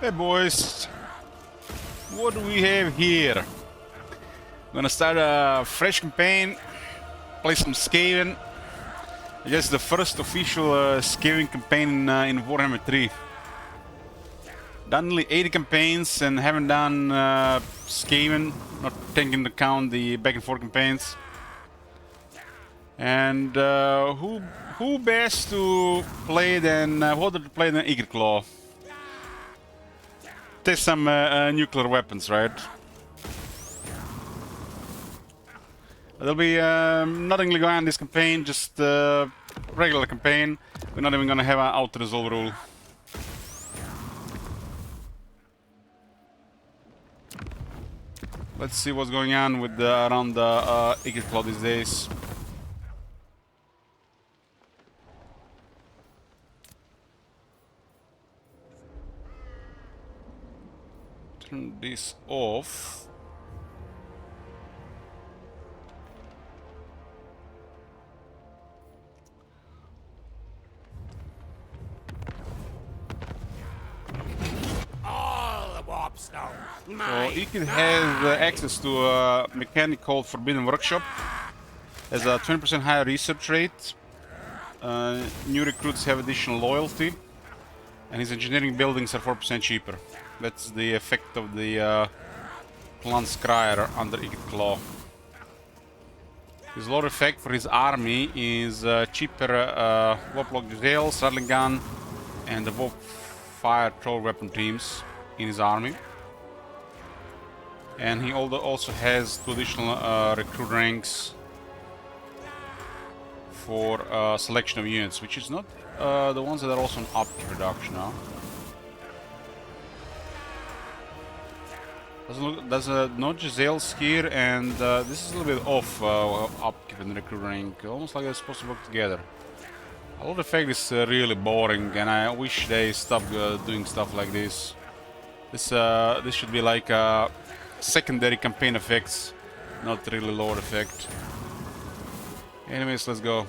Hey boys, what do we have here? Gonna start a fresh campaign, play some Skaven. I guess the first official Skaven campaign in Warhammer 3. Done nearly 80 campaigns and haven't done Skaven, not taking into account the back and forth campaigns. And who best to play than who to play than Eager Claw? Test some nuclear weapons, right? There'll be nothing going on in this campaign, just regular campaign. We're not even gonna have an auto-resolve rule. Let's see what's going on with around the Eager Claw these days. Turn this off. So Eager has access to a mechanic called Forbidden Workshop. Has a 20% higher research rate. New recruits have additional loyalty. And his engineering buildings are 4% cheaper. That's the effect of the clan Skryre under Eager Claw. His lore effect for his army is cheaper Warlock Jail, Straddling Gun, and the Warp Fire Troll weapon teams in his army. And he also has 2 additional recruit ranks for selection of units, which is not the ones that are also an upkeep reduction now. There's no Giselle Skryre, and this is a little bit off upkeep and recruit rank, almost like they're supposed to work together. A lot of effect is really boring, and I wish they stop doing stuff like this. This should be like secondary campaign effects, not really lore effect. Anyways, let's go.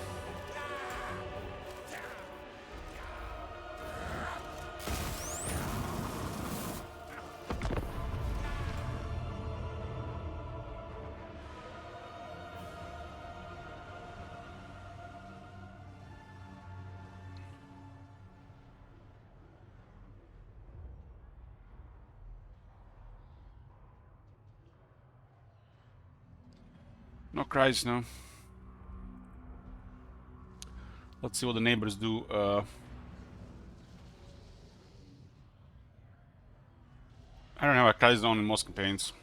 No cries, no. Let's see what the neighbors do. I don't have a cries on in most campaigns.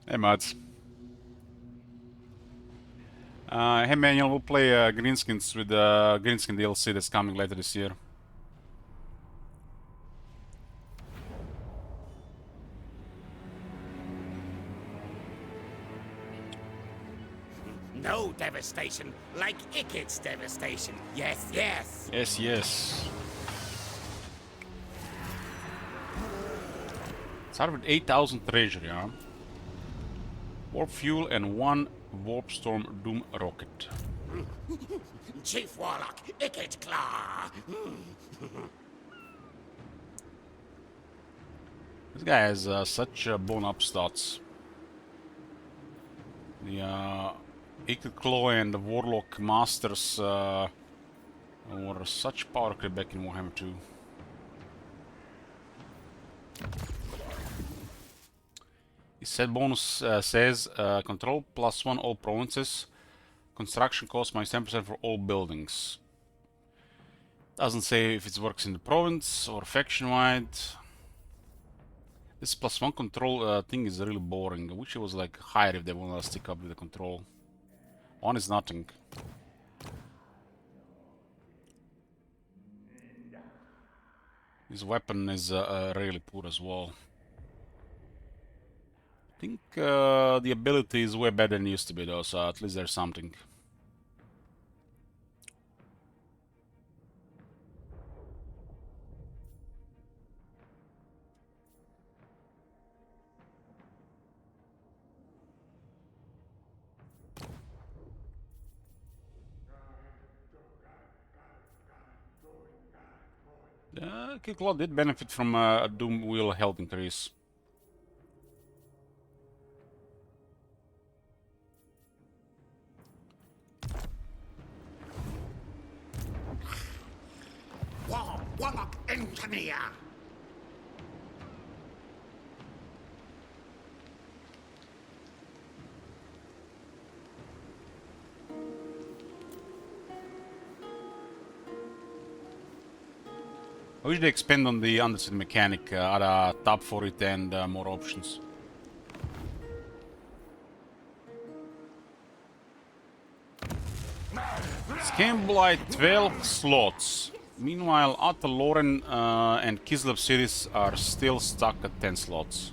Hey, Mads. Hey, Manuel, we'll play Greenskins with the Greenskin DLC that's coming later this year. No devastation like Ikit's devastation. Yes, yes. Yes, yes. Start with 8,000 treasure, yeah. Warp fuel and 1 Warp Storm Doom rocket. Chief Warlock, Ikit Claw. This guy has such blown up stats. The Eager Claw and the Warlock Masters were such power creep back in Warhammer 2. His set bonus says control +1 all provinces, construction cost -10% for all buildings. Doesn't say if it works in the province or faction wide. This +1 control thing is really boring. I wish it was like higher if they want to stick up with the control. 1 is nothing. His weapon is really poor as well. I think the ability is way better than it used to be though, so at least there's something. Kilklot did benefit from a Doom Wheel health increase. Warlock engineer. I wish they expand on the underside mechanic, add a tab for it and more options. Scamblight 12 slots. Meanwhile, Atta Loren and Kislev cities are still stuck at 10 slots.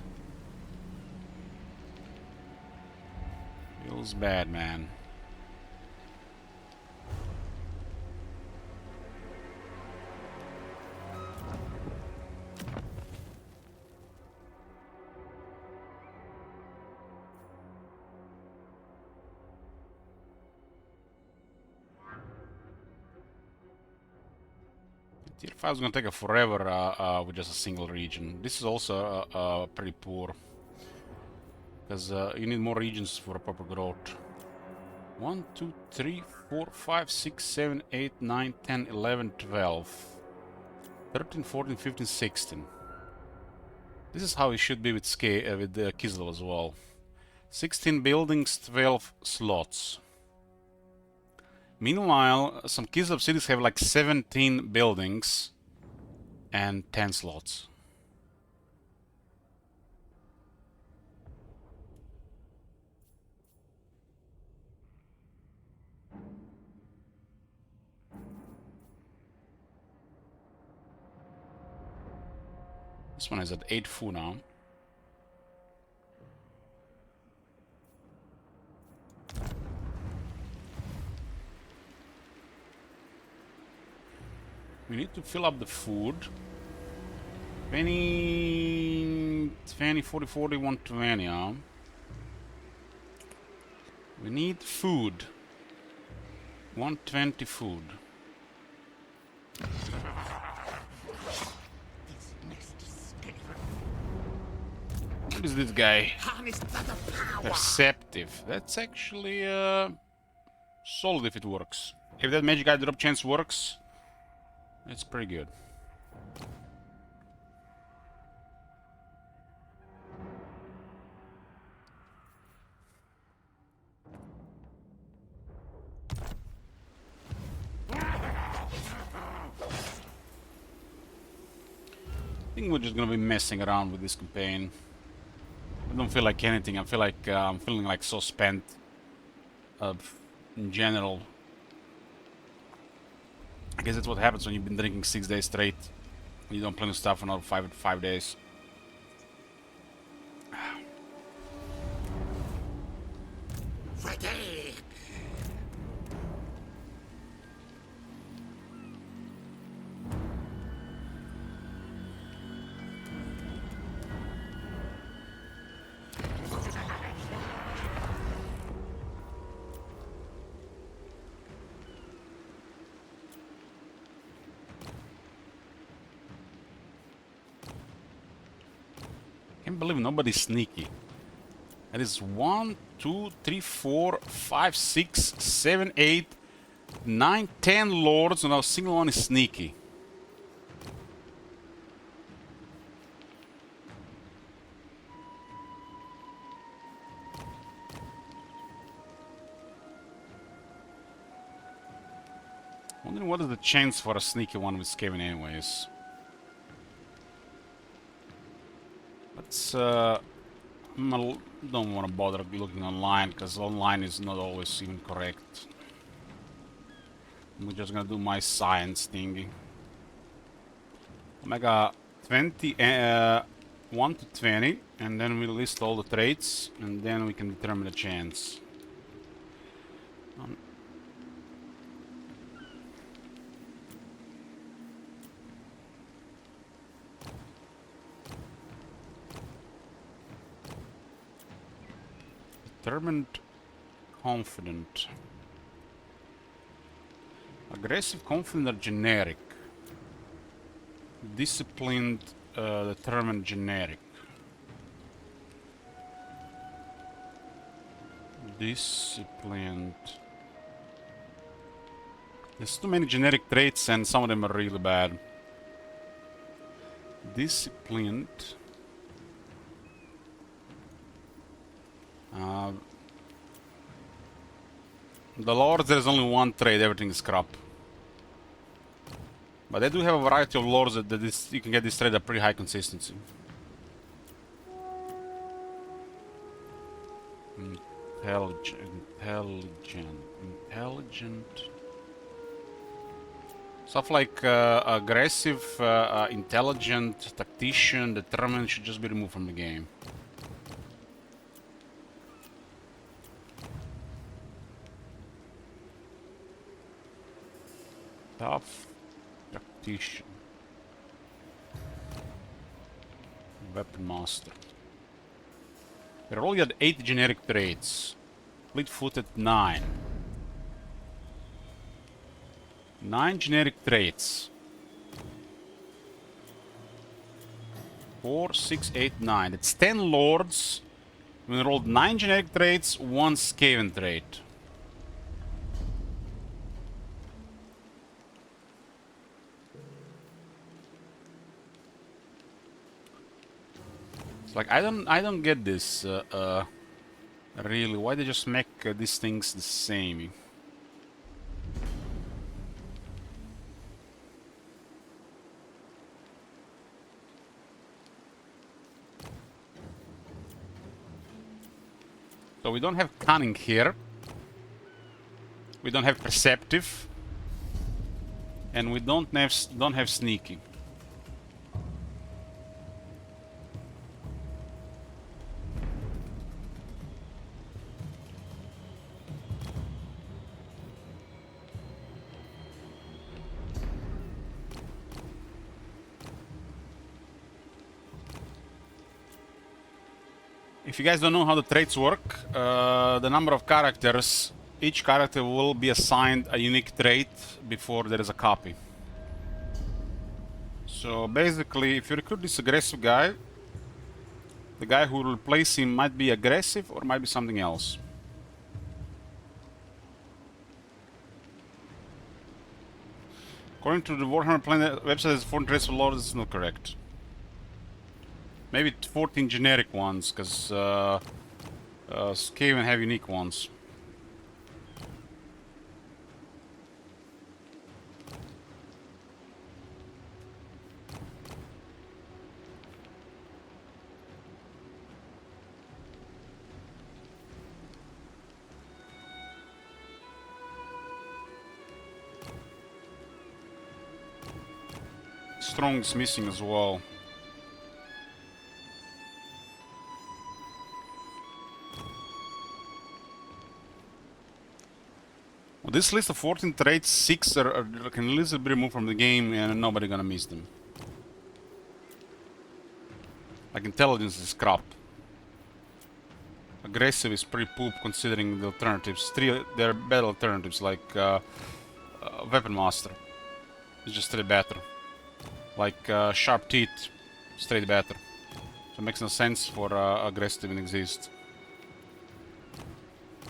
Feels bad, man. Tier 5 is gonna take a forever with just a single region. This is also pretty poor. Because you need more regions for a proper growth. 1, 2, 3, 4, 5, 6, 7, 8, 9, 10, 11, 12. 13, 14, 15, 16. This is how it should be with Kislev as well. 16 buildings, 12 slots. Meanwhile, some Kislev cities have like 17 buildings and 10 slots. This one is at 8 fu now. We need to fill up the food. 20, 40, 40, 120, huh? We need food. 120 food. What is this guy? Perceptive. That's actually solid if it works. If that magic eye drop chance works, it's pretty good. I think we're just gonna be messing around with this campaign. I don't feel like anything. I feel like I'm feeling like so spent in general. I guess that's what happens when you've been drinking 6 days straight. You don't play new stuff for another 5 days. Ready. Can't believe nobody's sneaky. That is 1, 2, 3, 4, 5, 6, 7, 8, 9, 10 lords, and now a single one is sneaky. Wondering what is the chance for a sneaky one with Skaven anyways. Let's don't want to bother looking online, because online is not always even correct. I'm just gonna do my science thingy. Omega 20, 1 to 20, and then we list all the traits, and then we can determine the chance. Determined, confident. Aggressive, confident, or generic? Disciplined, determined, generic. Disciplined. There's too many generic traits and some of them are really bad. Disciplined. The lords, there's only one trait, everything is crap. But they do have a variety of lords that you can get this trait at pretty high consistency. Intelligent. Stuff like aggressive, intelligent, tactician, determined should just be removed from the game. Tough, tactician, weapon master. We're only at 8 generic traits. Fleet-footed 9. 9 generic traits. 4, 6, 8, 9. It's 10 lords. We rolled 9 generic traits, 1 Skaven trait. It's like I don't get this really. Why they just make these things the same? So we don't have cunning here. We don't have perceptive, and we don't have sneaky. If you guys don't know how the traits work, the number of characters, each character will be assigned a unique trait before there is a copy. So basically, if you recruit this aggressive guy, the guy who will replace him might be aggressive or might be something else. According to the Warhammer Planet website, there's 14 traits for lords. This is not correct. Maybe 14 generic ones, because Skaven have unique ones. Strong is missing as well. Well, this list of 14 traits, 6 can easily be removed from the game and nobody gonna miss them. Like intelligence is crap. Aggressive is pretty poop considering the alternatives. There are better alternatives like Weapon Master. It's just straight better. Like Sharp Teeth, straight better. So it makes no sense for aggressive to even exist.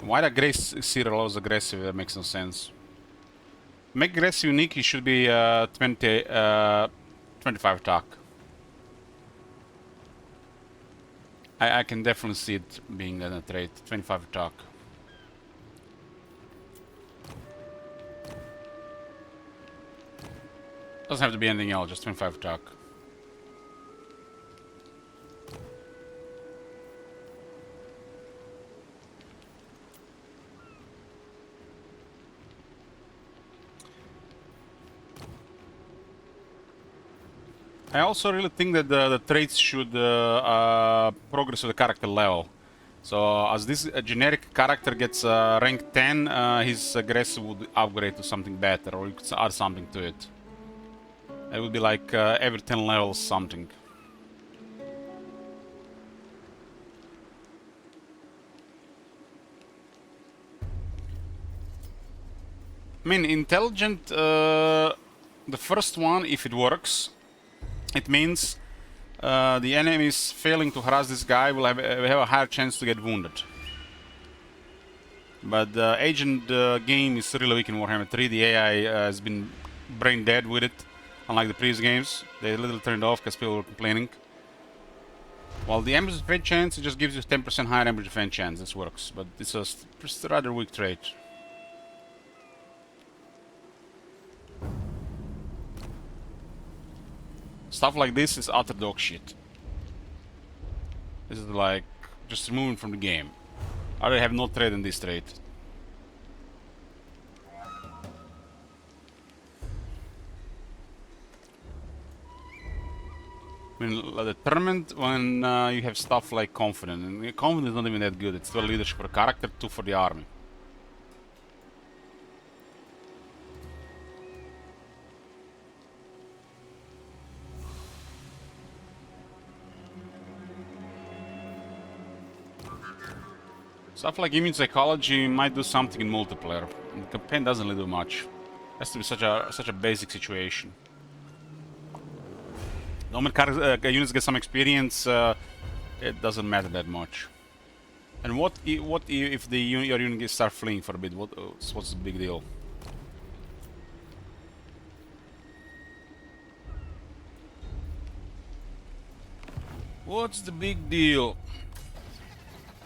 Why the Grace Seer allows aggressive? That makes no sense. Make aggressive unique, he should be 25 attack. I can definitely see it being a trait. 25 attack. Doesn't have to be anything else, just 25 attack. I also really think that the traits should progress with the character level. So as this generic character gets rank 10, his aggressive would upgrade to something better, or you could add something to it. It would be like every 10 levels something. I mean, intelligent, the first one, if it works, It means the enemies failing to harass this guy will have a higher chance to get wounded. But the agent game is really weak in Warhammer 3. The AI has been brain dead with it, unlike the previous games. They literally turned it off because people were complaining. While the ambush defense chance, it just gives you 10% higher ambush defense chance. This works, but it's a rather weak trait. Stuff like this is utter dog shit. This is like just removing from the game. I already have no trait in this trait. I mean, determined when you have stuff like confident, and confident is not even that good. It's 12 leadership for a character, 2 for the army. Stuff like immune psychology might do something in multiplayer. In the campaign doesn't really do much. Has to be such a basic situation. The moment units get some experience, it doesn't matter that much. And what if your unit start fleeing for a bit? What's the big deal? What's the big deal?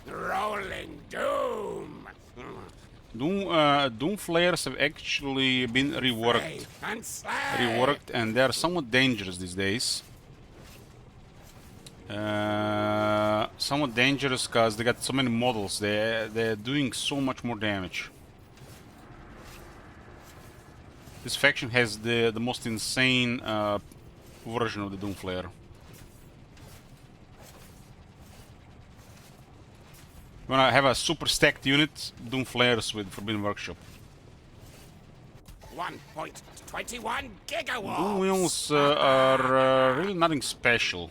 Rolling Doom! Doom-Flayers have actually been reworked. And they are somewhat dangerous these days. Somewhat dangerous because they got so many models. They're doing so much more damage. This faction has the most insane version of the Doom-Flayer. When I have a super stacked unit, Doom-Flayers with Forbidden Workshop. 1.21 gigawatts! Doom wheels are really nothing special.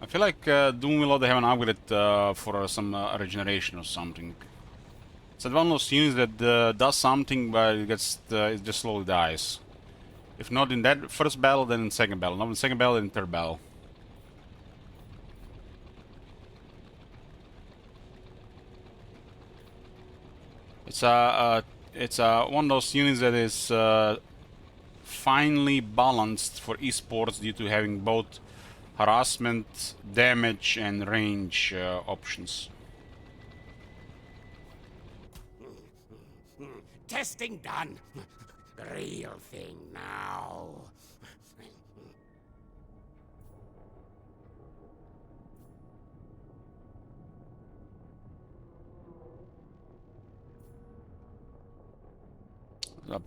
I feel like Doom will ought to have an upgrade for some regeneration or something. It's one of those units that does something, but it just slowly dies. If not in that first battle, then in second battle. Not in second battle, then in third battle. It's one of those units that is finely balanced for esports due to having both harassment, damage, and range options. Testing done. Real thing now.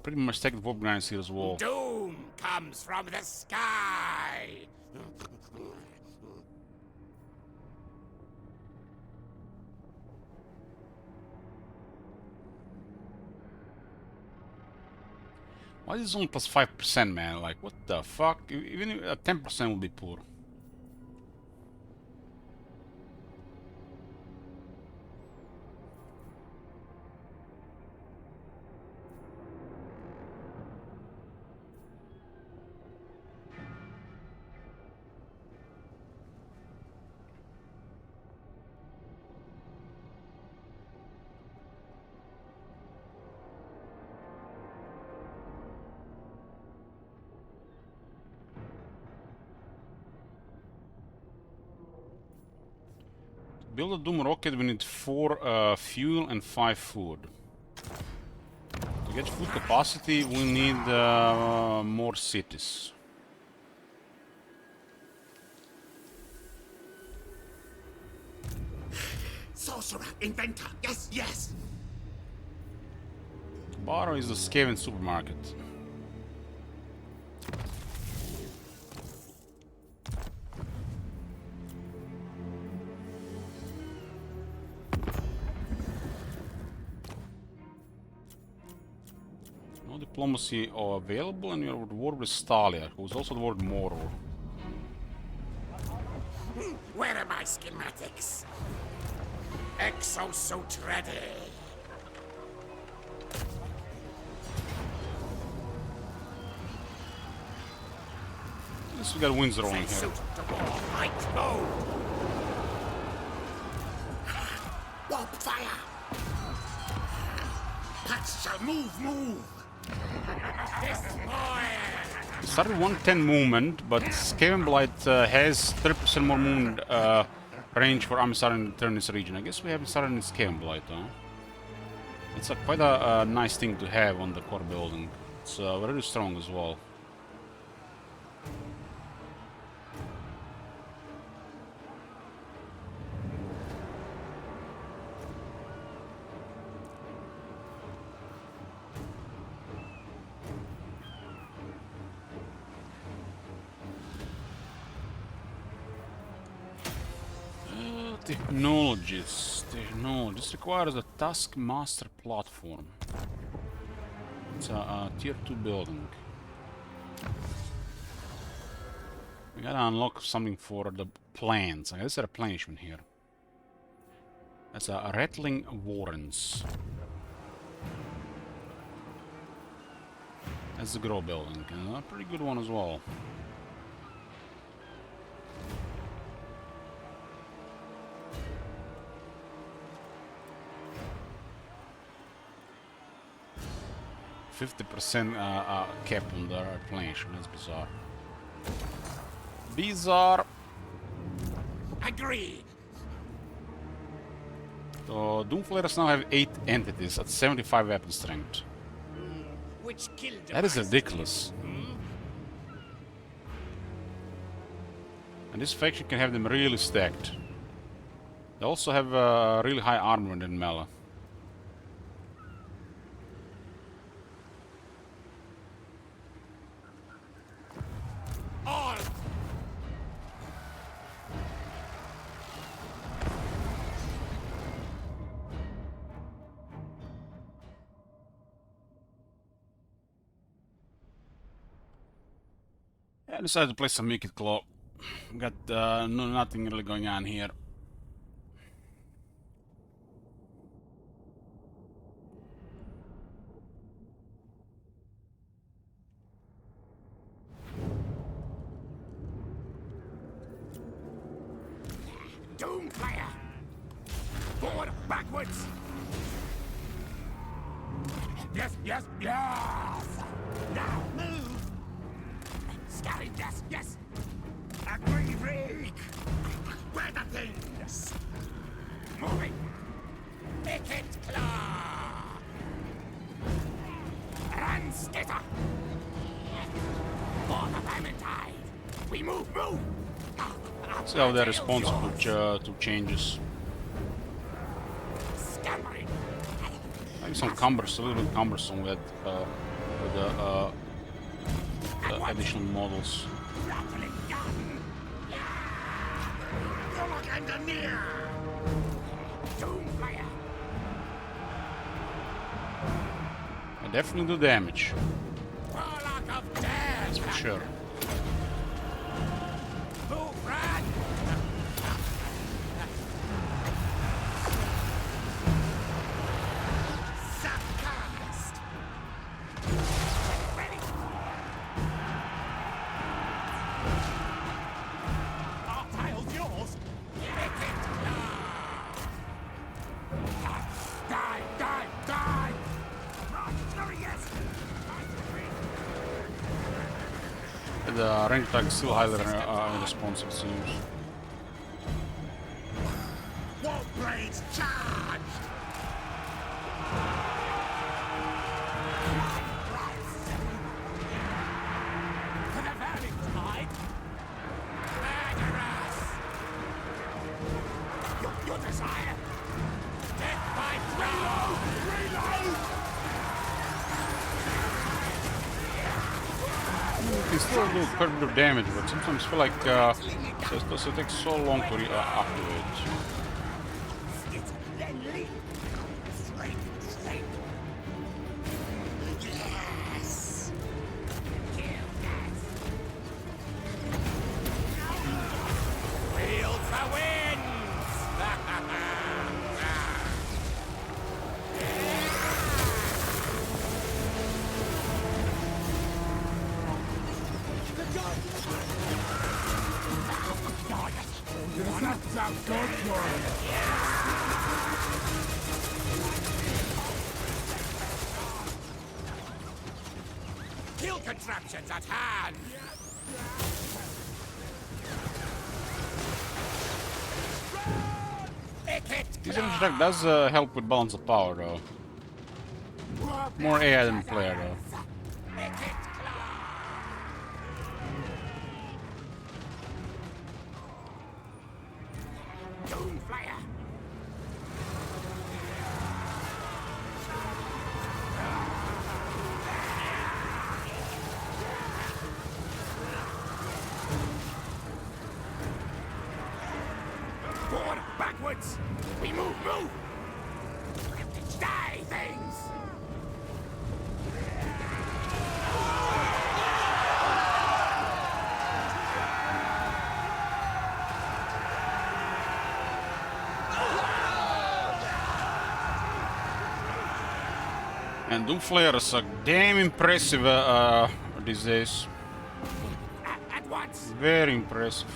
Pretty much taking warp grinds here as well. Doom comes from the sky. Why is this only plus 5%, man? Like, what the fuck? Even 10% would be poor. Build a Doom rocket, we need 4 fuel and 5 food. To get food capacity, we need more cities. Sorcerer, inventor, yes, yes. Barrow is the Skaven supermarket. No diplomacy available, and you're at war with Stalia, who's also at war with Mordor. Where are my schematics? Exosuit ready. least we got winds rolling here. Suit to war, might mode. Warp fire. Huts shall move. Destroy. It started 110 movement, but Skaven Blight has 30% more movement range for army starting to turn this region. I guess we haven't started in Skaven Blight, though. It's quite a nice thing to have on the core building. It's very strong as well. Technologies. Technologies requires a Taskmaster platform. It's a tier 2 building. We gotta unlock something for the plants. I guess there are replenishment here. That's a Rattling Warrens. That's the grow building. A pretty good one as well. %50% cap on the replenishment. That's bizarre. Bizarre. Agreed. So Doom-Flayers now have 8 entities at 75 weapon strength. Which killed That is ridiculous. And this faction can have them really stacked. They also have really high armor than melee. all. I decided to play some Wicked Claw. Got nothing really going on here. Doom-Flayer! Forward, backwards! Yes, yes, yes! Now move! Scouting, yes, yes! Agree, Reek! Where the things? Moving! Wicked Claw! Run, skitter! For the Vermintide! We move, move! See how they're responsible to changes. Scampering! Maybe some cumbersome, a little bit cumbersome with the additional models. Rattling gun! Warlock engineer! Doom-Flayer! I definitely do damage, Warlock of death! that's for sure. Move, run! Subcast! Ready! Our tile's yours! Wicked Claw! Die, die, die! Furious! The range attack is still highly responsive, it seems. Warp blades charged! For the Vermintide! Murderous! Your desire! Death by reload! Reload! You can still do quite a bit of damage, but sometimes I feel like it takes so long to activate. Then leap! Straight, straight! Yes! Kill that! Wield the winds! contraptions at hand! This energy attack does help with balance of power, though. More AI than player, though. Doom-Flayer! Forward, backwards! We move! Die, things! And Doom-Flayer is damn impressive these days. At once! Very impressive.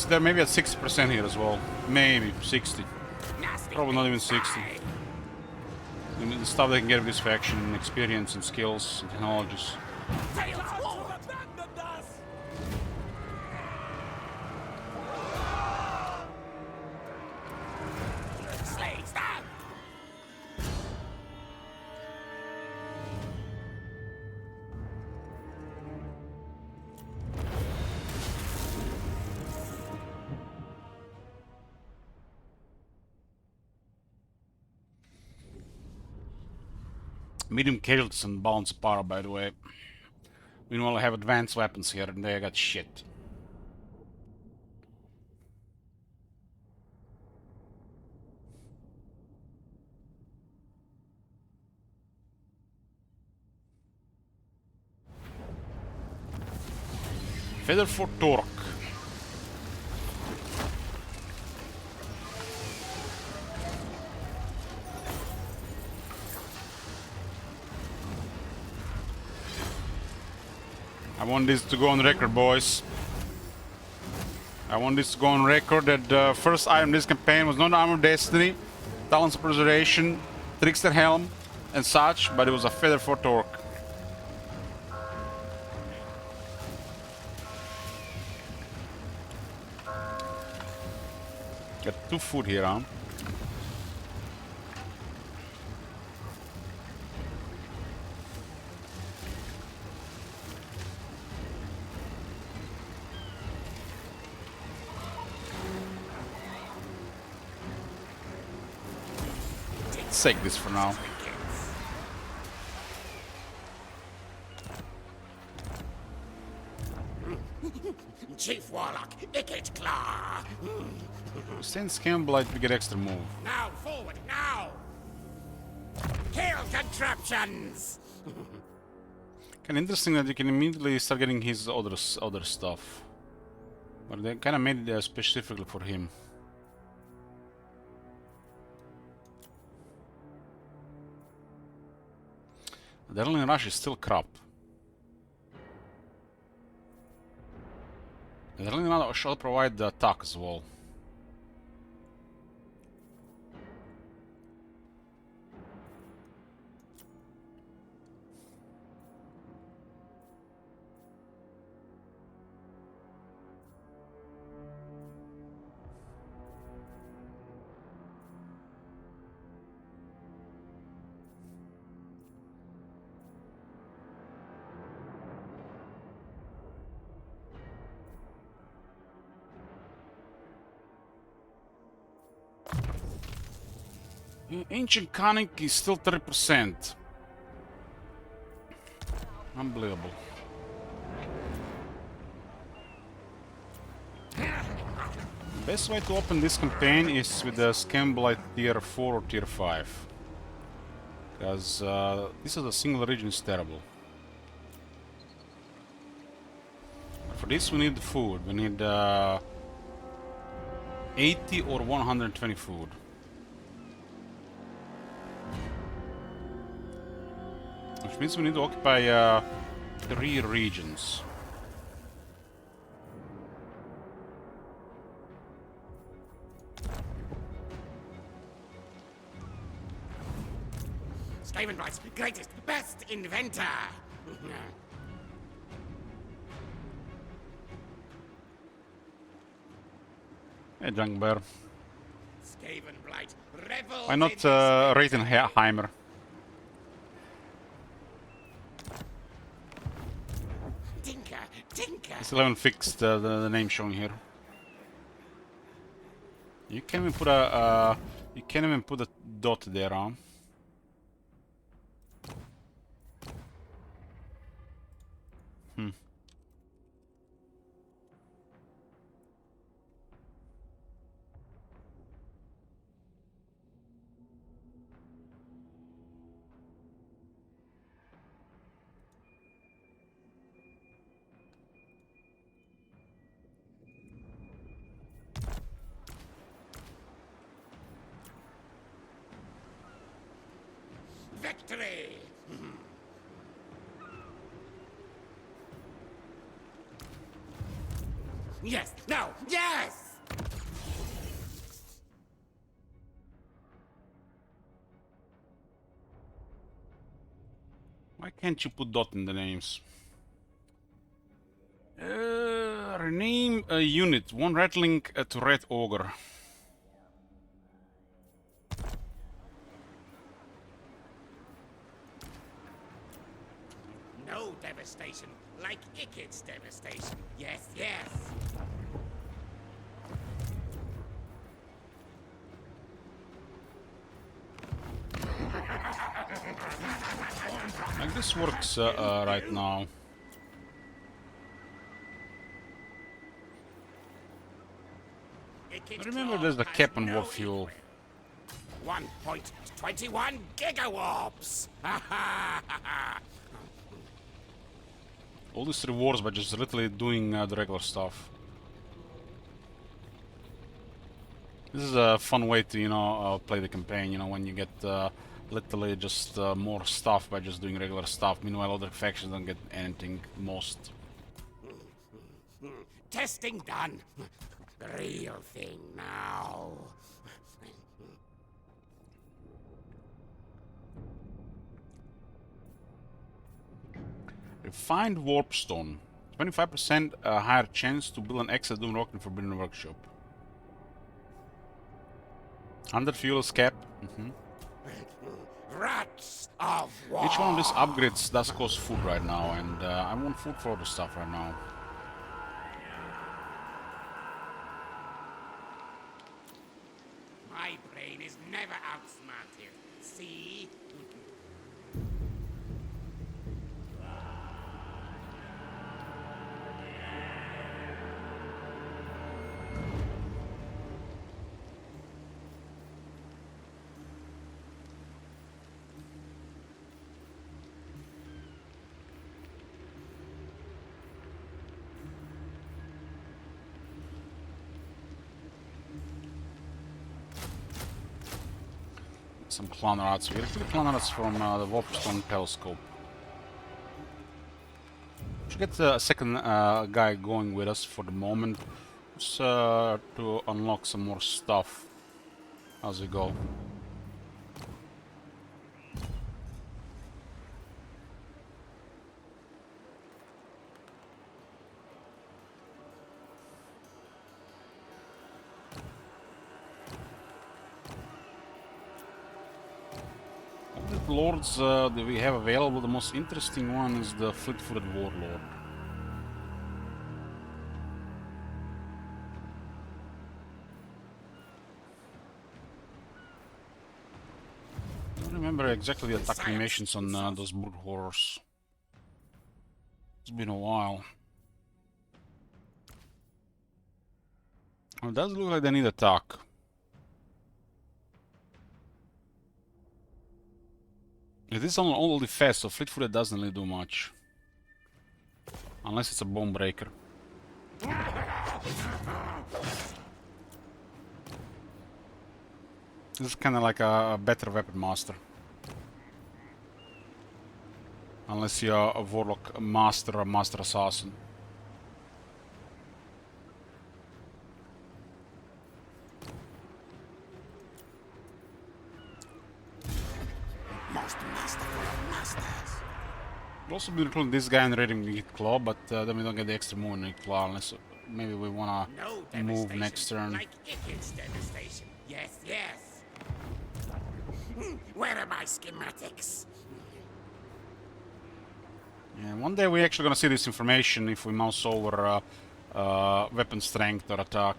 They're maybe at 60% here as well. Maybe 60. Nasty Probably not even things 60. die. The stuff they can get with this faction, and experience and skills and technologies. Tails forward! Slaves down! Medium casualties and balance of power, by the way. Meanwhile, I have advanced weapons here, and they got shit. Feather for torque. I want this to go on record, boys. I want this to go on record that the first item in this campaign was not Armor of Destiny, Talents of Preservation, Trickster Helm, and such, but it was a Feather for Torque. Got 2 food here, huh? Let's take this for now. Chief Warlock, Icket Claw! Since Campbellite, we get extra move. Now, forward, now! Kill contraptions! Kind of interesting that you can immediately start getting his other stuff. But they kind of made it specifically for him. The Adrenaline Rush is still crap. The Adrenaline Rush shall provide the attack as well. Ancient Cunning is still 30%. Unbelievable. Best way to open this campaign is with the Scamblite tier 4 or tier 5. Because this is a single region is terrible. But for this we need food. We need 80 or 120 food. Which means we need to occupy 3 regions. Skavenblight's greatest, best inventor. Hey, Junk Bear. Skavenblight revels Why not in his Raiden Heimer? Tinker, Tinker. I still haven't fixed the name showing here. You can't even put a you can't even put a dot there, huh? Hmm. Victory! Yes! No! Yes! Why can't you put dot in the names? Rename a unit. One rattling to Red Ogre. No devastation like Ikit's devastation. Yes, yes. Like this works right now. Ikit's Remember, claw there's the has cap on no warp fuel. equal. 1.21 gigawarps! All these rewards by just literally doing the regular stuff. This is a fun way to, you know, play the campaign, you know, when you get literally just more stuff by just doing regular stuff. Meanwhile, other factions don't get anything, most. Testing done. The real thing now. Refined Warpstone. 25% higher chance to build an extra Doom Rock in Forbidden Workshop. 100 fuel cap. Rats of war. Each one of these upgrades does cost food right now, and I want food for the stuff right now. My brain is never outsmarted. See? Some clown rats. We get the clown rats from the Warpstone telescope. Should get a second guy going with us for the moment, just to unlock some more stuff as we go. Lords that we have available, the most interesting one is the fleet-footed warlord. I don't remember exactly the attack animations on those brute horrors. It's been a while. It does look like they need attack. It is only fast, so fleet-footed doesn't really do much. Unless it's a bomb breaker. This is kind of like a better weapon master. Unless you're a warlock master or master assassin. Most masterful of masters. We'll also be recruiting this guy and raiding the claw, but then we don't get the extra move in the claw unless maybe we wanna No move devastation next turn. like Icked's devastation. Yes, yes. Where are my schematics? Yeah, one day we're actually gonna see this information if we mouse over weapon strength or attack.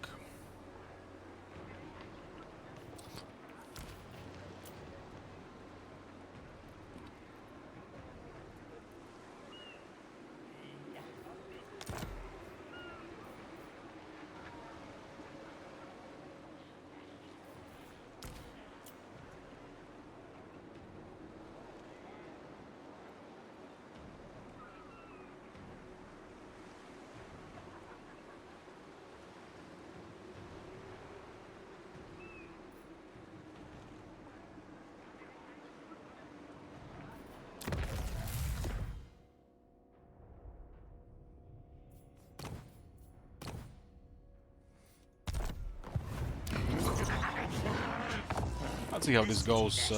Let's see how this goes.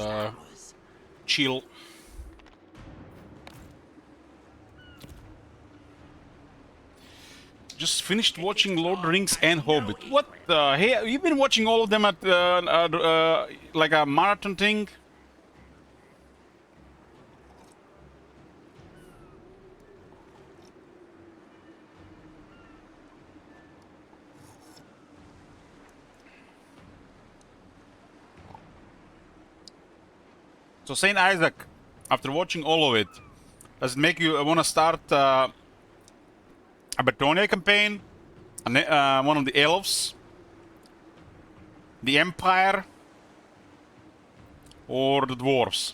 Chill. Just finished watching Lord of the Rings and Hobbit. What the hell? You've been watching all of them at like a marathon thing? So Saint Isaac, after watching all of it, does it make you want to start a Bretonia campaign? One of the elves? The Empire? Or the dwarves?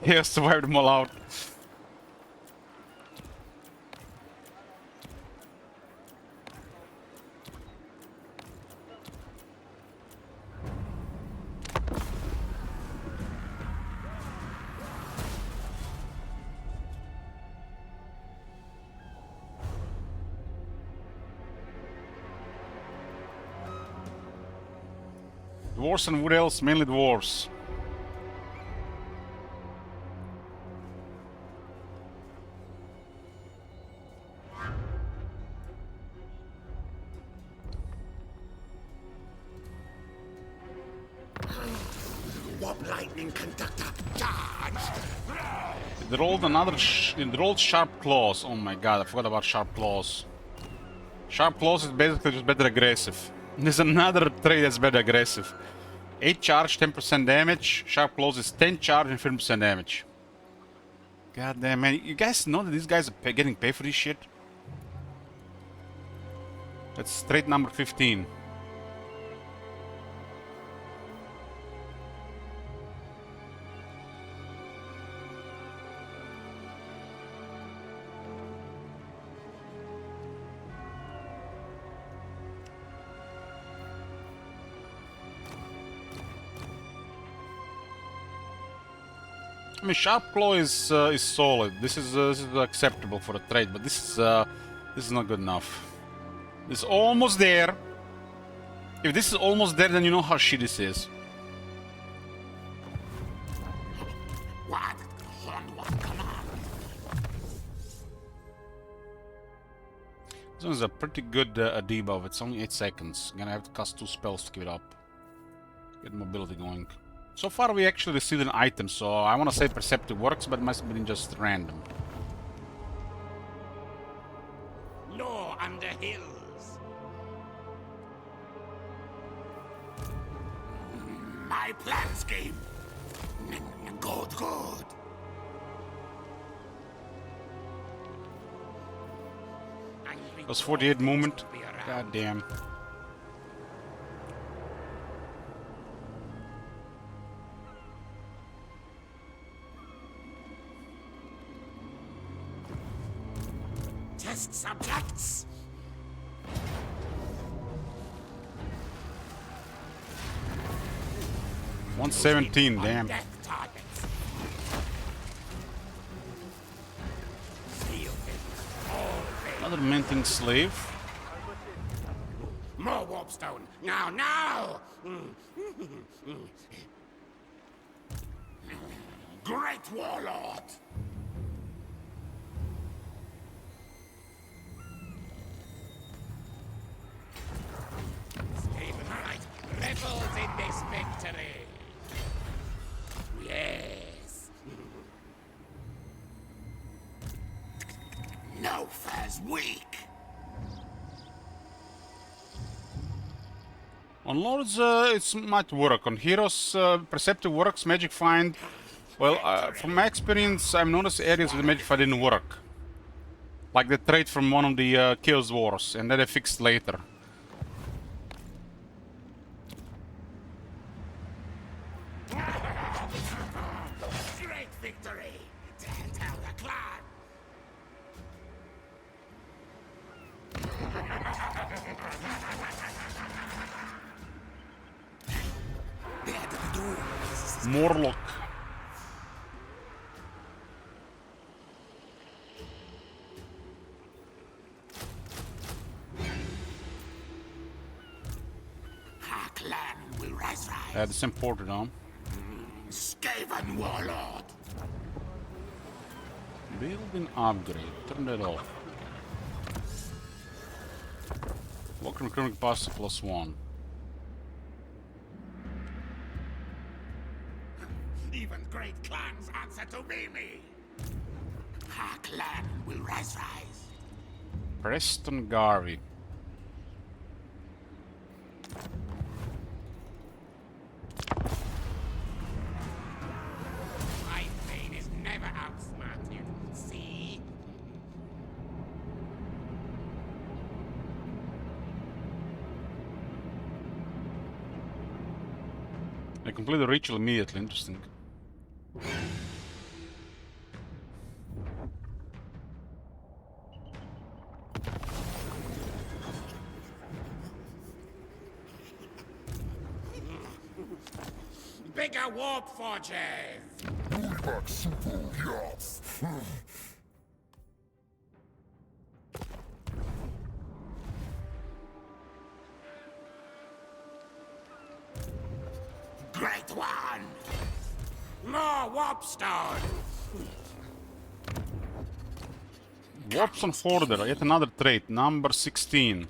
He has to wipe them all out. Dwarves and wood elves, mainly dwarves. Warp lightning conductor, charge! They rolled they rolled sharp claws. Oh my god, I forgot about sharp claws. Sharp claws is basically just better aggressive. There's another trait that's better aggressive. 8 charge, 10% damage. Sharp claws is 10 charge and 15% damage. God damn, man. You guys know that these guys are getting paid for this shit? That's trait number 15. I mean, sharp claw is solid. This is acceptable for a trade, but this is not good enough. It's almost there. If this is almost there, then you know how shit this is. What? On what command? This one's a pretty good debuff. It's only 8 seconds. I'm gonna have to cast 2 spells to keep it up. Get mobility going. So far we actually received an item, so I want to say Perceptive works, but it must have been just random. Law under hills. My plan scheme. Good, good. That was 48 movement. God damn. Test subjects. 117, damn. Death targets. Another minting slave. More warpstone. Now, now! Great warlord! Stephen Wright revels in this victory. Yes. No fair's weak. On Lords, it might work. On Heroes, Perceptive works, Magic Find. Well, from my experience, I've noticed areas where the Magic Find didn't work. Like the trait from one of the Chaos Wars, and then they fixed later. Great victory! Tell the clan! Morlock. Our clan will rise. The same portrait on. Skaven warlord! Building upgrade. Turn that off. Lock recurring pass +1. Even great clans answer to me. Our clan will rise. Preston Garvey. My pain is never outsmarted. See? I complete the ritual immediately. Interesting. Bigger warp forges! Great one! More warpstone! Warpstone Hoarder, yet another trait, number 16.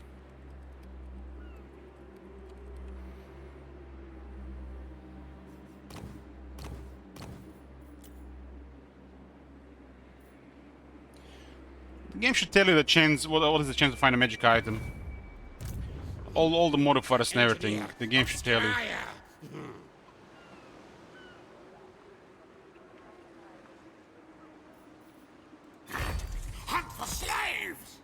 The game should tell you the chance. What is the chance to find a magic item? All the modifiers and everything. The game should tell you. Skryre. Hunt for slaves!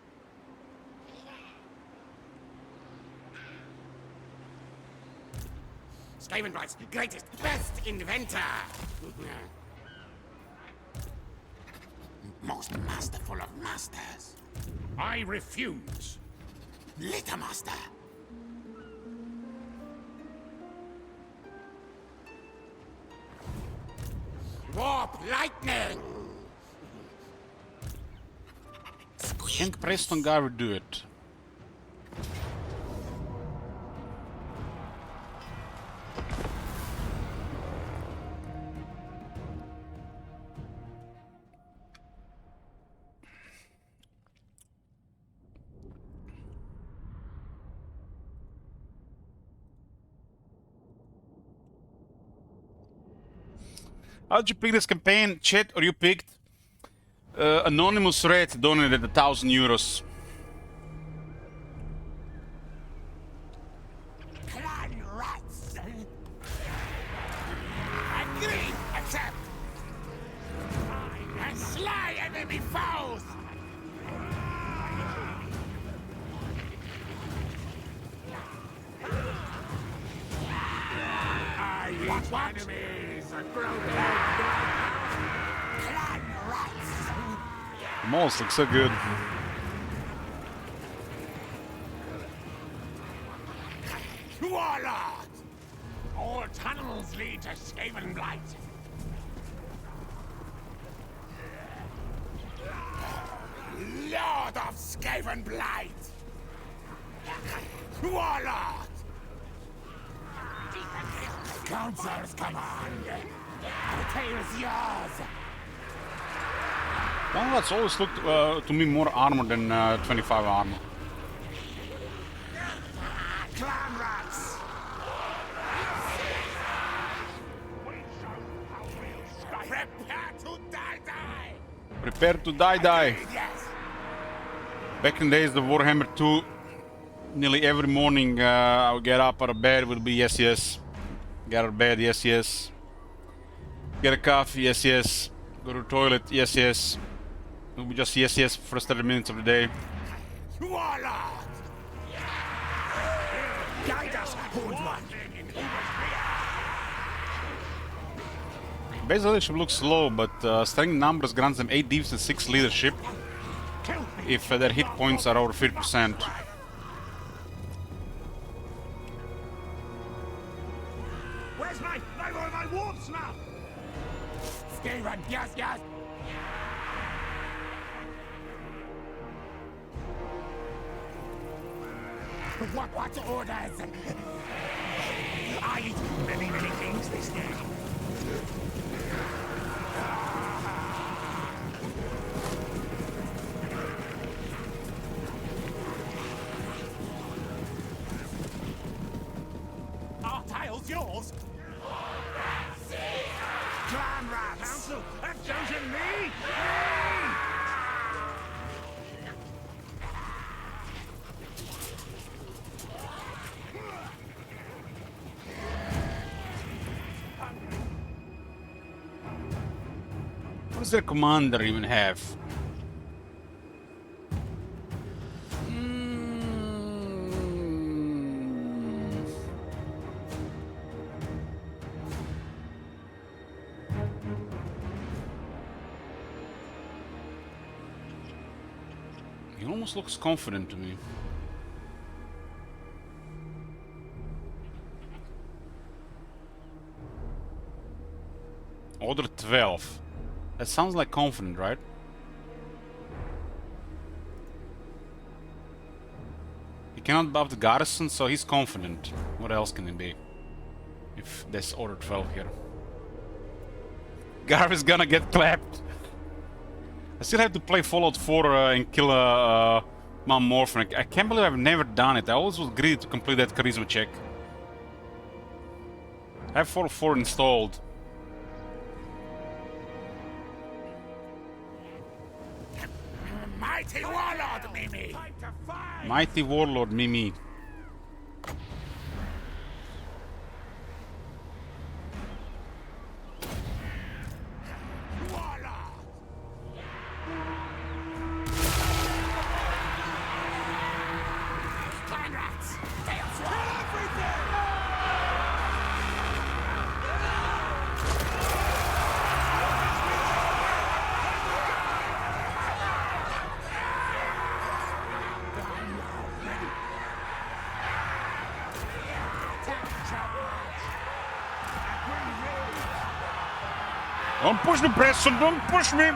Skavenbright's greatest, best inventor! Most masterful of masters. I refuse. Littermaster. Warp lightning! Can Preston Garvey do it? How did you pick this campaign, Chet, or you picked Anonymous Red donated 1,000 euros. Clan rats! Agree, accept! And slay enemy foes! I watch enemies grow Clan rats! Moles look so good. Warlord! All tunnels lead to Skavenblight. Lord of Skaven Blight! Warlord! Counselor's command! The tale's yours! Downloads always looked to me more armor than 25 armor. Clan rats! Prepare to die! Prepare to die. Yes! Back in the days of Warhammer 2, nearly every morning I would get up out of bed, would be yes, yes. Get out of bed, yes, yes. Get a coffee, yes, yes. Go to the toilet, yes, yes. It would be just yes, yes for the first 30 minutes of the day. Warlord! Guide us, Horned One! Base leadership looks slow, but strength numbers grants them 8 defense and 6 leadership if their hit points are over 50%. Where's my warps now? Skryre, yes, yes! What orders? I eat many things this day. Our tile's yours. Clan rats! Council have chosen me! What does their commander even have? He almost looks confident to me. Order 12. That sounds like confident, right? He cannot buff the garrison, so he's confident. What else can it be? If there's order 12 here. Gar is gonna get clapped. I still have to play Fallout 4 and kill Mount Morphin. I can't believe I've never done it. I always was greedy to complete that charisma check. I have Fallout 4 installed. Mighty Warlord, Mimi! Mighty Warlord Mimi. Warlord! Clan rats! They'll swallow everything! Don't push me, Preston! Don't push me!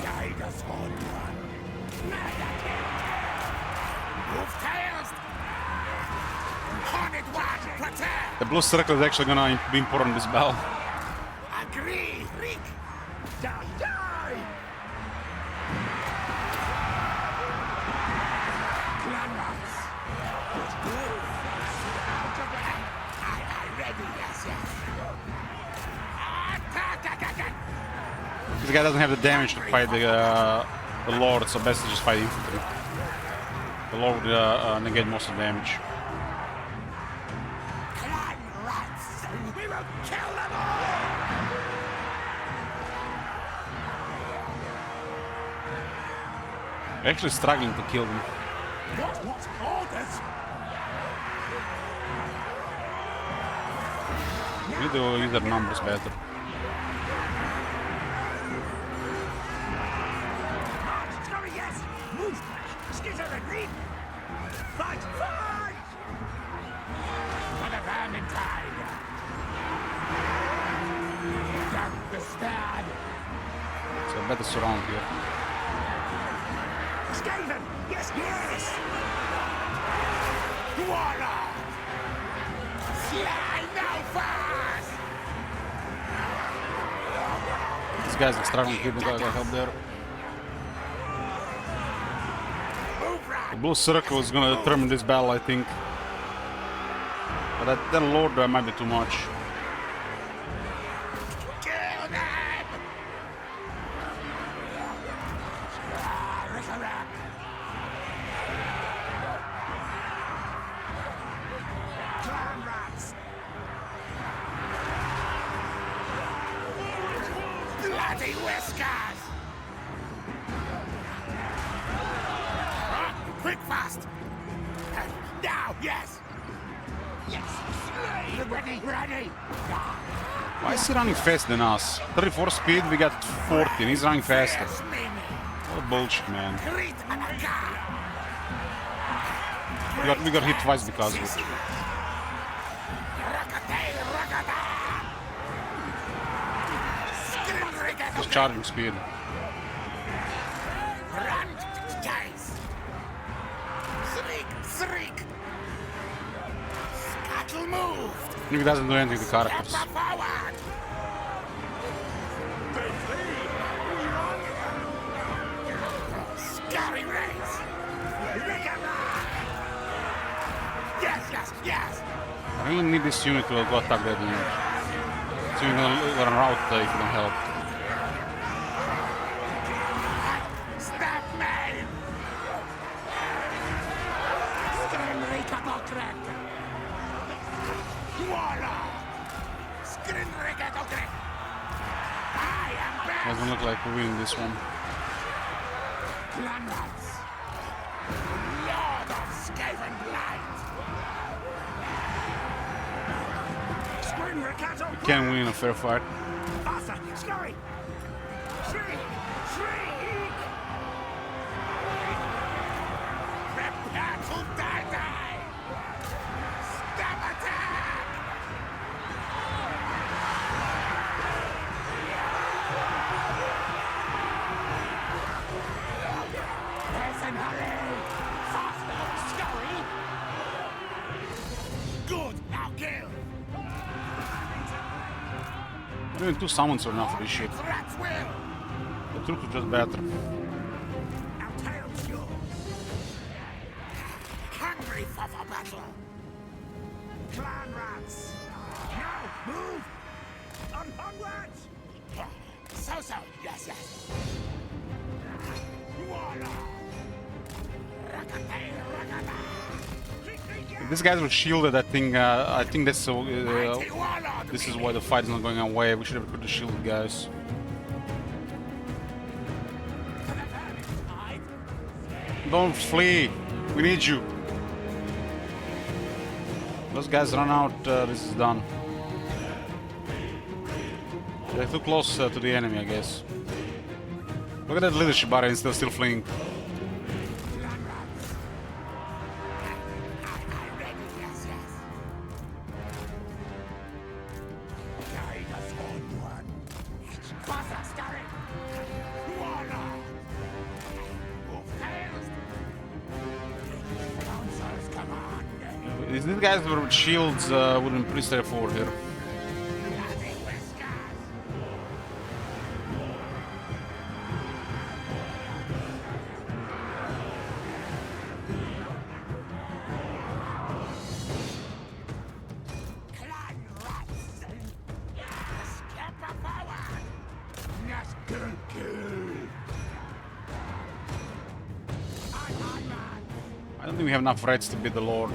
Guide us, Horned One. Move tails! Horned One, protect! The blue circle is actually gonna be important in this battle. Agree, Rick! Die, die! Clan rats! I ready, yes, yes. Attack! This guy doesn't have the damage to fight the Lord, so best to just fight infantry. The Lord would negate most of the damage. Clan rats! We will kill them all! We're actually struggling to kill them. What orders? We need to use their numbers better. Skryre, yes! Move! Skitter and read! Fight! Fight! For the Vermintide! Dark the stad! So better surround here. Skaven! Yes, yes! Warlock! Slide now fast! These guys are struggling here, but I got help there. Move right! The blue circle is gonna determine this battle, I think. But that Lord might be too much. Kill them! Resurrect! Clan rats! Bloody whiskers! Quick, fast! Now, yes! Yes! Ready, ready! Why is he running faster than us? 34 speed, we got 40, and he's running faster. Yes, Mimi! What bullshit, man. Greet and a car! We got hit twice because of it. Just charging speed. Run, guys! Shriek, shriek! Scuttle moved! He doesn't do anything to characters. Step forward! Scary race! Yes, yes, yes! I really need this unit to go attack that unit. So you're gonna run out if you don't help. Stop me! Warlock! I am back! Doesn't look like we're winning this one. Planets! Lord of Skaven Blight! Skryre, We can win a fair fight. Faster! Skryre! Shriek! Shriek! Prepare to die! Stop attack! Listen, hurry! Faster! Skryre! Good! Now kill! We're doing 2 summons are enough for this shit. Rats will! The troops are just better. Our tail's yours! Hungry for the battle! Clan rats! Now, move! Onwards! So, yes, yes. Warlock! Rakatay, rakata! If these guys were shielded, I think that's Mighty warlord! this is why the fight is not going away. We should have put the shielded guys. Don't flee! We need you! Those guys run out, this is done. They're too close to the enemy, I guess. Look at that leadership bar and still fleeing. Yes, yes. Guide us onward. Faster, Skryre! Warlock! Move fast! Council's command! If these guys were with shields, would have been pretty straightforward here. Bloody whiskers! Clan rats! Step forward! Yes, kill! Aye, man! I don't think we have enough reds to beat the Lord.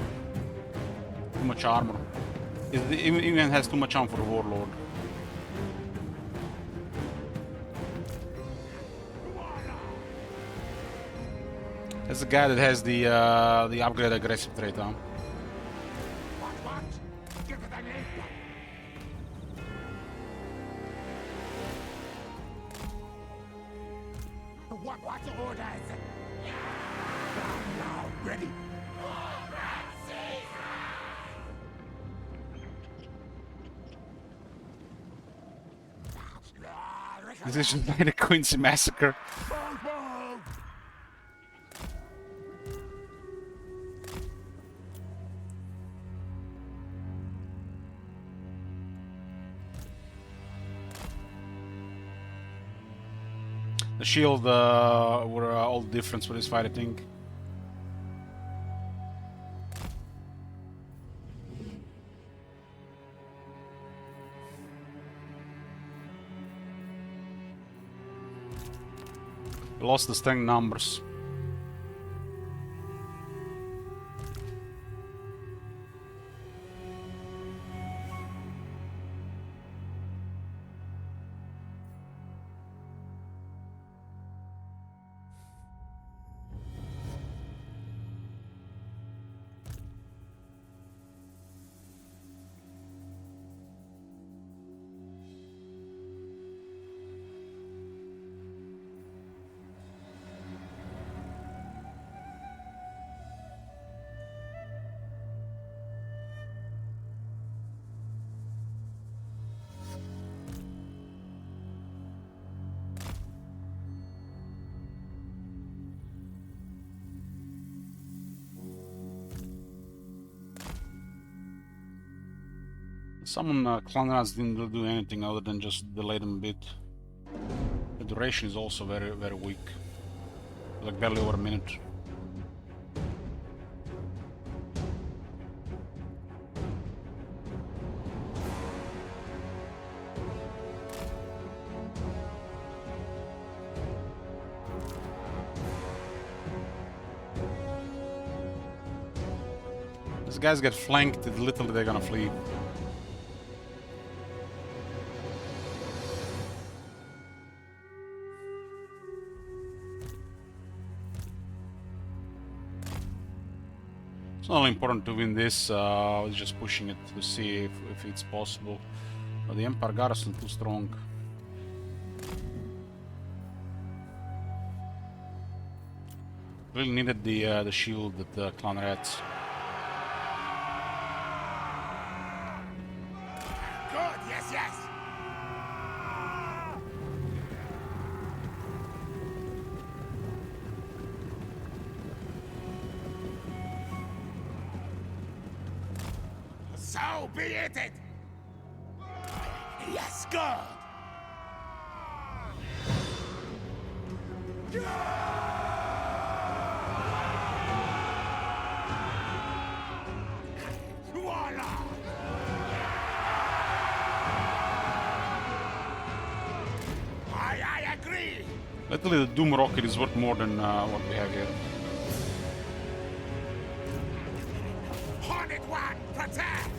Too much armor. Even has too much armor for the Warlord. That's the guy that has the upgraded aggressive trait, huh? What? Give it a name! What's the orders? Now, ready? Decision by the Quincy Massacre. The shield were all different for this fight, I think. We lost the strength numbers. Some clan rats didn't really do anything other than just delay them a bit. The duration is also very, very weak. Like barely over a minute. These guys get flanked, literally they're gonna flee. It's not important to win this, I was just pushing it to see if it's possible. But the Empire garrison too strong. Really needed the shield at the clan rats. Good, yes, yes. So be it. Yes, good. Voila. I agree. Literally, the Doom rocket is worth more than what we have here. Hornet one, protect.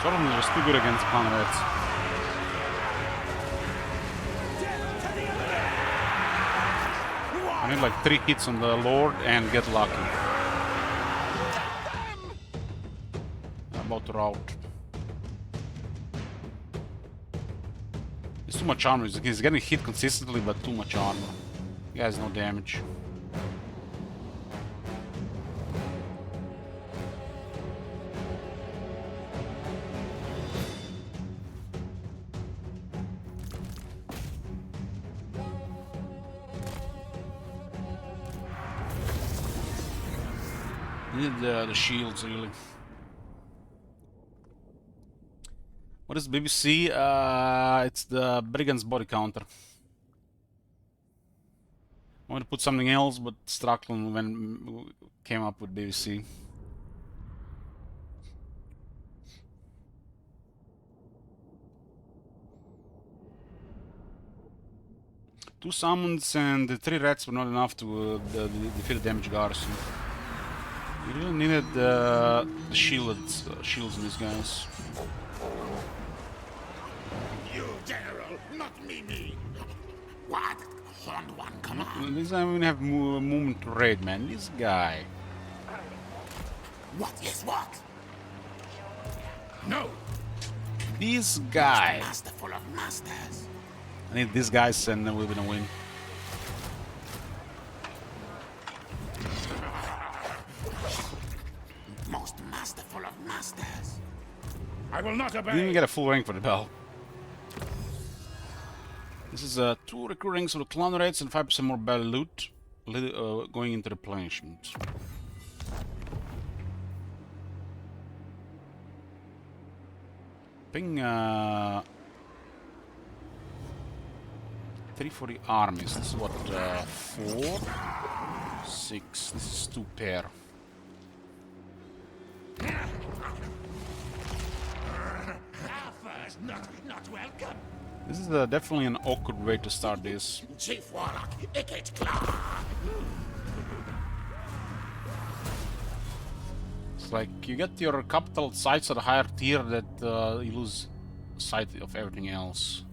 Sort of just too good against clan rats. I need like 3 hits on the Lord and get lucky. About to rout. It's too much armor. He's getting hit consistently, but too much armor. He has no damage. Need the shields, really. What is BBC? It's the Brigand's body counter. I want to put something else, but Strickland came up with BBC. Two summons and the 3 rats were not enough to defeat the damage garrison. We really needed the shields in these guys. You, General, not me. What? Horned one, come on. These guys even have movement to raid, man. This guy. What? Yes, what? No. This guy. Masterful of masters. I need these guys and then we're gonna win. Most masterful of masters. I will not obey. Didn't even get a full rank for the bell. This is 2 recruitings for the clan rates and 5% more battle loot going into replenishment. Ping 3 for the armies. This is what 4, 6. This is 2 pair. Not welcome. This is definitely an awkward way to start this. Chief Warlock, Icket Claw. It's like you get your capital sites at a higher tier that you lose sight of everything else.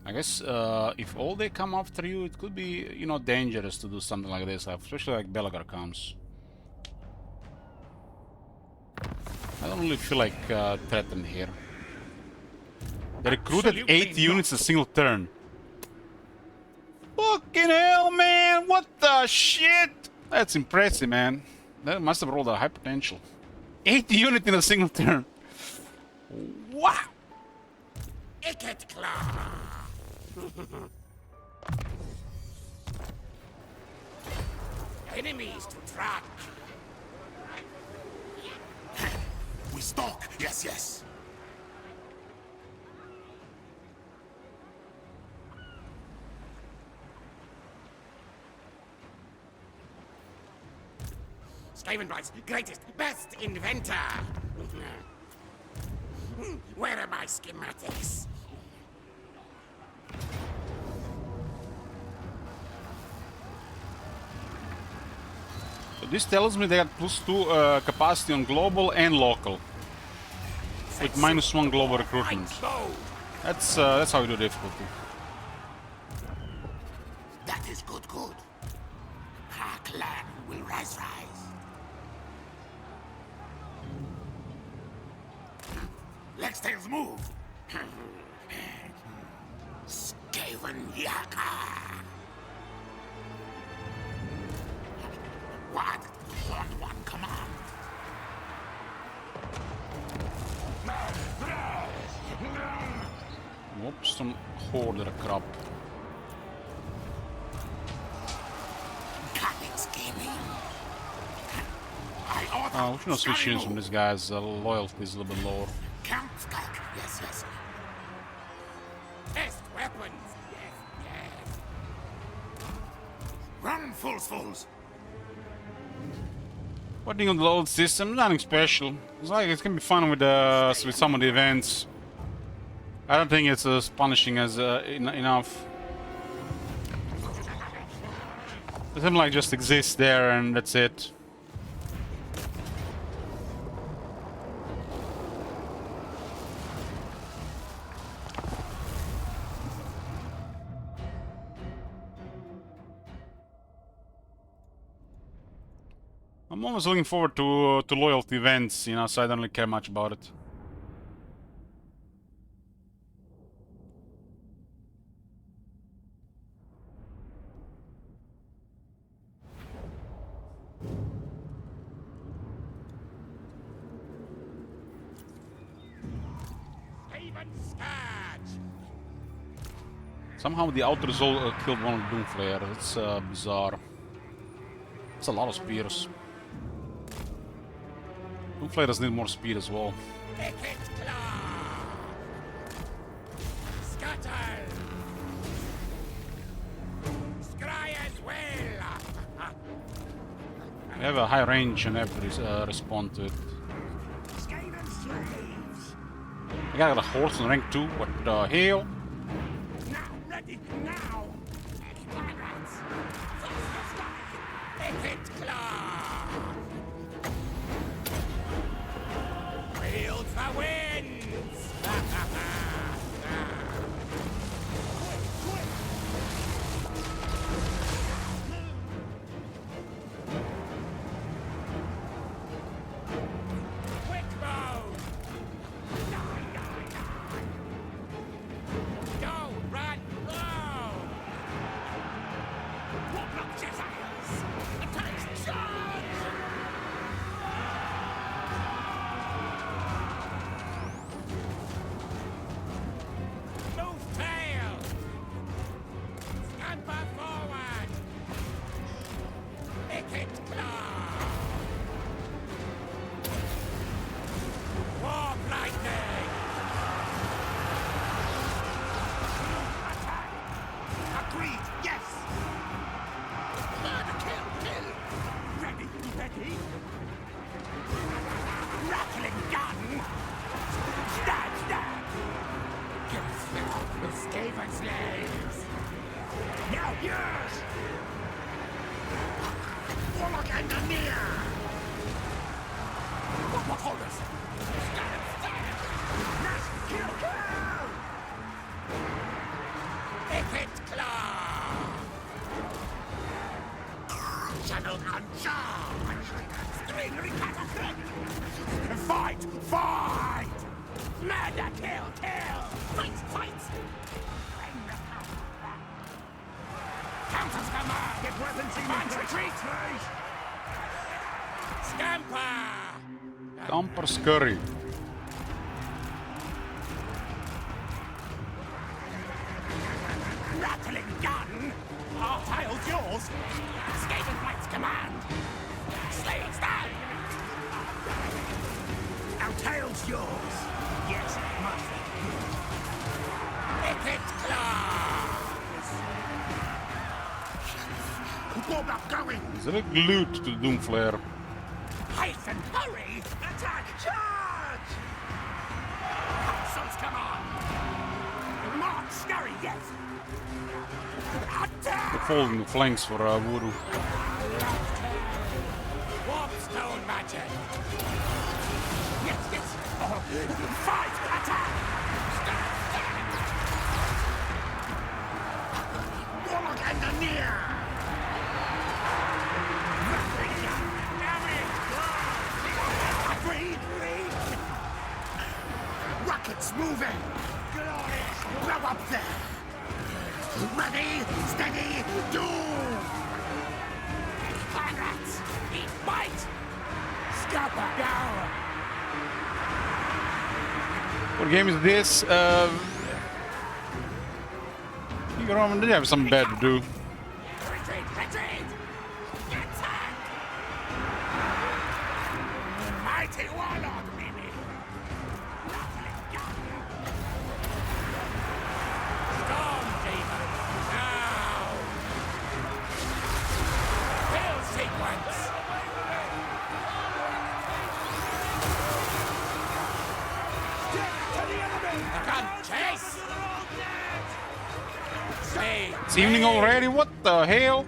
I guess if all they come after you, it could be, you know, dangerous to do something like this, especially like Belagar comes. I don't really feel like threatened here. They recruited 8 units a single turn. Fucking hell, man! What the shit? That's impressive, man. That must have rolled a high potential. 8 units in a single turn. Wow! Icket Claw. Enemies to track. We stalk. Yes, yes. Skavenbright's greatest, best inventor. Where are my schematics? So this tells me they got +2 capacity on global and local, with -1 global recruitment. That's how you do difficulty. That is good. Our clan will rise. Legstails move. Skaven Yaka. What? On one command. Oops, some hoarder crap. Cunning scheming. We should not switch units from this guy's loyalty is a little bit lower. Count Skryre. Yes. Test weapons. Yes. Run, fools. Working on the old system, nothing special. It's like it's gonna be fun with some of the events. I don't think it's as punishing as enough. Something like just exists there and that's it. I'm always looking forward to loyalty events, you know, so I don't really care much about it. Somehow the outer Zol killed one of the Doom-Flayer. It's bizarre. It's a lot of spears. Doom-Flayers need more speed as well. We have a high range and have to respond to it. I got a horse in rank 2. What the hell? Rattling gun! Stab, stab! Get filled with Skaven slaves! Now yours! Warlock and the near! What holders? Stab, stab! Nash, kill, kill! Epic claw! Channel uncharged! String recaptured! Fight! Fight! Murder! Kill! Kill! Fight! Fight! Counters command! Get weapons in! Punch retreat! Scamper! Scamper Skryre. Rattling gun! Our tile's yours! Skaven Flight's command! Slaying stand! Our tail's yours! Yes, master. Epic claws! Warlock going! Is it a glued to Doom-Flayer? Hasten, hurry! Attack! Charge! Council's command! March, scurry, yes! Attack! Folding the flanks for Voodoo. Warpstone magic! Yes, yes! Fight! Attack! Warlock and the near! Rockets moving! Glorious! Blow up there! Ready, steady, doom! Pirates! Eat bite! Scupper down! What game is this? You Roman did have something bad to do. Retreat! Retreat! Attack! Mighty warlord, Mimi! Rattling gun! Storm demon! Now! Kill sequence! The gun chase! Stay! It's evening already? What the hell?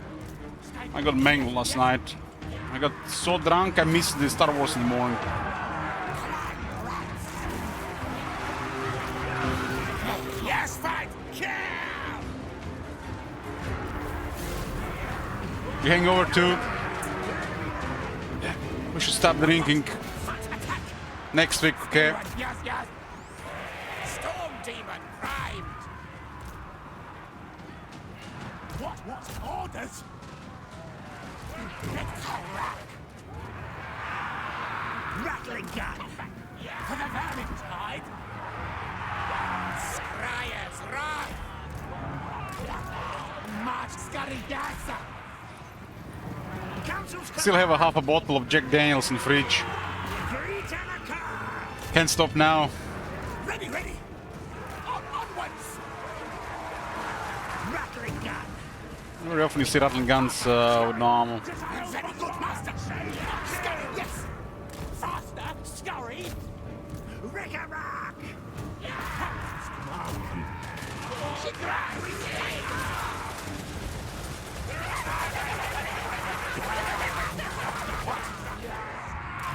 I got mangled last night. I got so drunk I missed the Star Wars in the morning. Yes, fight! Kill! You hang over too. We should stop drinking Fight! Attack! next week, okay? Yes, yes! Storm demon primed! What orders? Let's go rock! Rattling gun! For the Vermintide! Skryre's wrath! March Skryre! Council's Still have a half a bottle of Jack Daniels in the fridge. Greet and a car! Can't stop now. Ready, ready! Onwards! Rattling gun! Very often you see rattling guns with no ammo. Very good, master! Scurry, yes! Faster, scurry! Rick-a-rock!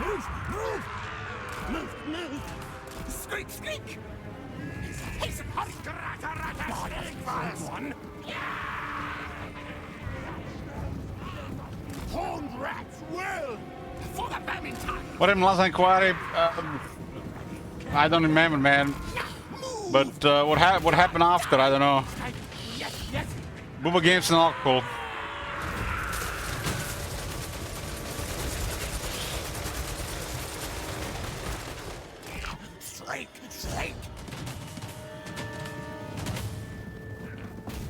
Move, move! Move, move! Squeak, squeak! Hasten, hurry! Fires one! Horned rats will! For the Vermintide! What happened last night, Quarry? I don't remember, man. But what happened after? I don't know. Yes, yes! Booba games and alcohol. Slake, slake!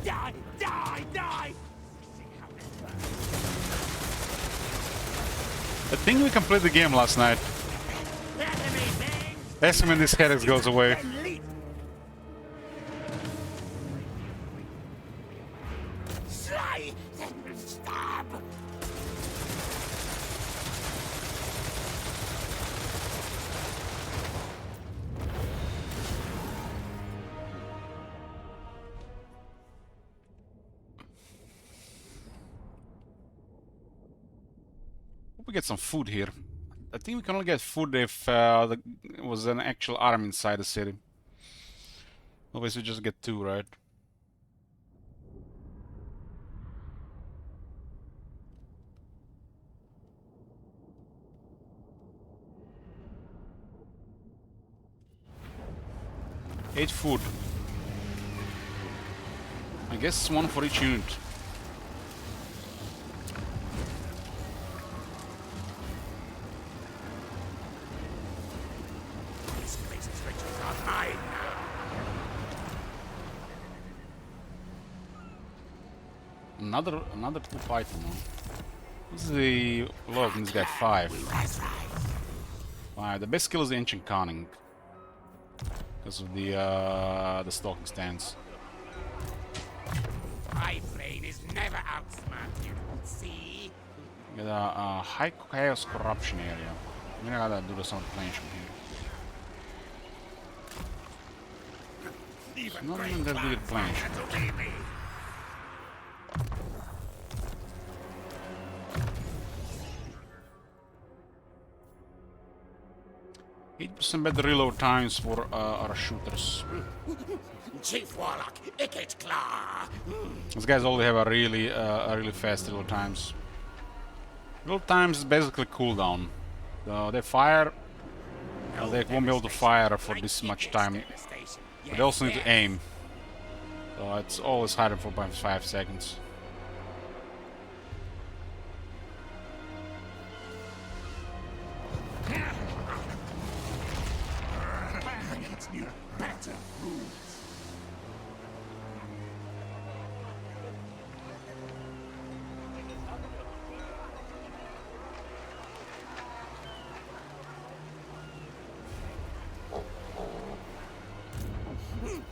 Die, die, die! I think we completed the game last night. Enemy thing! Ask him when this headache goes away. Then leap! Slay! Then stab! we get some food here. I think we can only get food if there was an actual army inside the city. Otherwise we just get 2, right? Eight food. I guess 1 for each unit. This place's riches are mine now. Another 2 python. This is the log in this guy 5. 5. The best skill is the ancient conning. Because of the stalking stance. My brain is never outsmarted, you see? Get a high chaos corruption area. I'm gonna gotta do some replenishment here. Even Not great even that good plans replenishment. can't obey me. 8% better reload times for our shooters. Chief Warlock, Icket Claw. These guys only have a really fast reload times. Reload times is basically cooldown. They fire, they won't be able to fire for this much time. But they also need to aim. So it's always higher than 4.5 seconds. Better rules.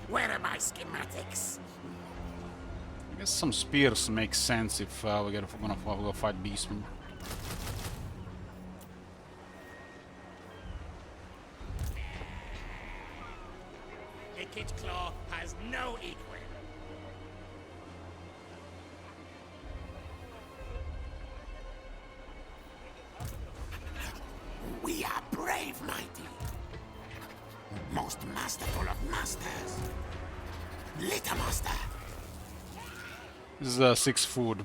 Where are my schematics? I guess some spears make sense if we're gonna go fight beastmen. Icket Claw has no equal. We are brave, mighty. Most masterful of masters. Little master. This is 6 food.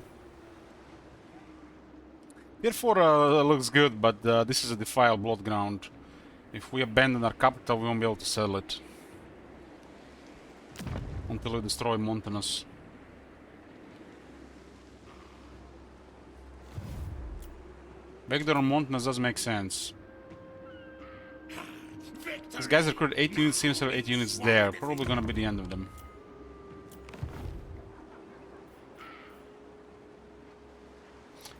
Therefore, looks good, but this is a defiled blood ground. If we abandon our capital, we won't be able to sell it. Until we destroy Montanus. Back there on Montanus does make sense. These guys recruited 8 units, seems to have 8 units there. Probably gonna be the end of them.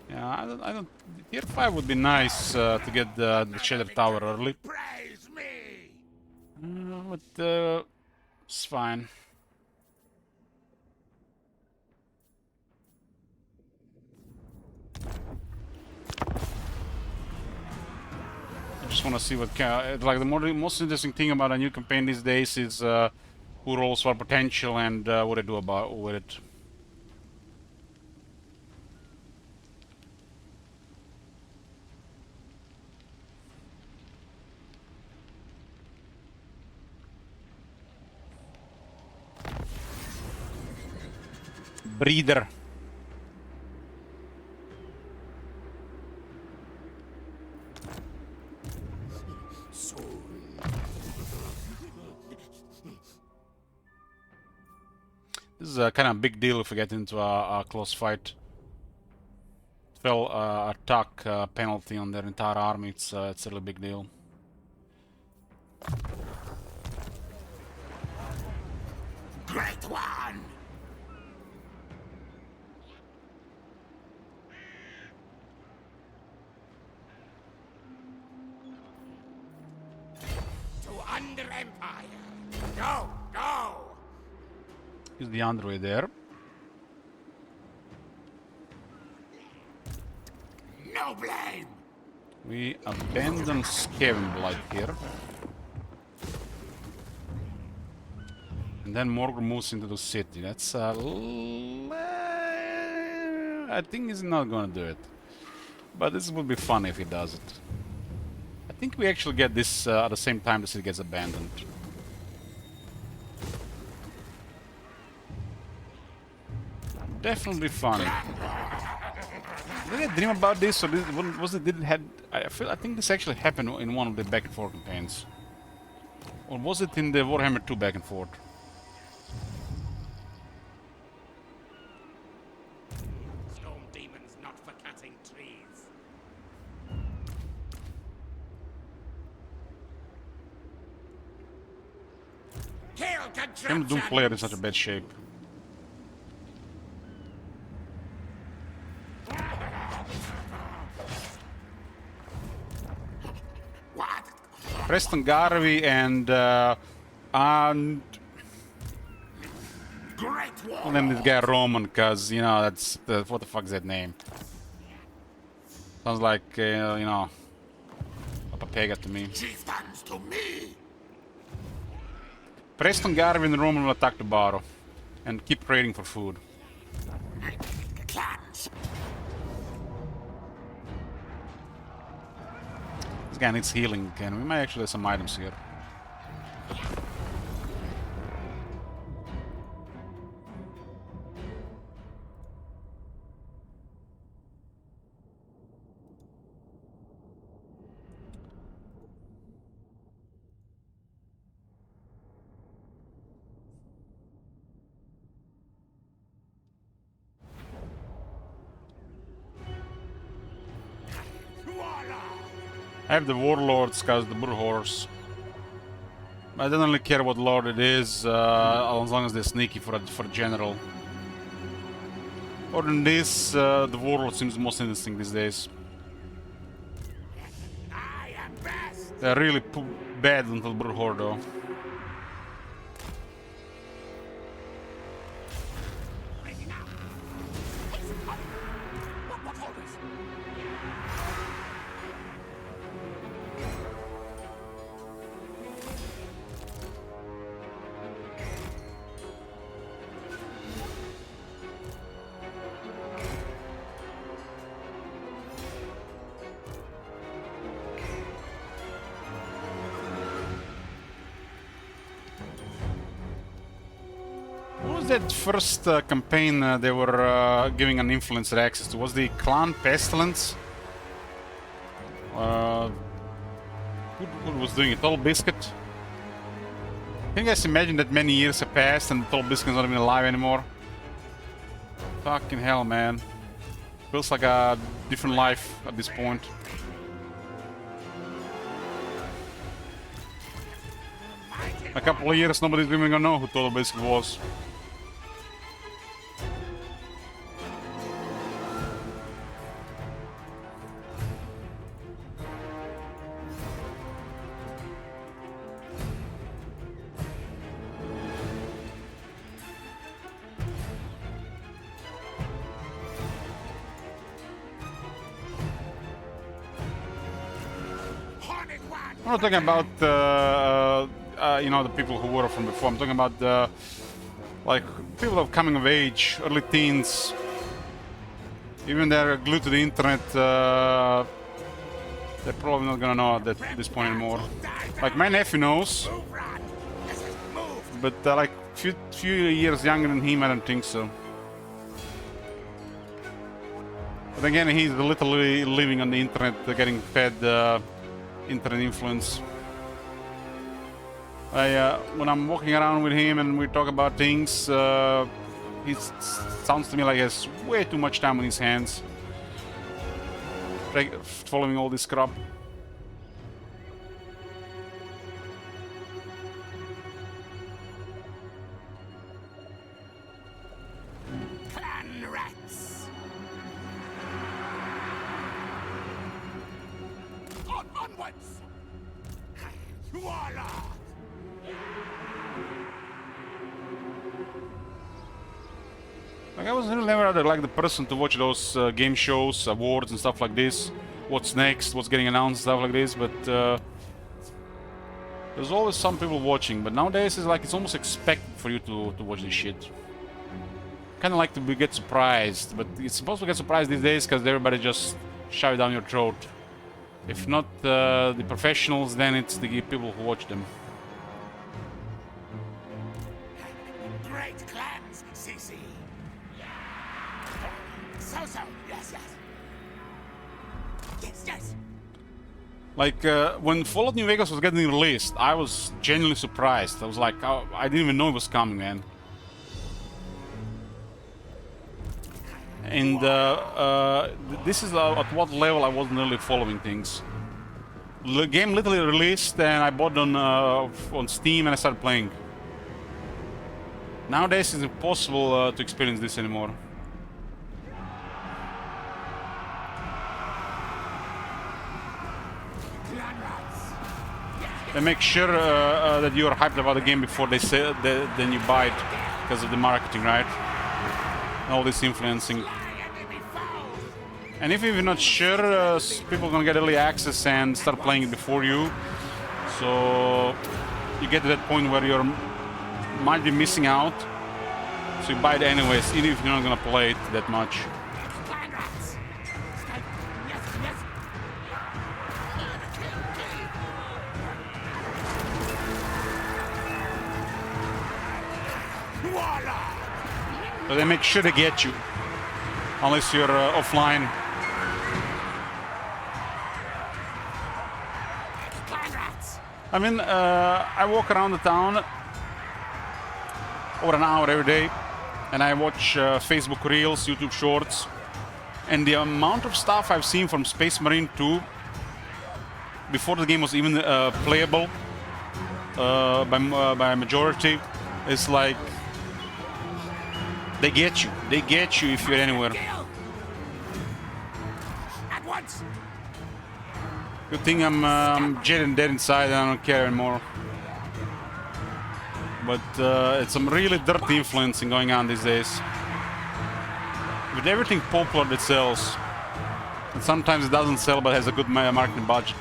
Yeah, I don't. Tier 5 would be nice to get the Cheddar Tower early. Praise me. But it's fine. I just want to see what like the most interesting thing about a new campaign these days is who rolls for potential and what they do about with it. Breeder. This is a kind of big deal if we get into a close fight. 12 attack penalty on their entire army. It's a really big deal. Great one. To under Empire. Go, go. Use the underway there. No blame. We abandon Skaven Blight here. And then Morgul moves into the city. That's I think he's not gonna do it. But this would be fun if he does it. I think we actually get this at the same time the city gets abandoned. Definitely funny. Did I dream about this, or was it? Did it had? I think this actually happened in one of the back and forth campaigns, or was it in the Warhammer 2 back and forth? Storm demons not for cutting trees. Kill Him contraptions! Doom-Flayer in such a bad shape. What? Preston Garvey and Great war! I'll name this guy Roman, cause you know that's what the fuck's that name? Sounds like you know, a papega to me. Chieftains to me! Preston Garvey and Roman will attack the barrow and keep trading for food. Clans! This guy needs healing, and we might actually have some items here. I have the warlords, cause the brute horse. I don't really care what lord it is, as long as they're sneaky for general. Other than this, the warlord seems most interesting these days. I am best! They're really bad until brute horde though. Ready now! What orders? What was that first campaign they were giving an influencer access to? Was the Clan Pestilence? Who was doing it? Total Biscuit? Can you guys imagine that many years have passed and Total Biscuit's not even alive anymore? Fucking hell, man. Feels like a different life at this point. A couple of years, nobody's even gonna know who Total Biscuit was. Horned one! I'm not talking about you know, the people who were from before. I'm talking about like people of coming of age, early teens. Even they're glued to the internet. They're probably not gonna know at this point anymore. Like my nephew knows, Move, run! This is move! but like few years younger than him, I don't think so. But again, he's literally living on the internet, getting fed internet influence. When I'm walking around with him and we talk about things, he sounds to me like he has way too much time on his hands, following all this crap. Clan rats! Onwards! Voila! Like I was really never like the person to watch those game shows, awards and stuff like this. What's next? What's getting announced? Stuff like this. But there's always some people watching. But nowadays it's like it's almost expected for you to watch this shit. Kind of like to get surprised, but it's supposed to get surprised these days because everybody just shove it down your throat. If not the professionals, then it's the people who watch them. Great clans, CC. So, yes. Yes. Like, when Fallout New Vegas was getting released, I was genuinely surprised. I was like, oh, I didn't even know it was coming, man. And this is at what level I wasn't really following things. The game literally released, and I bought it on Steam, and I started playing. Nowadays, it's impossible to experience this anymore. They make sure that you are hyped about the game before they say then you buy it because of the marketing, right? All this influencing. And if you're not sure, people are gonna get early access and start playing it before you. So you get to that point where you might be missing out. So you buy it anyways, even if you're not gonna play it that much. So they make sure to get you, unless you're offline. I mean, I walk around the town over an hour every day, and I watch Facebook Reels, YouTube Shorts, and the amount of stuff I've seen from Space Marine 2 before the game was even playable by majority is like. They get you. They get you if you're anywhere. At once. Good thing I'm dead inside and I don't care anymore. But it's some really dirty influencing going on these days. With everything popular that sells. And sometimes it doesn't sell but has a good marketing budget.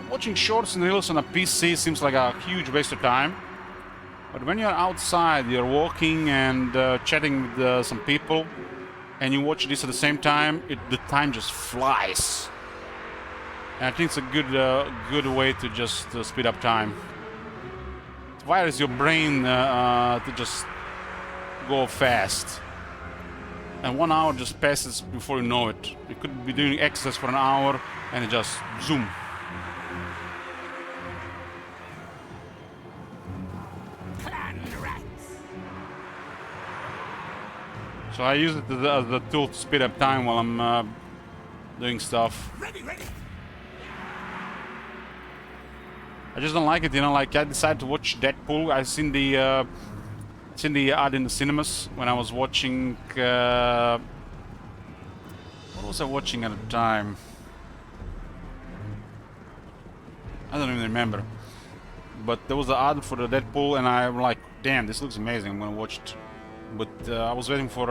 Watching shorts and reels on a PC seems like a huge waste of time. But when you're outside, you're walking and chatting with some people, and you watch this at the same time, the time just flies. And I think it's a good way to just speed up time. It wires your brain to just go fast. And 1 hour just passes before you know it. You could be doing exercise for an hour, and it just zoom. So I use it as a tool to speed up time while I'm doing stuff. Ready. I just don't like it, you know. Like I decided to watch Deadpool. I've seen the ad in the cinemas when I was watching. What was I watching at the time? I don't even remember. But there was an ad for the Deadpool, and I'm like, damn, this looks amazing. I'm gonna watch it. But I was waiting for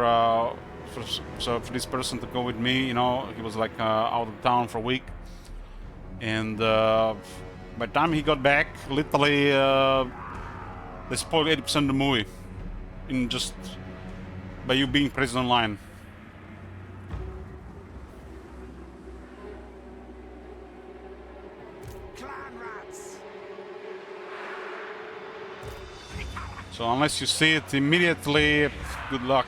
this person to go with me. You know, he was like out of town for a week, and by the time he got back, literally they spoiled 80% of the movie in just by you being present online. So unless you see it immediately, good luck.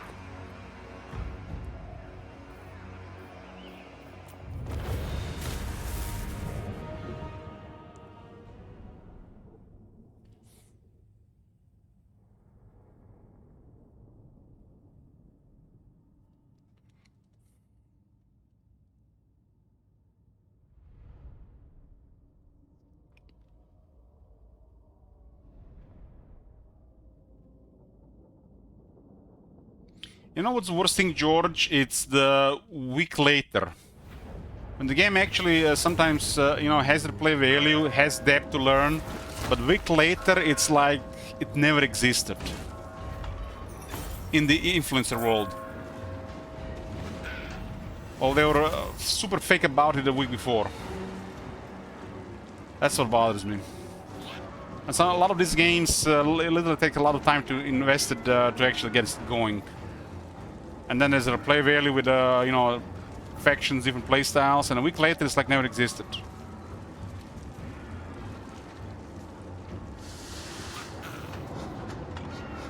You know what's the worst thing, George? It's the week later. When the game actually sometimes you know, has replay value, has depth to learn, but a week later it's like it never existed in the influencer world. Well, they were super fake about it the week before. That's what bothers me. And so a lot of these games literally take a lot of time to invest it to actually get it going. And then there's a replay value with you know, factions, different playstyles, and a week later it's like never existed.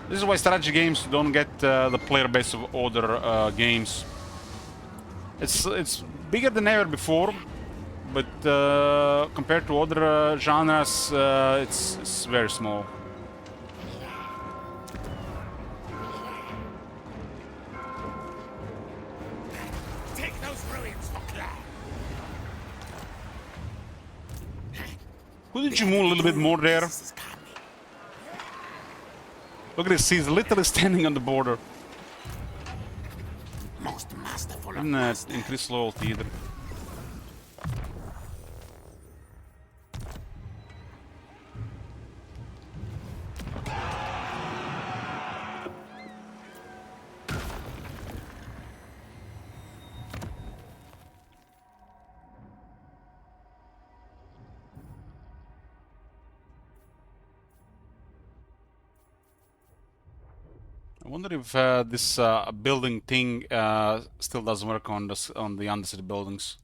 This is why strategy games don't get the player base of other games. It's bigger than ever before, but compared to other genres, it's very small. Take those ruins for Claire. Couldn't you move a little bit more there? This is coming. Look at this, he's literally standing on the border. Most masterful of Didn't masters. increase loyalty either. I wonder if this building thing still does work on the undercity buildings.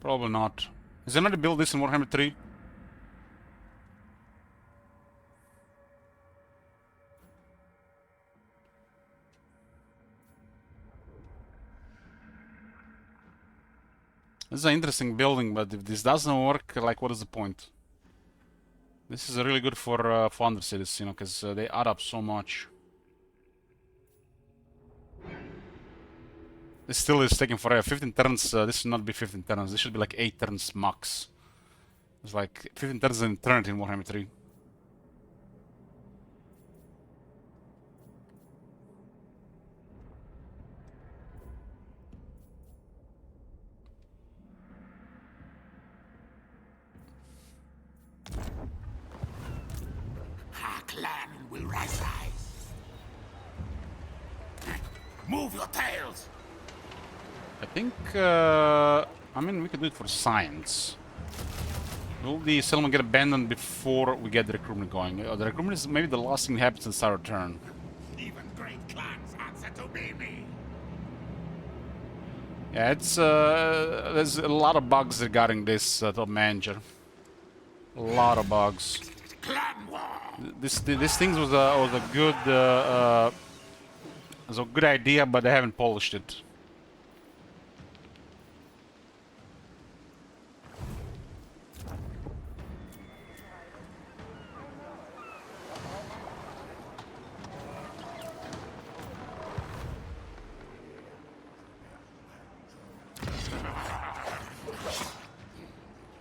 Probably not. Is anybody build this in Warhammer 3? This is an interesting building, but if this doesn't work, like, what is the point? This is really good for undercities, you know, because they add up so much. This still is taking forever. 15 turns, this should not be 15 turns. This should be like 8 turns max. It's like 15 turns is an eternity in Warhammer 3. Our clan will rise. Move your tails. I think, I mean, we could do it for science. Will the settlement get abandoned before we get the recruitment going? The recruitment is maybe the last thing that happens at the start of turn. Even great clans answer to me. Yeah, it's, there's a lot of bugs regarding this top manager. A lot of bugs. Clan war. This thing was a good, was a good idea, but they haven't polished it.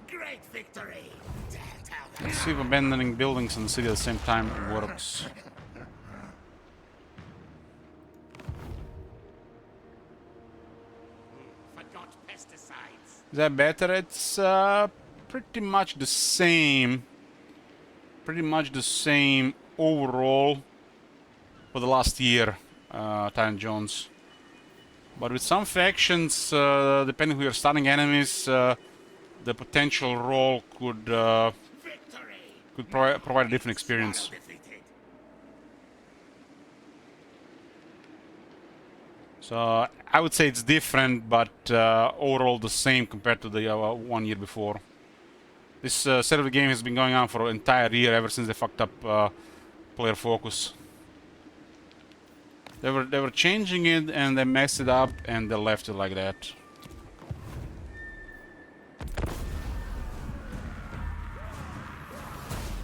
Great victory. Let's see if abandoning buildings in the city at the same time works. Forgot pesticides. Is that better? It's pretty much the same. Pretty much the same overall for the last year, Tyrant Jones. But with some factions, depending who your starting enemies, the potential role could provide a different experience. So I would say it's different, but overall the same compared to the 1 year before. This set of the game has been going on for an entire year, ever since they fucked up player focus. They were changing it and they messed it up and they left it like that.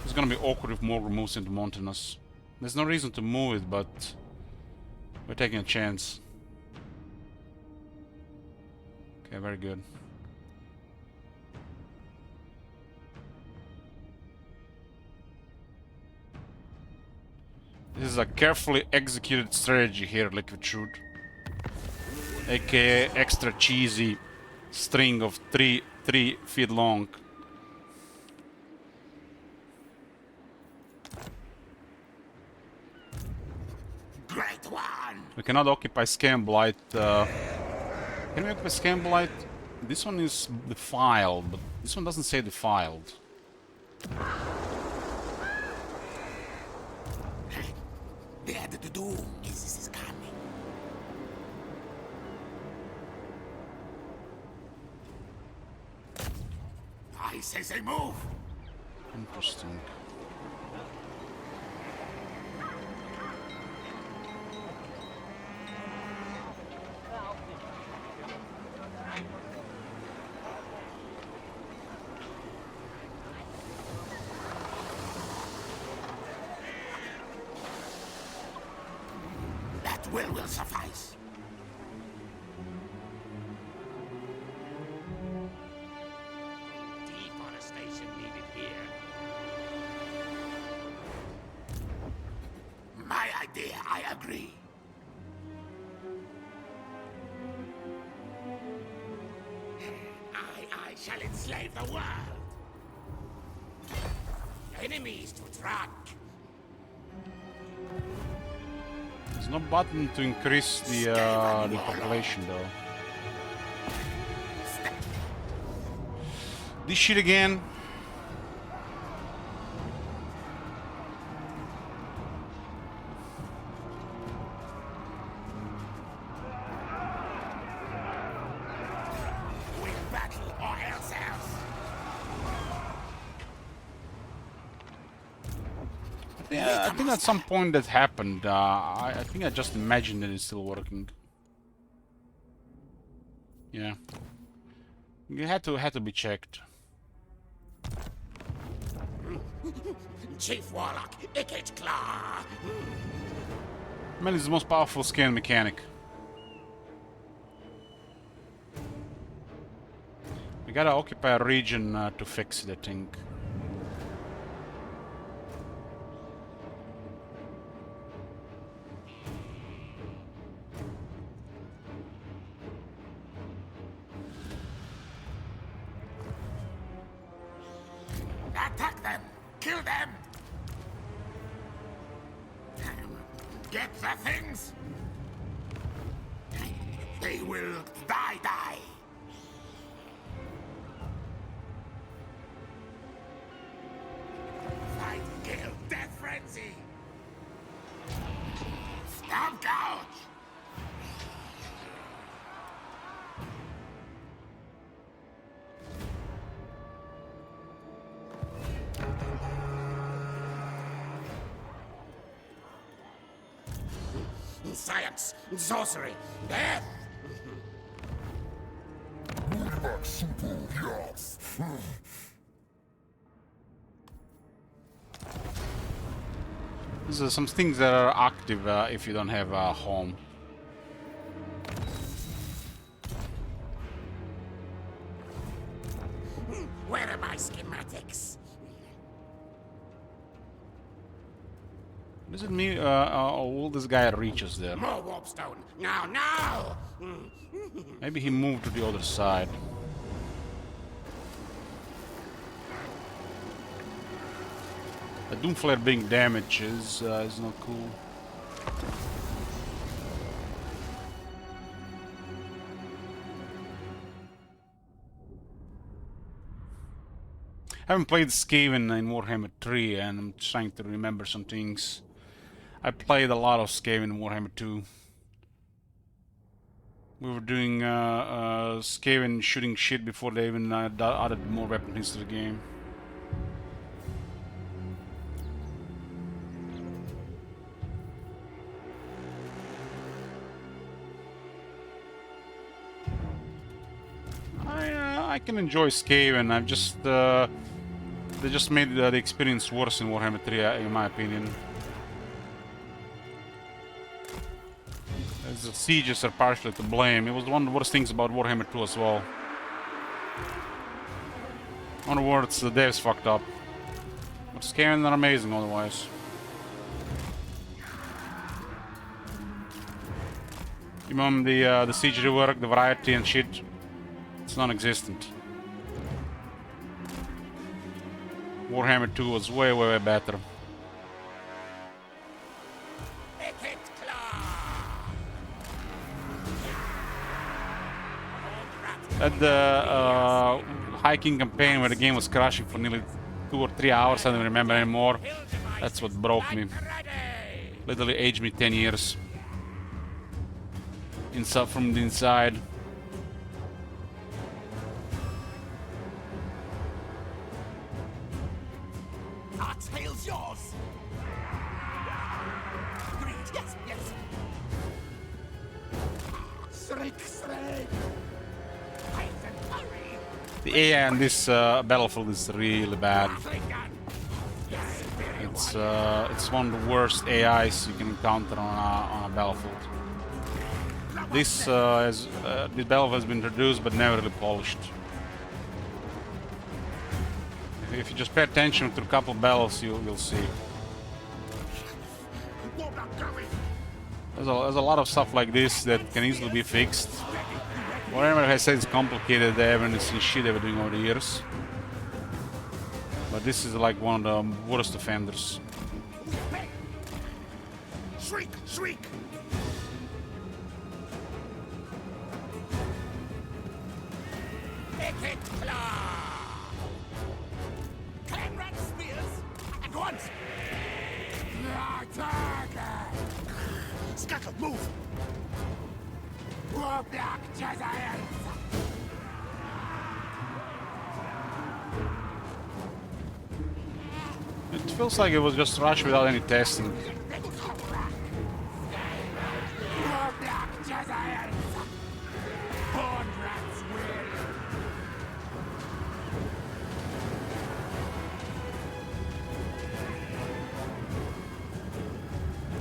It's gonna be awkward if Morgul moves into Mountainous. There's no reason to move it, but we're taking a chance. Okay, very good. This This is a carefully executed strategy here, Liquid Truth. AKA extra cheesy string of 3 feet long. Great one! We cannot occupy Scamblight. Can we occupy Scamblight? This one is defiled, but this one doesn't say defiled. The end of the Doom is coming. I say move! Interesting. That will suffice. Deforestation needed here. My idea, I agree. I shall enslave the world. Enemies to track. There's no button to increase the population though. This shit again. We battle or else. Yeah, I think at some point that happened. I think I just imagined that it's still working. Yeah, it had to be checked. Chief Warlock, Ickage Claw. Man, it's the most powerful scan mechanic. We gotta occupy a region to fix it, I think. Attack them! Kill them! Get the things! They will die. Fight, kill, death frenzy! Stomp gouge! Science, sorcery, death! There's some things that are active if you don't have a home. Where are my schematics? Does it mean all this guy reaches there? More warpstone! Now! Maybe he moved to the other side. The Doom-Flayer being damaged is not cool. I haven't played Skaven in Warhammer 3 and I'm trying to remember some things. I played a lot of Skaven in Warhammer 2. We were doing Skaven shooting shit before they even added more weapons to the game. I can enjoy Skaven. I've just they just made the experience worse in Warhammer 3, in my opinion. The sieges are partially to blame. It was one of the worst things about Warhammer 2 as well. In other words, the devs fucked up. But Skaven are amazing otherwise. Even the siege rework, the variety and shit, it's non-existent. Warhammer 2 was way, way, way better. At the hiking campaign where the game was crashing for nearly 2 or 3 hours, I don't remember anymore. That's what broke me. Literally aged me 10 years. Inside from the inside. Our tail's yours. Agreed. Yes, yes. Shriek, shriek. Fight and hurry. The AI on this battlefield is really bad. Battling gun. Yes, very It's one of the worst AIs you can encounter on a battlefield. This battlefield has been introduced but never really polished. If you just pay attention to a couple of battles, you'll see. There's a lot of stuff like this that can easily be fixed. Whatever I said is complicated, they haven't seen shit they were doing over the years. But this is like one of the worst offenders. Shriek, shriek. Wicked claw. Clanrat spears at once. Attack. Scuttle, move. War black giants. It feels like it was just rushed without any testing. War black giants. Born rats will.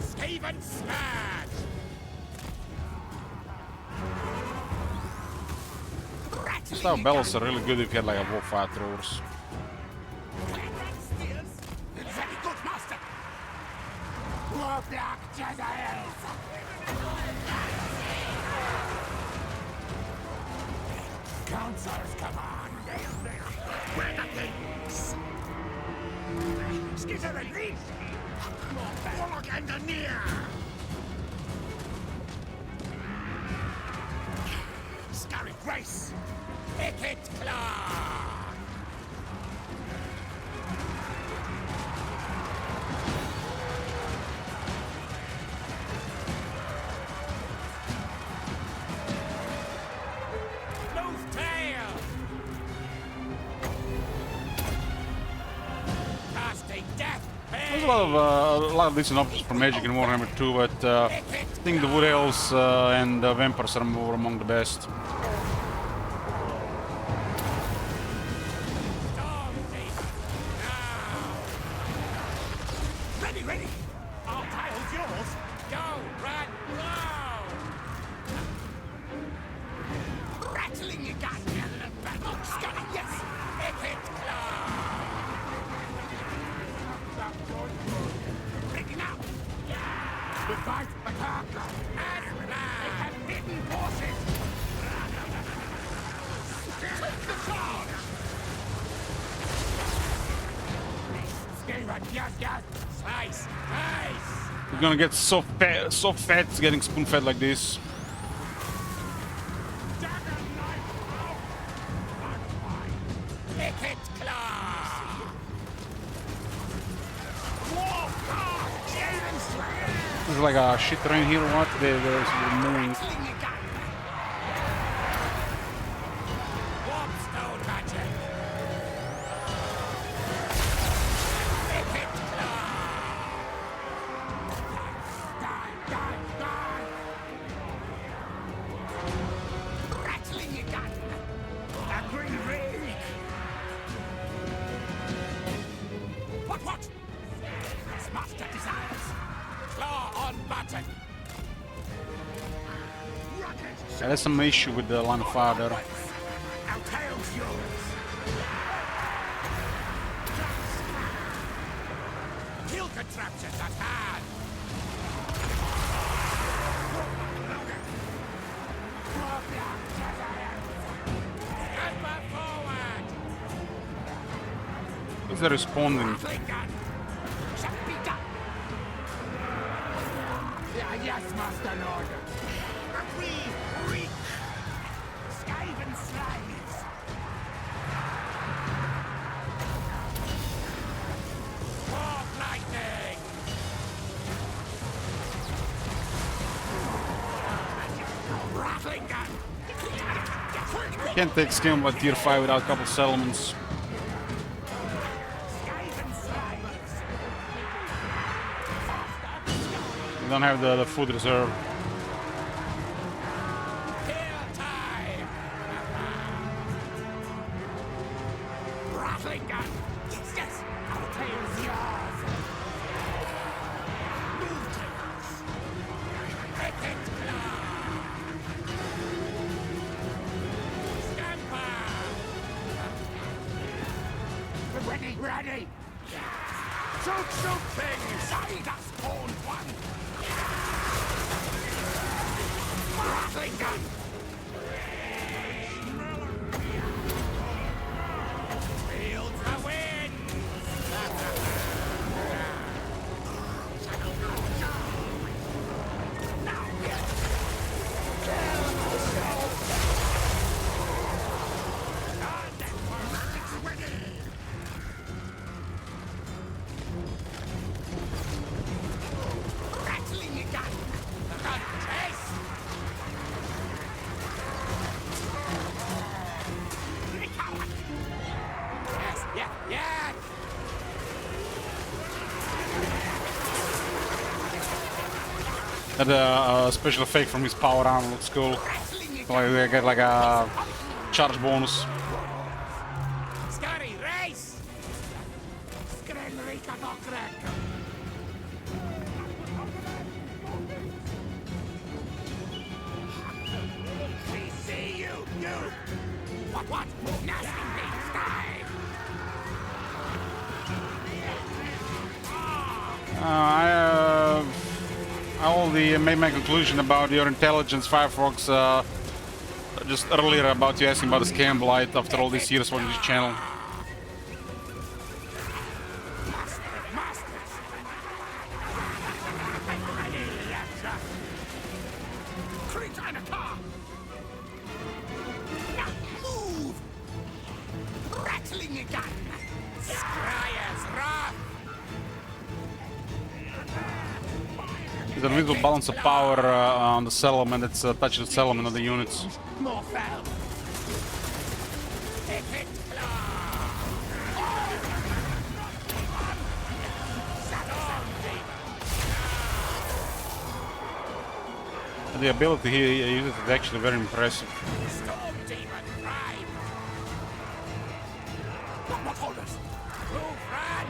Skaven smash! This style battles are really good if you had like a wolf fire throwers. Very good, master! War black giants! Counselor's command! We're the kings! Skryre and Reef! Warlock and the near! Scary Grace! Wicked Claw! Doom-Flayer! Casting death! There's a lot of decent options for Magic in Warhammer 2, but I think the Wood Elves and the Vampires are more among the best. Storm Thief! Now! Ready, ready! Our tile's yours! Go, run, go! Rattling your gun! Scuttle, yes! Wicked Claw! Ready now! Revive attack! And they have hidden forces! Take the sword! Skryre, yes, yes! Slice! Nice! You're gonna get so fat getting spoon-fed like this. Dagger knife! Wicked Claw! War card! Skaven Slayer! This is like a shit train here or what? They're moving. Rattling your gun! Warpstone magic! Wicked Claw! Die, die, die! Rattling your gun! A green rig! What? As master desires! Claw on button! Rocket! Yeah, there's some issue with the line of fire there. Our tail's yours! Kill contraptions at hand! Is they responding? Rattling gun. Shall be done. Yeah, yes, Master Lord. We reach. Skaven slaves. Fork lightning. Rattling gun. Can't take skin by tier 5 without a couple settlements. Skaven slaves. We don't have the food reserve. Kill time. Rattling gun. Yes, yes. Our tail's yours. Move tails. Hit it, claw. Scamper. Ready, ready. Shoot, shoot things. Side us, spawned one. Rattling gun. Field the winds. Rattling gun. Contest. Yes, yeah, yeah. That special effect from his power armor looks cool. Like they get like a charge bonus. Skryre, race. Skryre, Kadokrek. We see you, you. What? Nasty things time. I already made my conclusion about your intelligence, Firefox, just earlier about you asking about the scam blight after all these years watching this channel. Masters. Creep on a car. Now move. Rattling gun. Skryre's wrath. There's a little balance of power on the settlement that's touching the settlement of the units. More fell. Hit it, claw. And the ability he uses is actually very impressive. Storm demon prime. What orders? Move, run.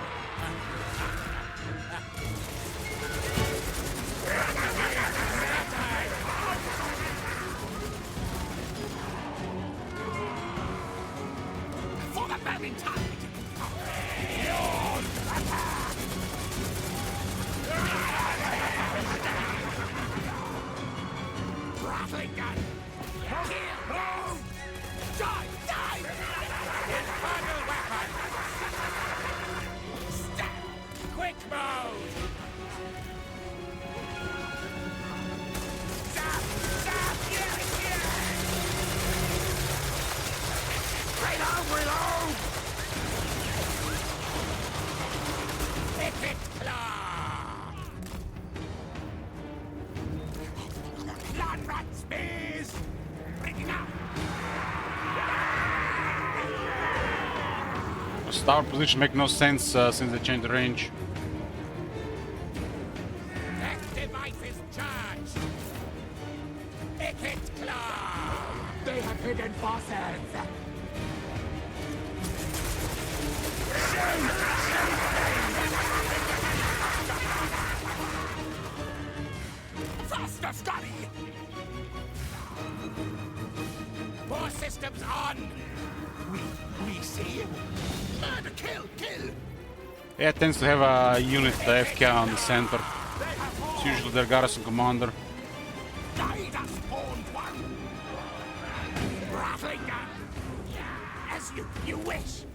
For the famine tide. Rattling gun. Kill. Move. Die. Die. Infernal weapon. Stab. Quick mode. Zap. Zap. Yes. Yes. Reload. Reload. Hit it, claw. Blood rat spears. Bringing up. The start position make no sense since they changed the range. That device is charged. Hit it, claw. They have hidden bosses. Faster, Scotty! More systems on! We see you. Murder, kill! Yeah, it tends to have a unit FK on the center. It's usually their garrison commander. Guide us, spawned one! Rattling gun! As you wish!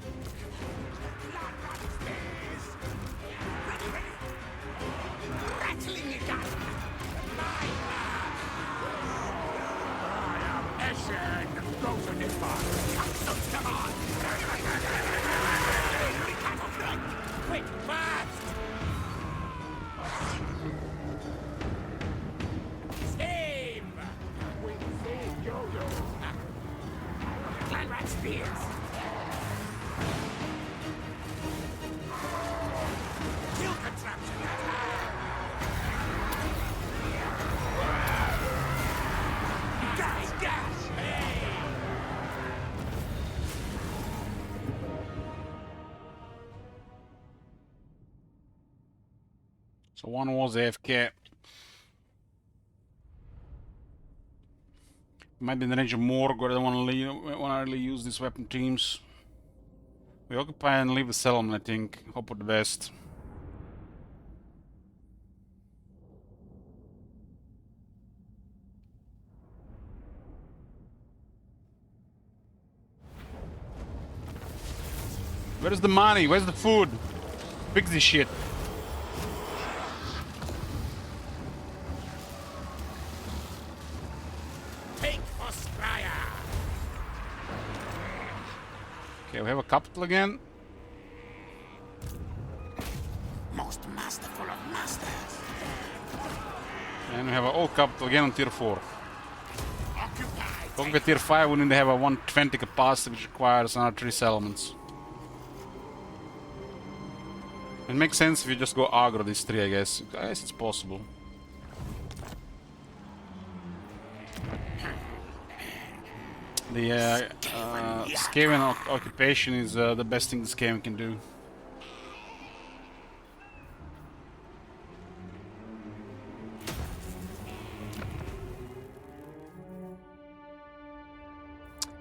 So one was AFK. Might be in the range of Morg, or I don't want to really use these weapon teams. We occupy and leave the settlement, I think. Hope for the best. Where's the money? Where's the food? Fix this shit. Take for Skryre. Okay, we have a capital again. Most masterful of masters. And we have an old capital again on tier 4. Occupy. Conquer tier 5, we need to have a 120 capacity, which requires another 3 settlements. It makes sense if you just go aggro these 3, I guess. I guess it's possible. The Skaven occupation is the best thing this game can do.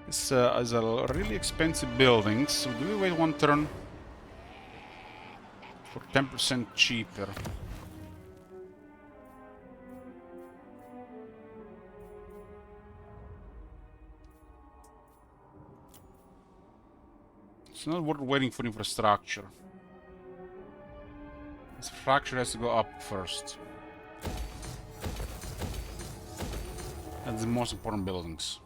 This is a really expensive building, so do we wait one turn? For 10% cheaper. It's not worth waiting for infrastructure. Infrastructure has to go up first. That's the most important buildings.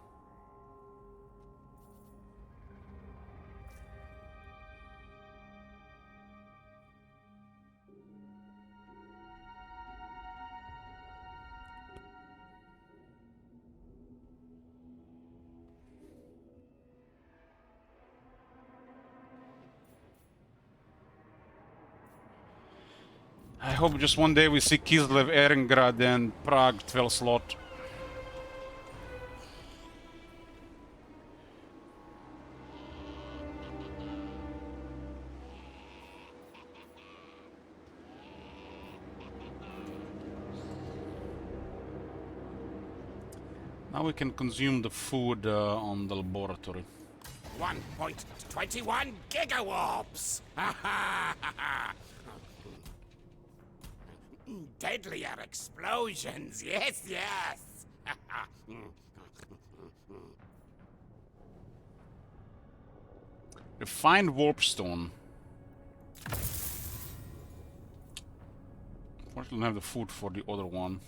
I hope just one day we see Kislev, Erengrad and Prague 12 slot. Now we can consume the food on the laboratory. 1.21 gigawarps. Deadlier explosions. Yes, yes. Refined warpstone. Unfortunately, don't have the food for the other one.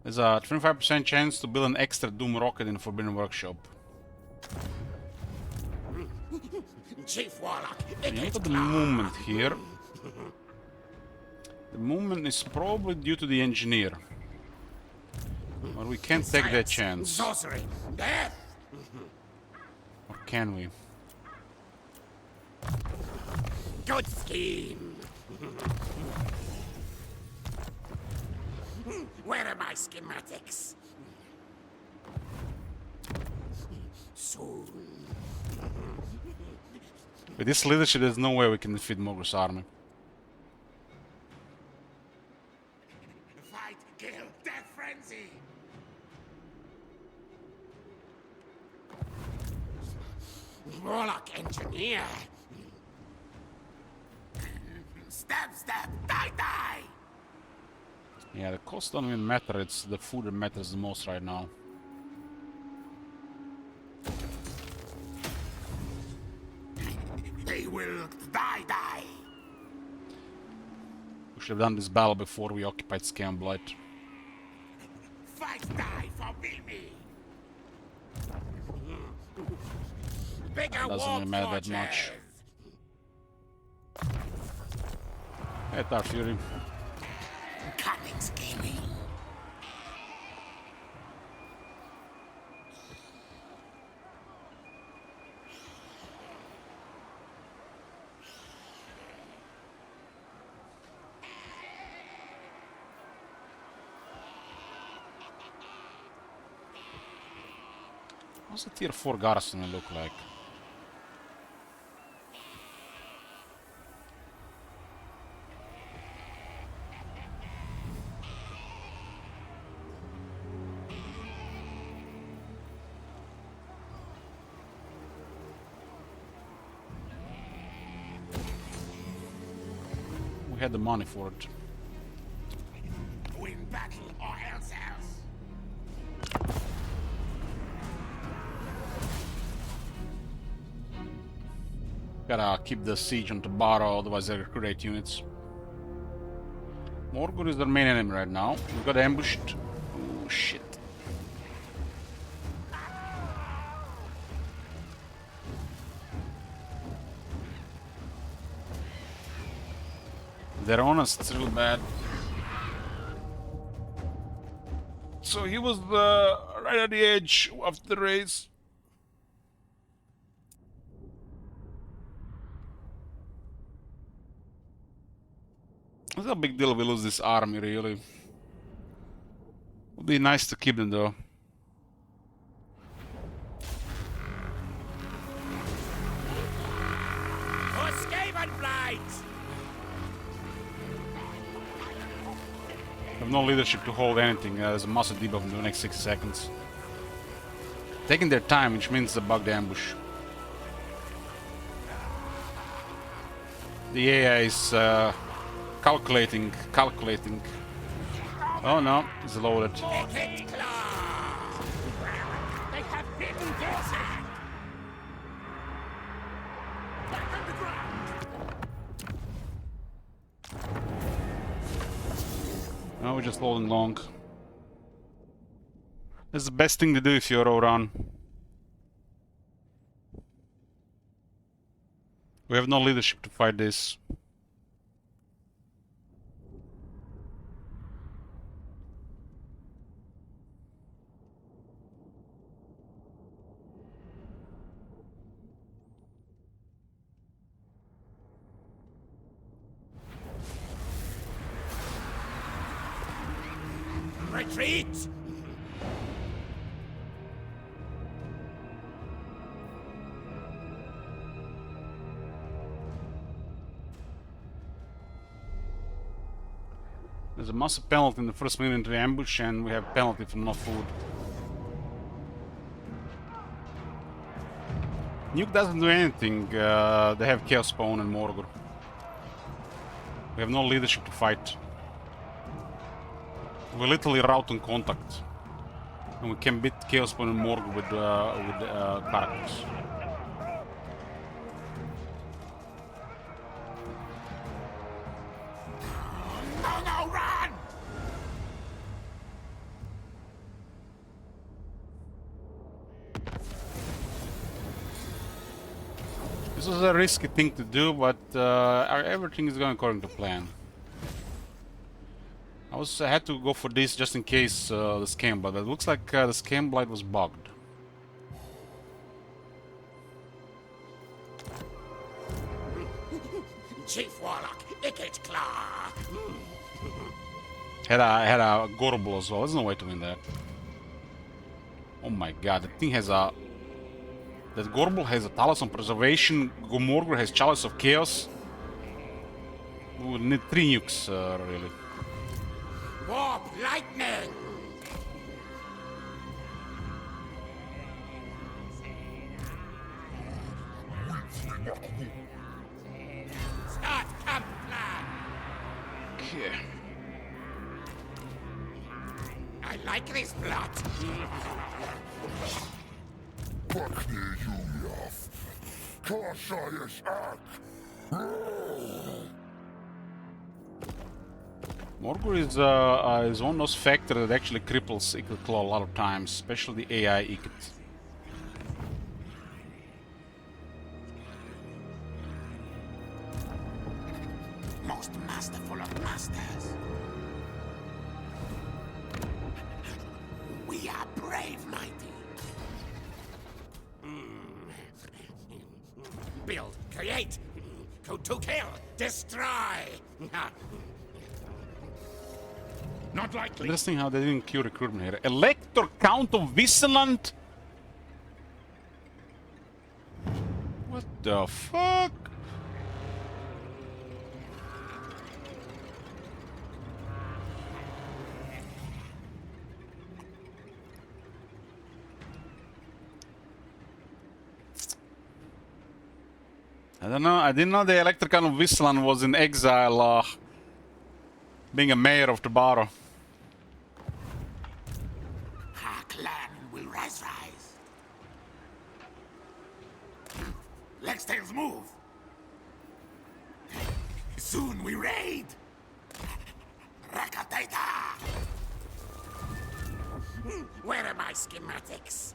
There's a 25% chance to build an extra Doom rocket in the Forbidden Workshop. Chief Warlock. Look at the movement here. The movement is probably due to the engineer. But we can't take that chance. Sorcery. Death. Or can we? Good scheme. Where are my schematics? Soon. With this leadership, there's no way we can defeat Mogul's army. Fight, kill, death frenzy. Warlock engineer. Stab, stab, die, die. Yeah, the cost don't even matter, it's the food that matters the most right now. They will die, die. We should have done this battle before we occupied Scamblight. Fight, die for Mimi. Bigger Doesn't really matter that much. Hey, Dark Fury. Cunning scheming. What's the tier 4 garrison look like? We had the money for it. Win battle or else. Gotta keep the siege on Tabaro, otherwise they recruit units. Morgur is the main enemy right now. We got ambushed. Oh shit. They're on us, it's real bad. So he was right at the edge of the race. It's a big deal if we lose this army, really. Would be nice to keep them, though. We have no leadership to hold anything. There's a massive debuff in the next 6 seconds. Taking their time, which means a bugged ambush. The AI is calculating. Oh no, it's loaded. They have hidden this. Back underground. No, we're just loading long. That's the best thing to do if you're Oran. We have no leadership to fight this. Retreat! There's a massive penalty in the first minute into the ambush, and we have penalty for no food. Nuke doesn't do anything. They have Chaos Spawn and Morgur. We have no leadership to fight. We're literally route on contact. And we can beat Chaos Spawn and Morgur with characters. No, run! This was a risky thing to do, but everything is going according to plan. I had to go for this just in case the scam, but it looks like the scam blight was bugged. Chief Warlock, Icket Claw. Had a Gorble as well. There's no way to win that. Oh my god, that thing has a... That Gorble has a Talus on Preservation, Gomorgor has Chalice of Chaos. We would need 3 nukes, really. Warp lightning! Start camp plan! Okay. I like this plot. Pachnie Juliaf. Korsayas Ak. Morgur is one of those factors that actually cripples Icket Claw a lot of times, especially the AI Icket. Most masterful of masters. We are brave, mighty. Build, create, code to kill, destroy. Not likely. Interesting how they didn't queue recruitment here. Elector Count of Viseland? What the fuck? I don't know. I didn't know the Elector Count of Viseland was in exile being a mayor of Tabaro. Our clan will rise. Legstails move. Soon we raid. Rakatata. Where are my schematics?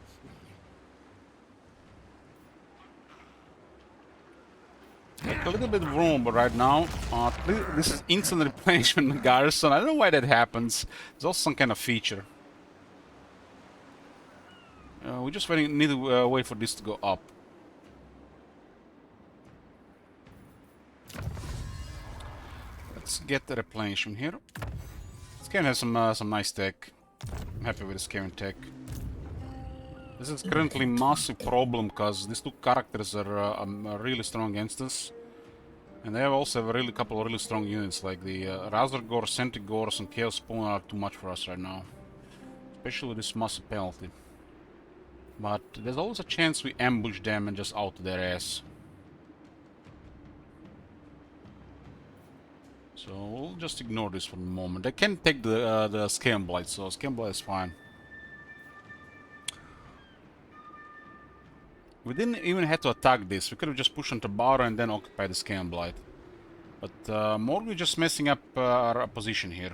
A little bit wrong, but right now, this is instant replenishment garrison. I don't know why that happens. There's also some kind of feature. We just need to wait for this to go up. Let's get the replenishment here. This game has some nice tech. I'm happy with this game tech. This is currently a massive problem because these two characters are really strong against us. And they also have a couple of really strong units, like the Razorgore, Centigores, and Chaos Spawn are too much for us right now. Especially with this massive penalty. But there's always a chance we ambush them and just out their ass. So we'll just ignore this for the moment. They can take the Scam Blight, so Scam Blight is fine. We didn't even have to attack this. We could have just pushed on Tabaro and then occupied the Scam Blight. But more we're just messing up our position here.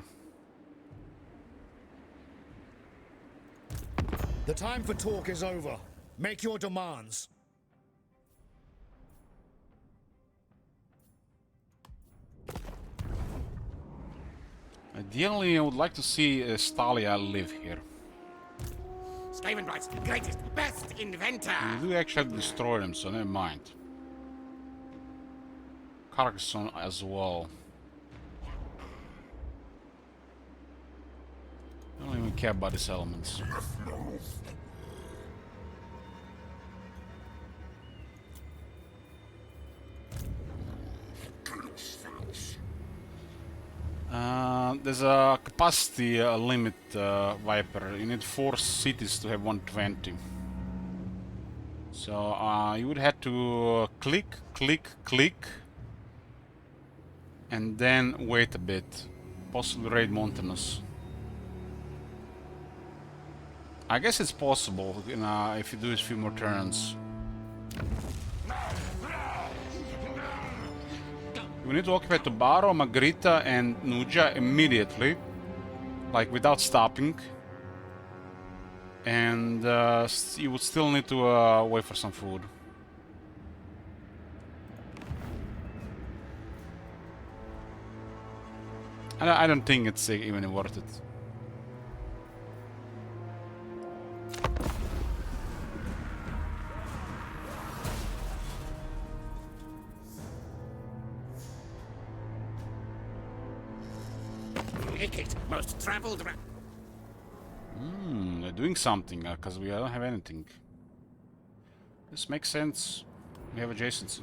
The time for talk is over. Make your demands. Ideally, I would like to see Stalia live here. Skavenbright's greatest, best inventor. We do actually have to destroy them, so never mind. Carcassonne as well. I don't even care about these elements. There's a capacity limit, Viper. You need 4 cities to have 120. So you would have to click, and then wait a bit. Possibly raid Montanus. I guess it's possible, if you do it a few more turns. We need to occupy Tabaro, Magrita, and Nuja immediately, like without stopping. And you would still need to wait for some food. I don't think it's even worth it. Most traveled. They're doing something because we don't have anything. This makes sense. We have adjacency.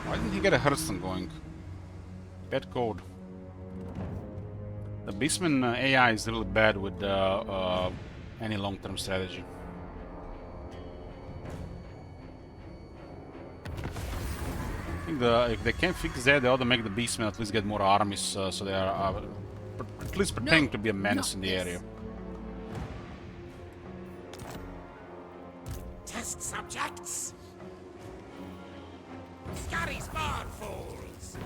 Why didn't he get a Hearthstone going? Bad code. The Beastman AI is really bad with any long-term strategy. I think if they can fix that, they ought to make the Beastmen at least get more armies, so they are at least pretending to be a menace in the area. Test subjects. Skryre's barn falls.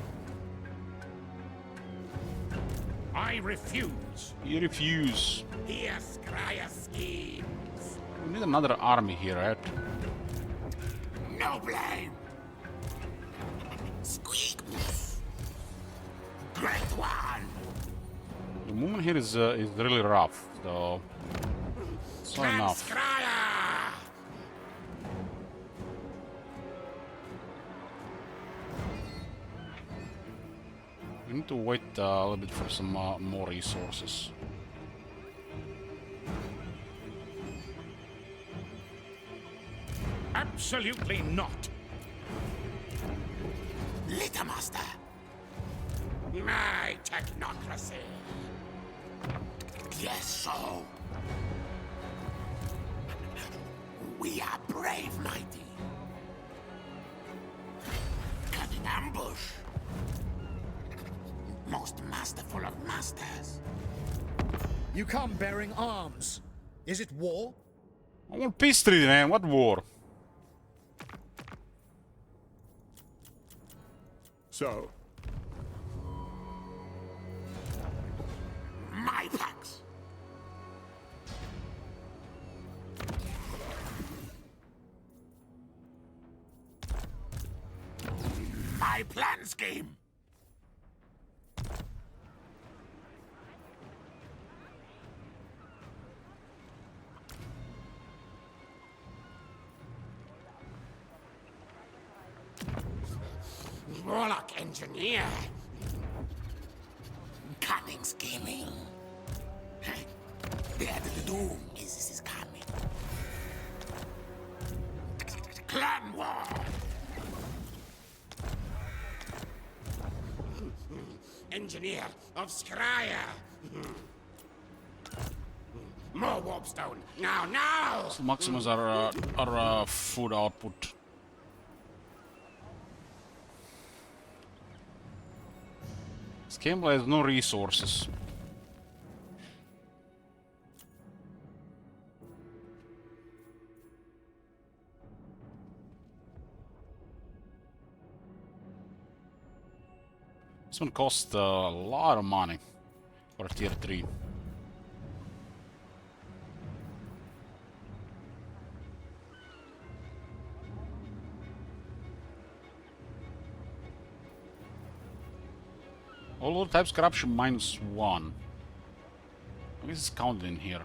I refuse. You refuse. Here, Skryre schemes. We need another army here, right? No blame. Squeak. Great one. The movement here is really rough, so it's not enough. Skryre. We need to wait a little bit for some more resources. Absolutely not. Littermaster. My technocracy. Yes, so. We are brave, mighty. Cutting ambush. Most masterful of masters. You come bearing arms. Is it war? I want peace treaty, man. What war? So, My pax. My plan scheme. Warlock engineer. Cunning scheming. The end of the Doom is coming. Clan war. Engineer of Skryre. More warpstone. Now! So maximize our food output. This game has no resources. This one costs a lot of money for a tier 3. All other types corruption -1. This is counted in here.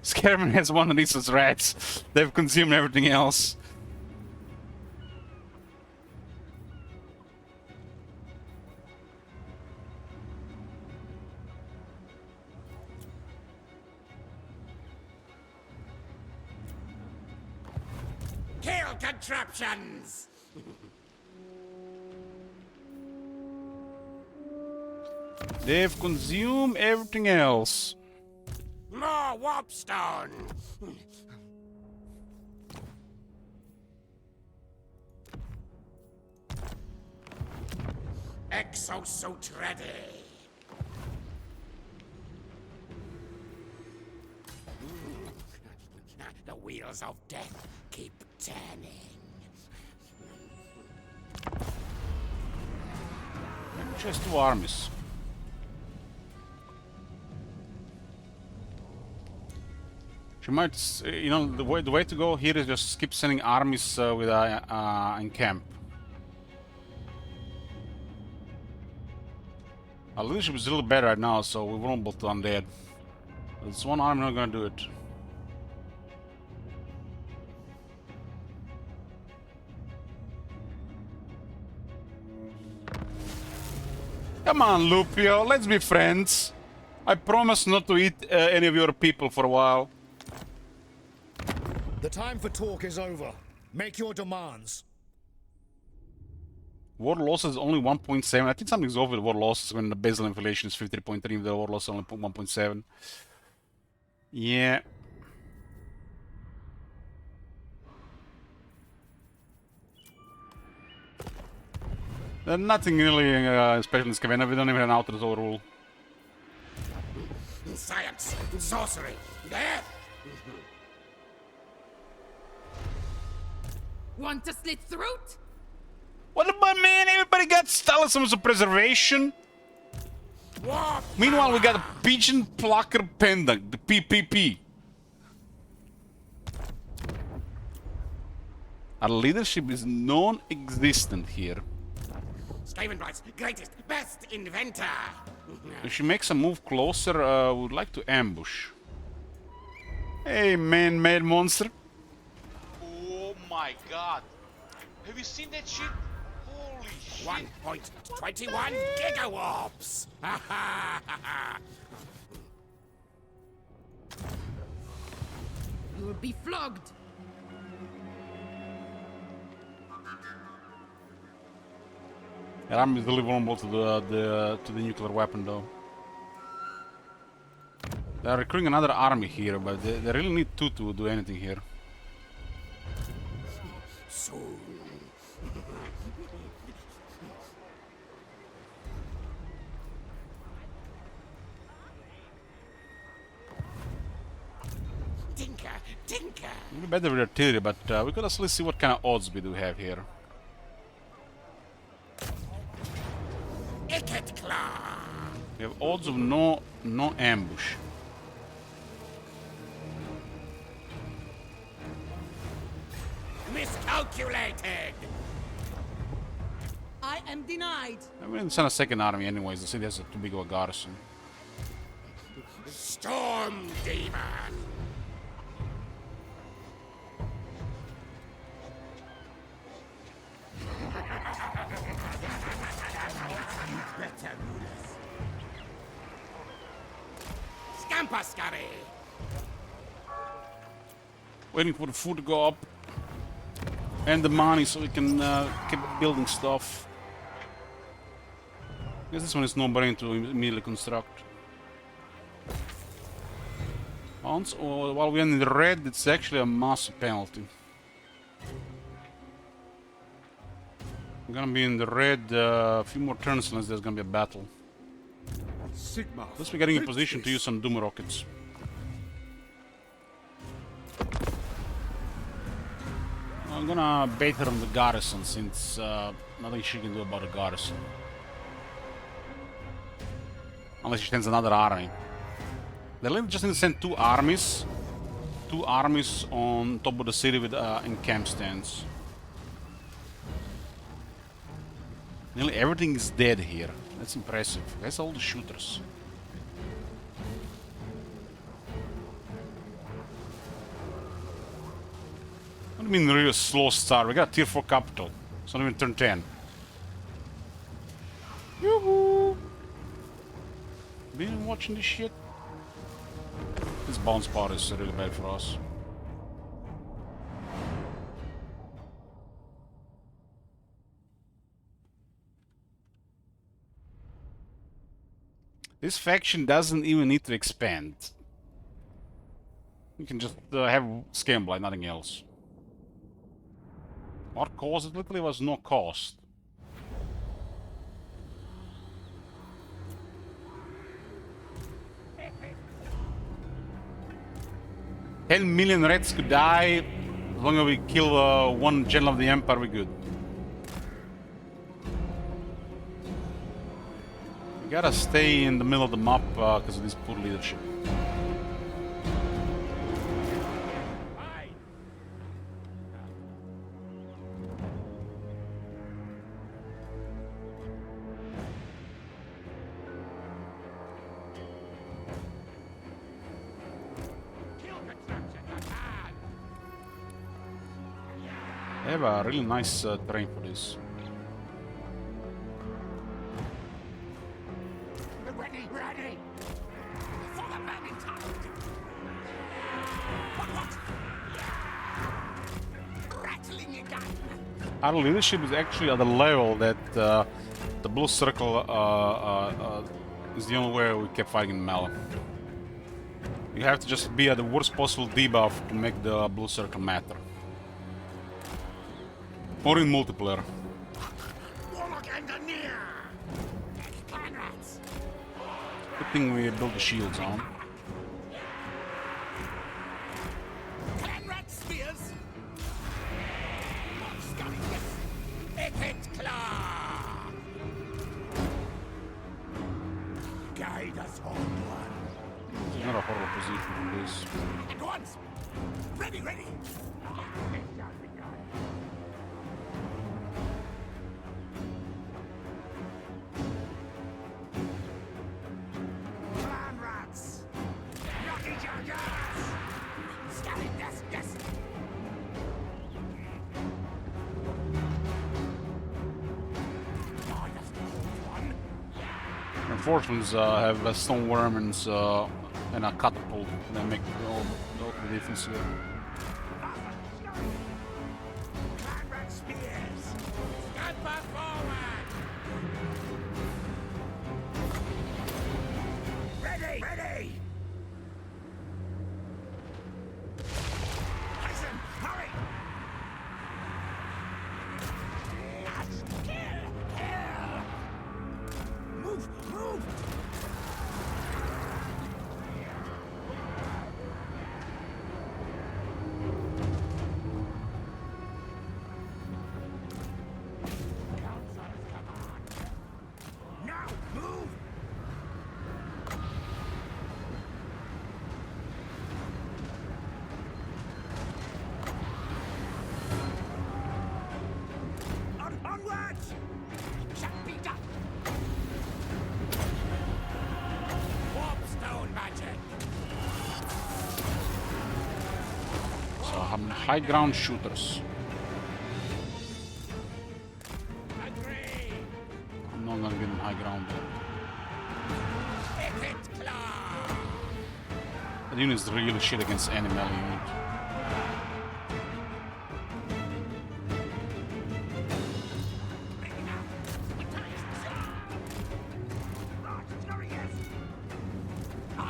Skryre has one resource rats. They've consumed everything else. Kill contraptions! They've consumed everything else. More warpstone! Exosuit ready! The wheels of death keep turning. Just 2 armies. She might, you know, the way to go here is just keep sending armies with in camp. Our leadership is a little better right now, so we're vulnerable to undead. This one army not gonna do it. Come on, Lupio, let's be friends. I promise not to eat any of your people for a while. The time for talk is over. Make your demands. War loss is only 1.7. I think something's off with war losses when the basal inflation is 53.3, the war loss is only 1.7. Yeah. There's nothing really special in Skavenna. We don't even have an outer rule. Science, sorcery, death! Want to slit throat? What about, man? Everybody got Stalisms of Preservation. Warp Meanwhile, we got a Pigeon Plucker Pendant, the PPP. Our leadership is non-existent here. Skavenbright's greatest, best inventor! If she makes a move closer, we would like to ambush. Hey, man-made monster. Oh my god. Have you seen that shit? Holy shit. 1.21 gigawarps! You will be flogged. Their army is really vulnerable to the nuclear weapon, though. They are recruiting another army here, but they really need two to do anything here. Soon. Tinker, tinker. It'd be better with artillery, but we could actually see what kind of odds we do have here. Icket claw. We have odds of no ambush. Miscalculated. I am denied. I'm going to send a second army anyways. The city has too big of a garrison. Storm demon. Better Scamper scurry. Waiting for the food to go up. And the money so we can keep building stuff. I guess this one is no brain to immediately construct. While we're in the red, it's actually a massive penalty. I'm gonna be in the red a few more turns unless there's gonna be a battle. Sigma. Unless we're getting in position to use some Doom rockets. I'm gonna bait her on the garrison since nothing she can do about the garrison. Unless she sends another army. They just need to send two armies. Two armies on top of the city with camp stands. Nearly everything is dead here. That's impressive. That's all the shooters. What do you mean really slow start? We got a tier 4 capital. It's not even turn 10. Yoo-hoo! Been watching this shit? This bounce part is really bad for us. This faction doesn't even need to expand. You can just have scam blight, nothing else. What cost? It literally was no cost. $10 million reds could die. As long as we kill one general of the Empire, we're good. We gotta stay in the middle of the map because of this poor leadership. They have a really nice terrain for this. Ready, ready. For the Valentine. What? Rattling again. Our leadership is actually at the level that the blue circle is the only way we kept fighting in Mala. You have to just be at the worst possible debuff to make the blue circle matter. Or in multiplayer. Warlock engineer. Clan rats. Good thing we built the shields on. Clan rat spears. Scurry, yes. Icket claw. Guide us onward. It's not a horrible position for this. At once. Ready, ready. Clan rats. Rocky chargers. Scurry, yes, yes. Oh, yes, one. Reinforcements have a stone worms and a catapult that make all the difference here. Clan rat spears. Scamper forward. ready! Ready! Listen, hurry! Kill! Move! Move! Now, move! Onwards! Peter! Warpstone magic! So I'm high ground shooters. Agree! I'm not gonna get in high ground there. Hit it, claw! That unit is really shit against any melee unit.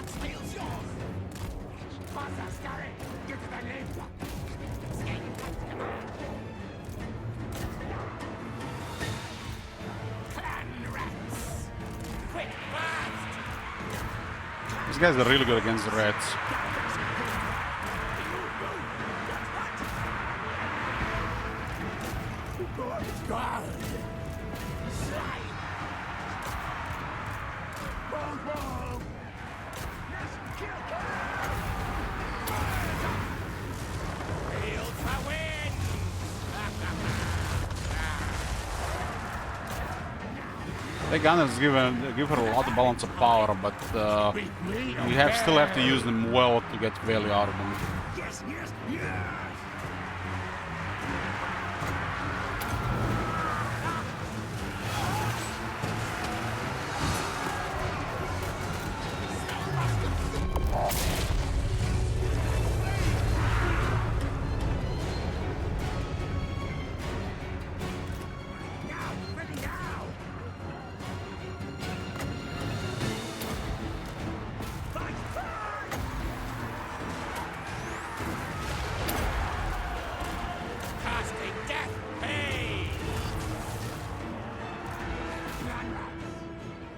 Steel's yours! Faster, Skryre! Get to the lift! Clan rats! Quick, fast! These guys are really good against the rats. The gunners give her a lot of balance of power, but we still have to use them well to get value out of them. Yes, yes, yes! Now, ready now! Fight, fight! Casting death pain!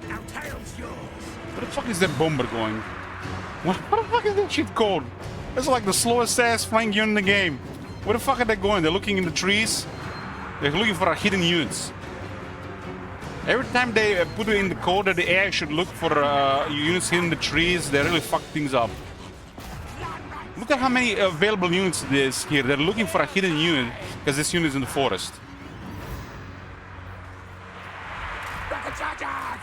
Now tail's yours! Where the fuck is that bomber going? What the fuck is that shit called? That's like the slowest ass flying unit in the game. Where the fuck are they going? They're looking in the trees. They're looking for hidden units. Every time they put it in the code that the AI should look for units hidden in the trees, they really fuck things up. Look at how many available units there's here. They're looking for a hidden unit because this unit is in the forest. Rocket chargers!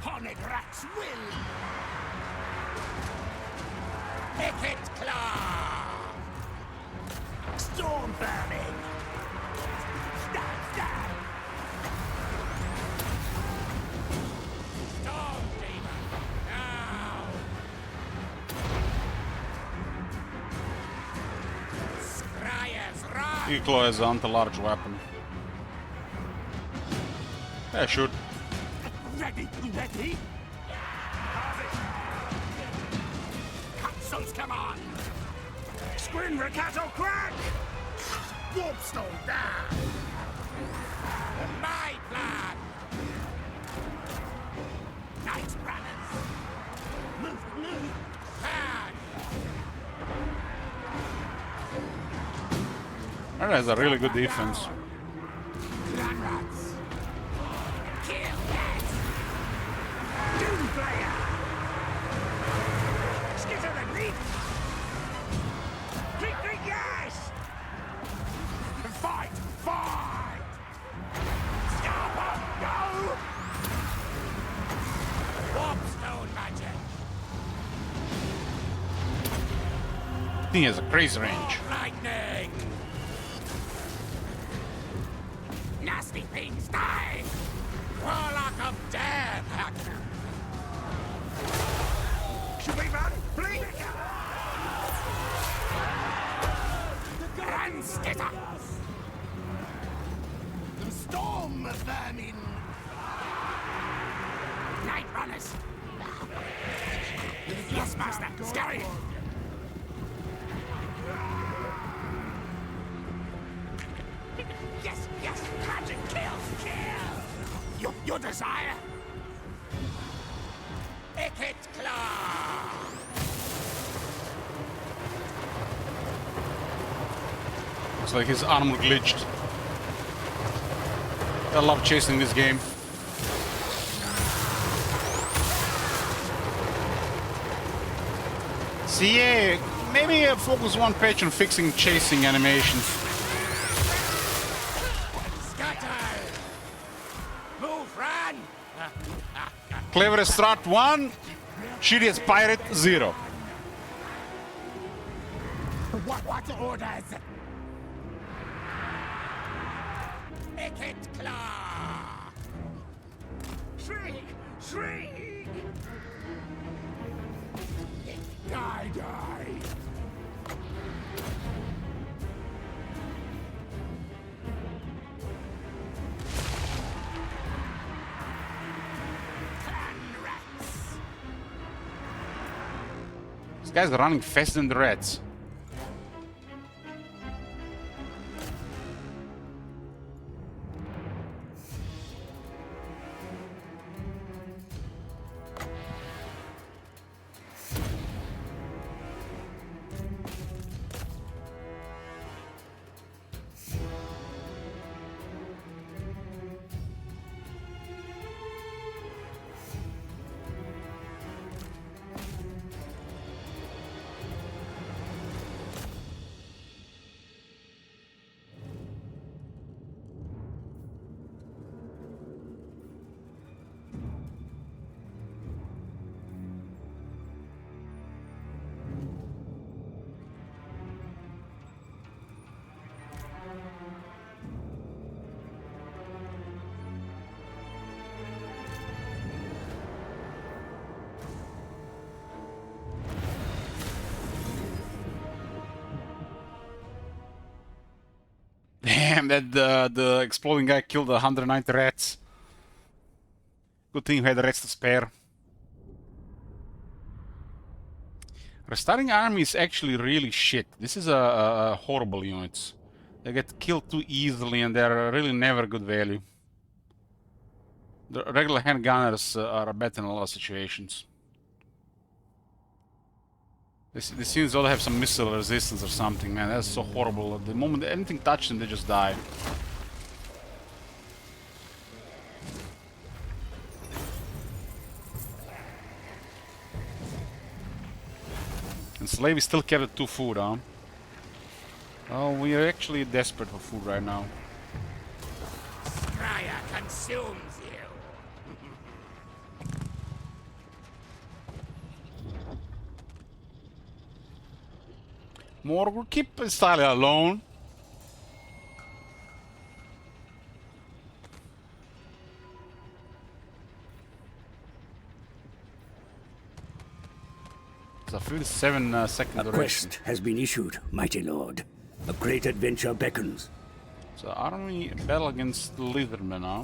Hornet rats will! Pick it, claw! Storm vermin! Stab, stab! Storm demon! Now! Skryre's run! Eagle has an anti-large weapon. Yeah, shoot. Ready, ready? Capsules, come on! Skryre cattle crack! Warpstone down! My plan! Night runners! Move, move! Plan! That has a really good defense. Clan rats! Kill that! Doom-Flayer! Skitter the leap! Click, yes! Fight! Fight! Stop up! Go! Warpstone magic! He has a crazy range. Lightning! Nasty things die! Warlock of death! Should we run? Blink! Grand skitter! The storm vermin! Night runners! Taskmaster, Skryre! Yes, yes, magic kills, kill! Your desire? Icket Claw! Looks like his armor glitched. I love chasing this game. See, yeah, maybe focus one page on fixing chasing animations. Scatter! Move, run! Cleverest strat 1, shittiest pirate 0. What orders? Icket Claw! Shriek! Shriek! Die, die! This guy's running faster than the rats. Damn, that the exploding guy killed 190 rats. Good thing we had rats to spare. Restarting army is actually really shit. This is a horrible units. They get killed too easily and they're really never good value. The regular handgunners are better in a lot of situations. These units ought to have some missile resistance or something, man. That's so horrible. At the moment anything touches them, they just die. And Slave is still kept at 2 food, huh? Oh, we are actually desperate for food right now. Skryre consumes you! More, we'll keep Stalia alone. It's a 57-second A duration. quest has been issued, mighty lord. A great adventure beckons. So army battle against the Lizardmen, huh?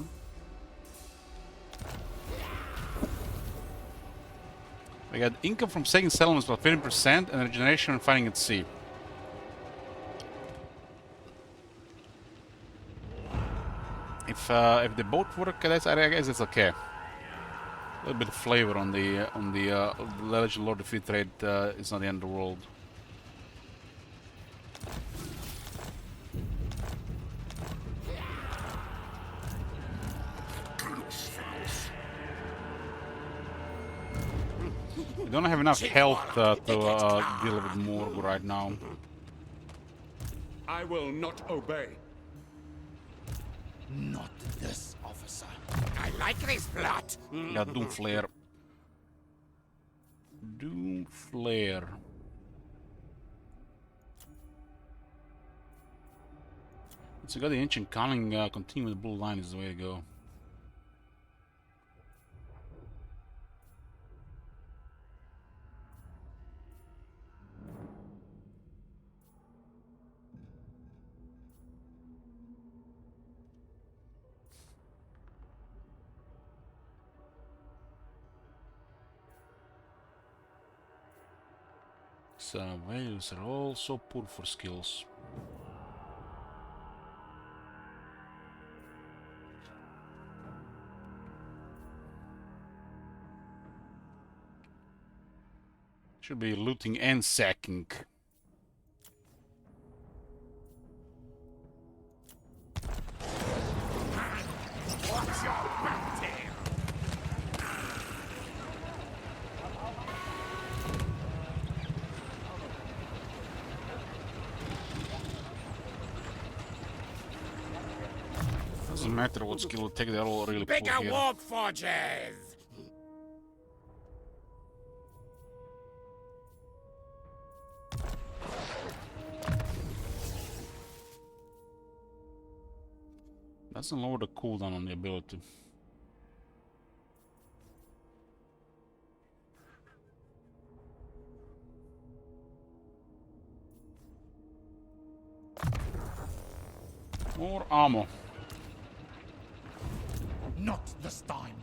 We got income from second settlements about 50% and regeneration and fighting at sea. If the boat work, that's, I guess it's okay. A little bit of flavor on the Legend Lord of Free Trade is not the end of the world. We don't have enough health to deal with Morg right now. I will not obey. Not this, officer. I like this plot. Yeah, Doom-Flayer. Doom-Flayer. So got the ancient cunning, continue with the blue line is the way to go. Values are also poor for skills. Should be looting and sacking. What's your back tail? Doesn't matter what skill you take, they're all really Bigger poor here. warp forges! Doesn't lower the cooldown on the ability. More ammo. Not this time.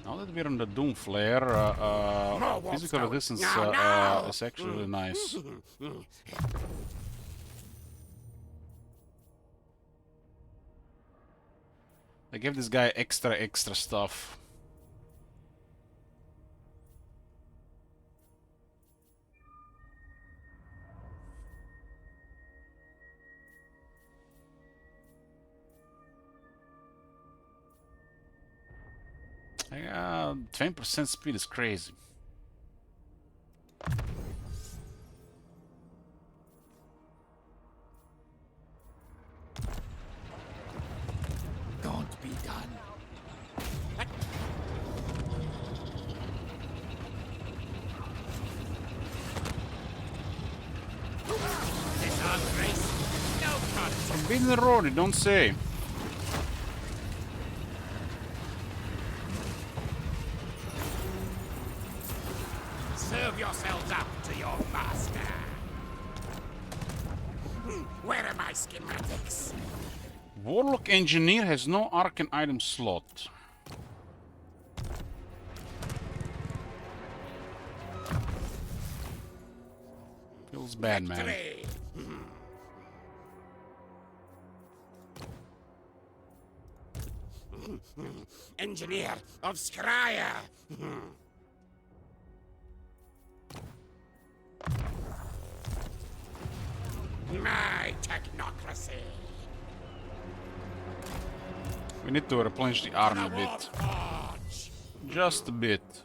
Now that we're on the Doom-Flayer, physical Warpstone. resistance No. is actually really nice. They gave this guy extra stuff. Yeah, 20% speed is crazy. Can't be done. This arm race, no contest. Forbidden the road, you don't say. Serve yourselves up to your master. Where are my schematics? Warlock Engineer has no arcane item slot. Feels bad, man. Victory! Engineer of Skryre! My technocracy! We need to replenish the army a The bit. Warforge! Just a bit.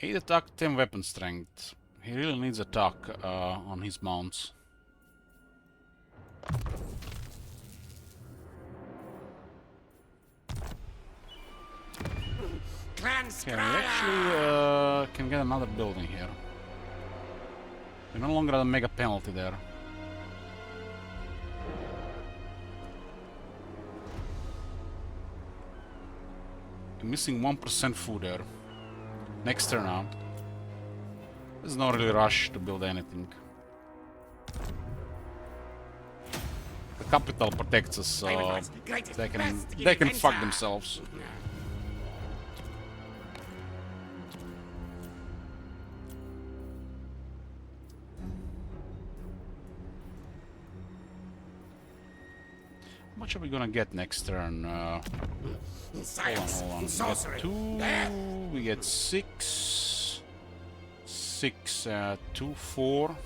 8 attack, 10 weapon strength. He really needs attack on his mounts. Clan Okay, we Skryre! actually can get another building here. We no longer have a mega penalty there. We're missing 1% food there. Next turn now. There's no really rush to build anything. The capital protects us, so they can fuck themselves. How much are we gonna get next turn? Science, Hold on. We sorcery, get 2, death, we get 6, 6, 2, 4.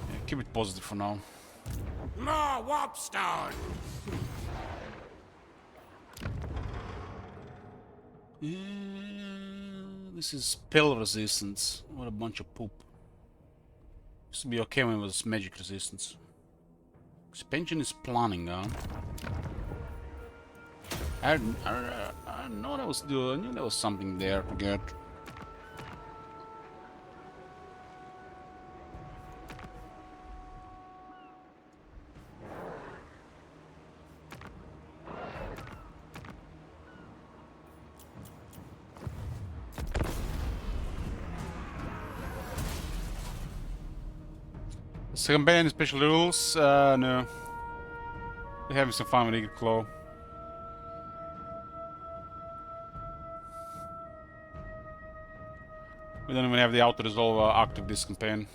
Yeah, keep it positive for now. more warpstone! This is spell resistance. What a bunch of poop. Used to be okay when it was magic resistance. Expansion is planning, huh? I know that was I knew there was something there to get. Second ban special rules? No. They're having some fun with Eagle Claw. We don't even have the auto-resolve active this campaign.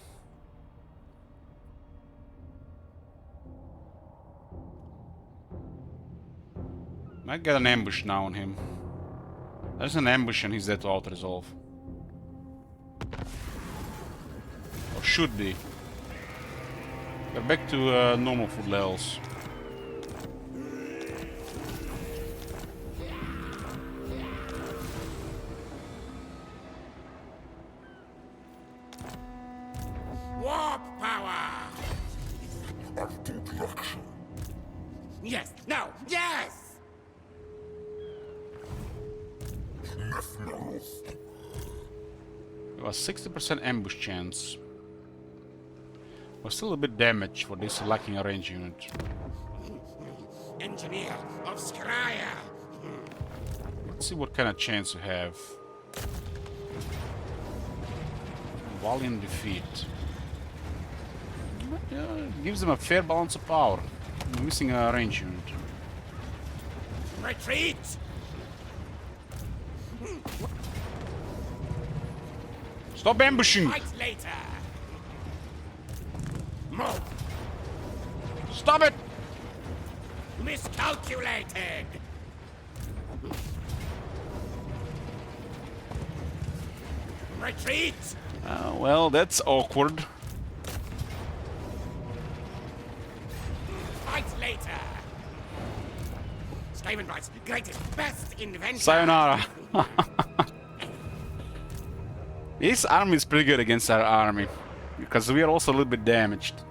Might get an ambush now on him. There's an ambush and he's dead to auto-resolve. Or should be. We're back to normal food levels. Warp power! Yes, no, yes! It was 60% ambush chance. Was still a bit damaged for this lacking a range unit. Engineer of Skryre! Let's see what kind of chance we have. Valiant defeat. Yeah, it gives them a fair balance of power. We're missing a range unit. Retreat! Stop ambushing! Fight later! Move! Stop it! Miscalculated! Retreat! Well, that's awkward. Fight later! Skavenbright's greatest, best inventor! Sayonara. This army is pretty good against our army. Because we are also a little bit damaged.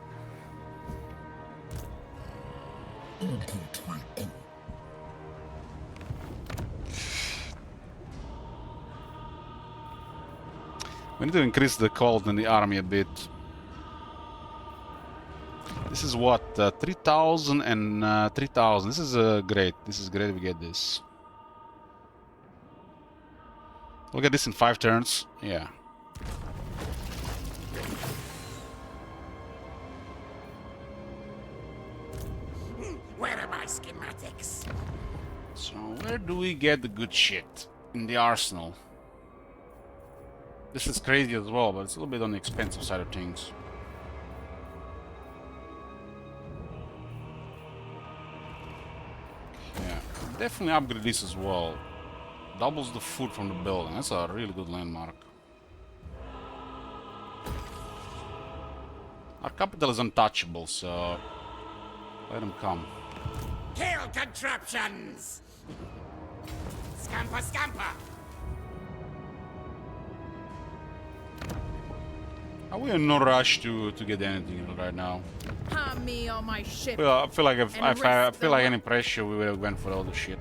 We need to increase the quality in the army a bit. This is what? 3,000 and 3,000. This is great. This is great we get this. We'll get this in 5 turns. Yeah. Where are my schematics? So where do we get the good shit? In the arsenal. This is crazy as well, but it's a little bit on the expensive side of things. Yeah, definitely upgrade this as well. Doubles the food from the building. That's a really good landmark. Our capital is untouchable, so let them come. Kill contraptions! Scamper, scamper! Are we in no rush to get anything right now? Harm me on my ship. Well, I feel like if I risk feel the like any pressure, we would have went for all the shit.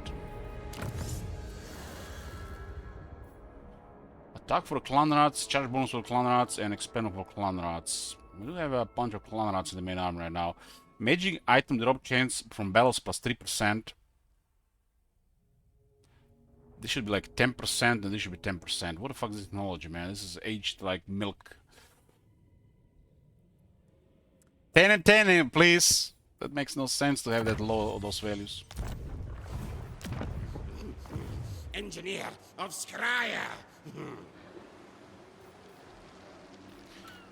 Attack for clan rats, charge bonus for clan rats, and expend for clan rats. We do have a bunch of clan rats in the main army right now. Magic item drop chance from battles plus 3%. This should be like 10%, and this should be 10%. What the fuck is this technology, man? This is aged like milk. 10 and 10, please. That makes no sense to have that low those values. Engineer of Skryre!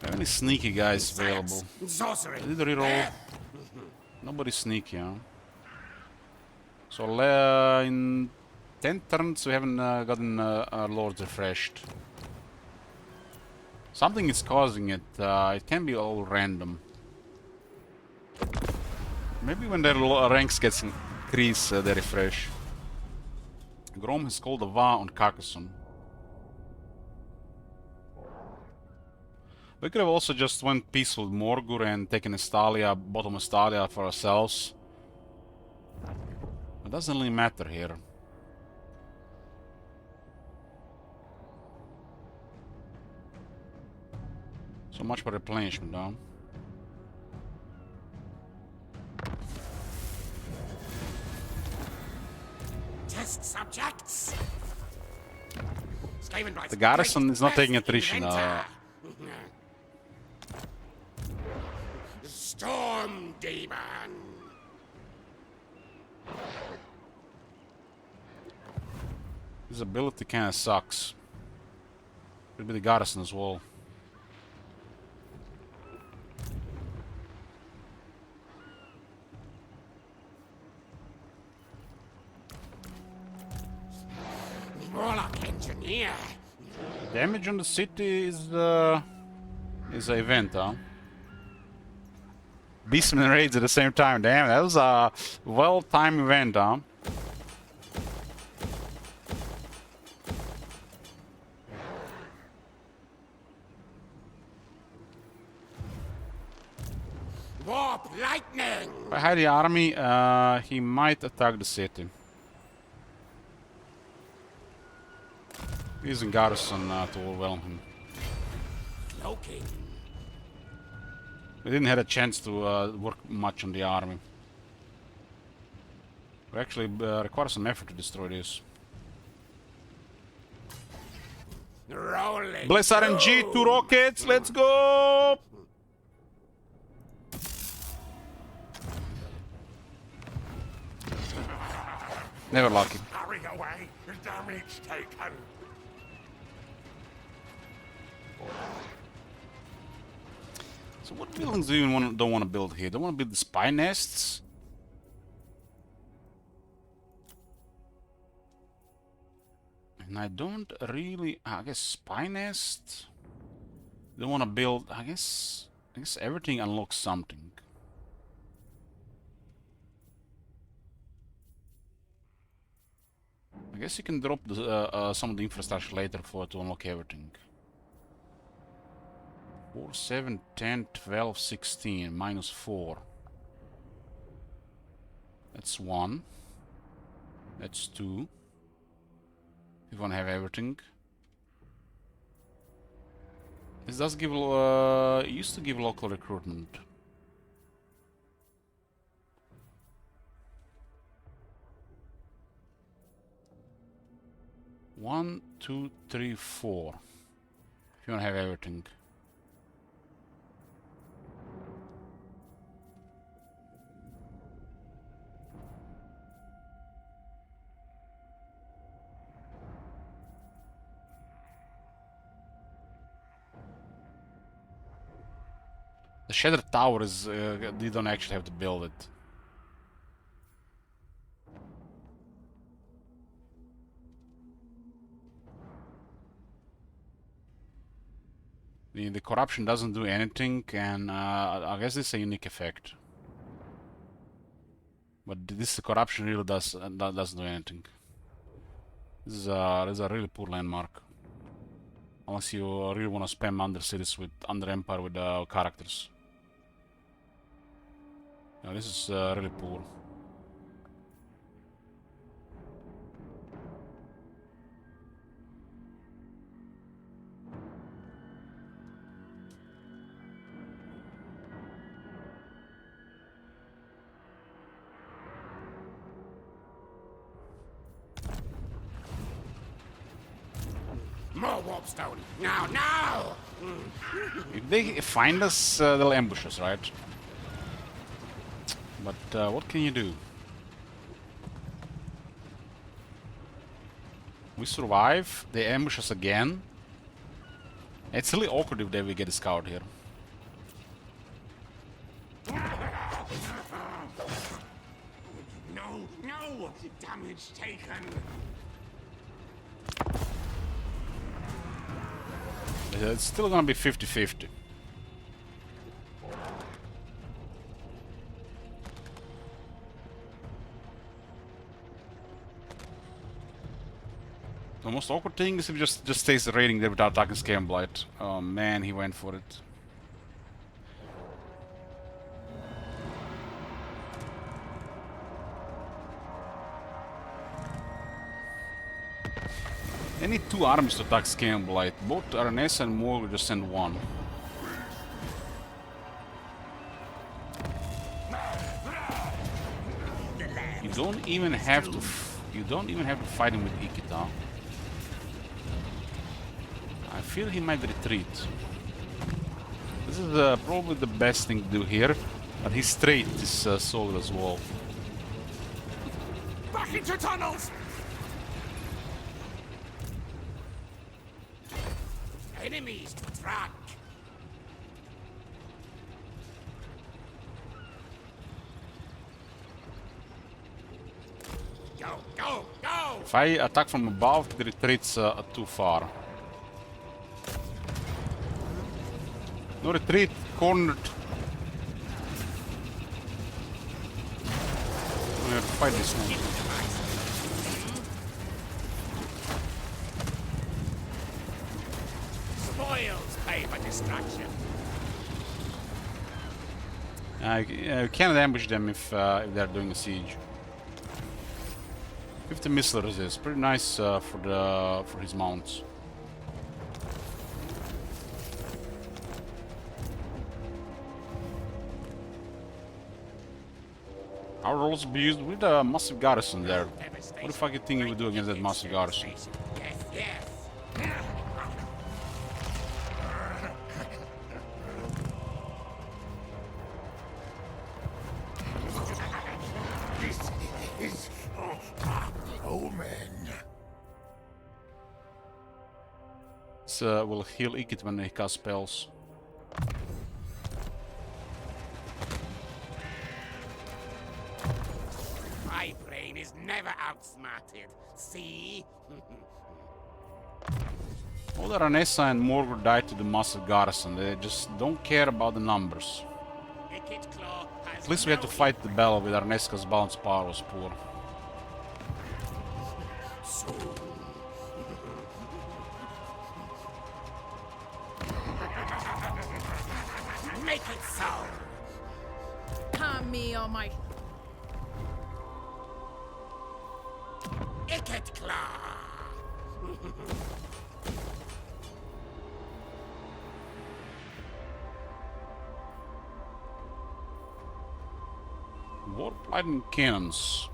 Have any sneaky guys available? Sorcery! I did a reroll. Nobody's sneaky, huh? So in 10 turns we haven't gotten our lords refreshed. Something is causing it. It can be all random. Maybe when their ranks gets increased, they refresh. Grom has called a Va on Carcassonne. We could have also just went peaceful with Morgur and taken Estalia, bottom Estalia for ourselves. It doesn't really matter here. So much for replenishment, though. Test subjects! The garrison is not taking attrition. Storm demon. His ability kinda sucks. Could be the garrison as well. Warlock engineer. Damage on the city is an event, huh? Beastman raids at the same time. Damn, that was a well-timed event, huh? Warp lightning. If I had the army, he might attack the city. Using garrison to overwhelm him. Cloaking. We didn't have a chance to work much on the army. We actually require some effort to destroy this. Rolling. Bless RNG, 2 rockets, let's go! Never lucky. Hurry away. Damage taken. So what buildings do you don't want to build here? Don't want to build the spy nests? And I don't really... I guess spy nest? Don't want to build... I guess everything unlocks something. I guess you can drop the, some of the infrastructure later to unlock everything. 4, 7, 10, 12, 16, -4. That's 1. That's 2. If you want to have everything. This does give, used to give local recruitment. One, 2, 3, 4. If you want to have everything. The Shattered Tower is, you don't actually have to build it. The corruption doesn't do anything, and I guess this is a unique effect. But this corruption really doesn't do anything. This is a really poor landmark. Unless you really want to spam under cities with under empire with characters. Yeah, this is really poor. More warpstone. Now, now! If they find us, they'll ambush us, right? But what can you do? We survive, they ambush us again. It's really awkward if they will get a scout here. No, no! Damage taken. It's still gonna be 50-50. The most awkward thing is if he just stays raiding there without attacking Scale and Blight. Oh man, he went for it. They need 2 armies to attack Scale and Blight. Both Arnesa and Moore will just send 1. You don't even have to fight him with Ikita. I feel he might retreat. This is probably the best thing to do here. But his straight is solid as well. Back into tunnels! Enemies to track! Go, go, go! If I attack from above, the retreat's too far. No retreat, cornered. We have to fight this one. Spoils pay for distraction. You cannot ambush them if they're doing a siege. 50 missile resist, pretty nice for his mounts. Our rolls be used with a massive garrison there. What the fuck you think you would do against that massive garrison? Yes, yes. This is omen. This will heal Ikit when he casts spells. My brain is never outsmarted. See? All the Ranessa and Morgul died to the massive garrison. They just don't care about the numbers. At least we had to fight the battle with Arneska's balance power was poor. Make it so. Harm me or my... Icket Claw. Warp lightning cannons.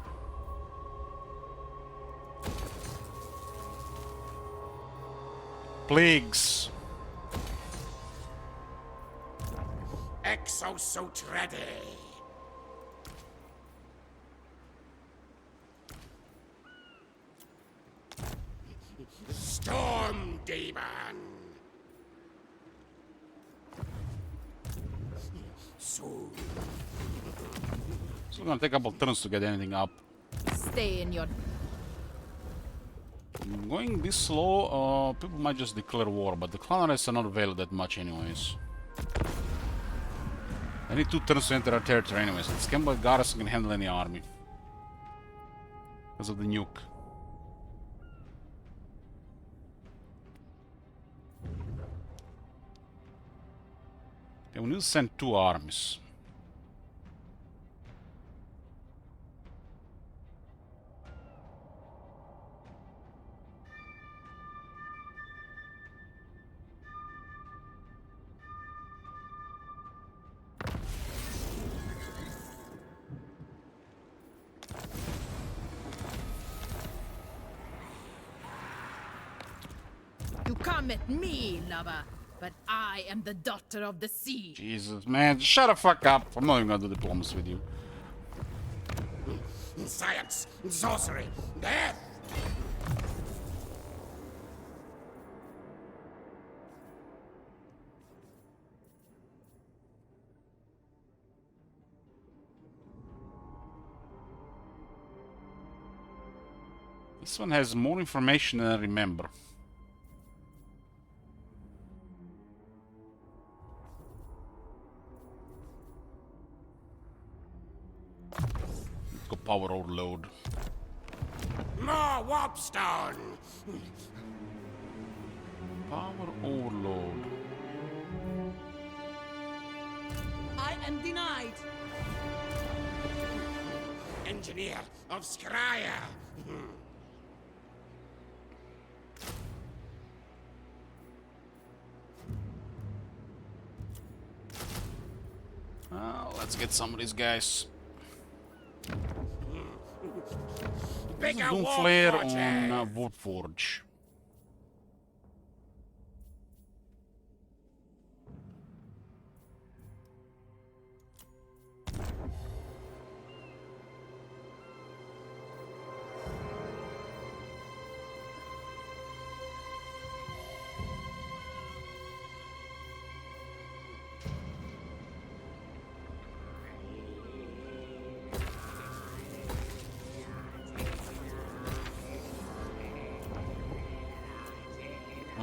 Plagues. Exosuit ready. Storm Demon. Soon. It's gonna take a couple turns to get anything up. Stay in your... Going this slow, people might just declare war, but the clan are not available that much anyways. I need 2 turns to enter our territory anyways. This Campbell garrison can handle any army. Because of the nuke. Okay, we need to send 2 armies. You come at me, lover, but I am the daughter of the sea. Jesus, man, shut the fuck up. I'm not even gonna do diplomacy with you. Science, sorcery, death. This one has more information than I remember. Let's go power overload. More warpstone. Power overload. I am denied. Engineer of Skryre. Let's get some of these guys. Bigger Doom-Flayer Warforge. on Warforge.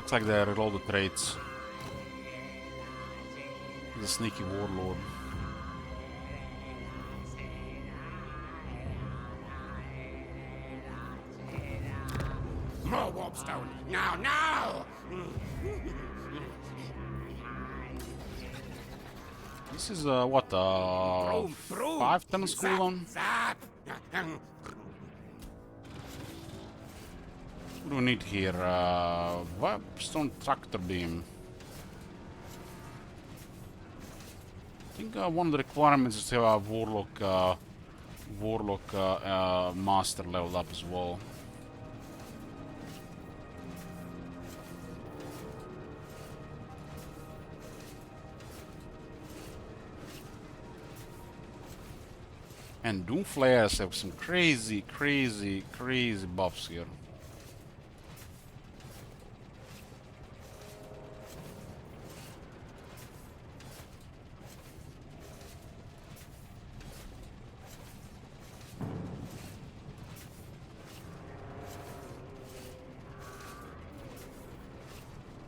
Looks like they reload the traits. He's a sneaky warlord. More warpstone! Now, now! This is what, 5 turns cooldown? Zap! What do we need here? Warpstone tractor beam. I think one of the requirements is to have a warlock master leveled up as well. And Doom-Flayers have some crazy buffs here.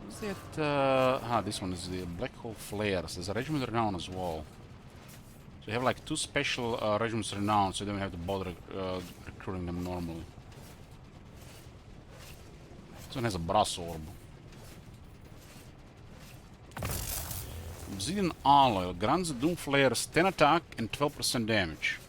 Is that this one is the Black Hole Flares. There's a Regiment Renown as well. So you have like 2 special Regiments Renown, so you don't have to bother recruiting them normally. This one has a Brass Orb. Obsidian Alloy grants the Doom-Flayers 10 attack and 12% damage.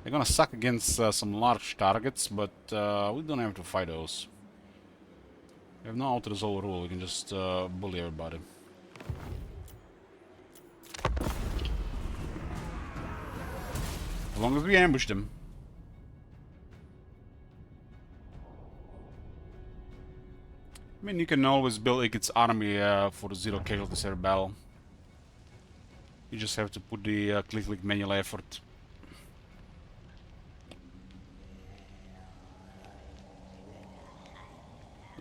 They're gonna suck against some large targets, but we don't have to fight those. We have no auto-resolve rule, we can just bully everybody. As long as we ambush them. I mean, you can always build Igit's army for 0 casualties every battle. You just have to put the click manual effort.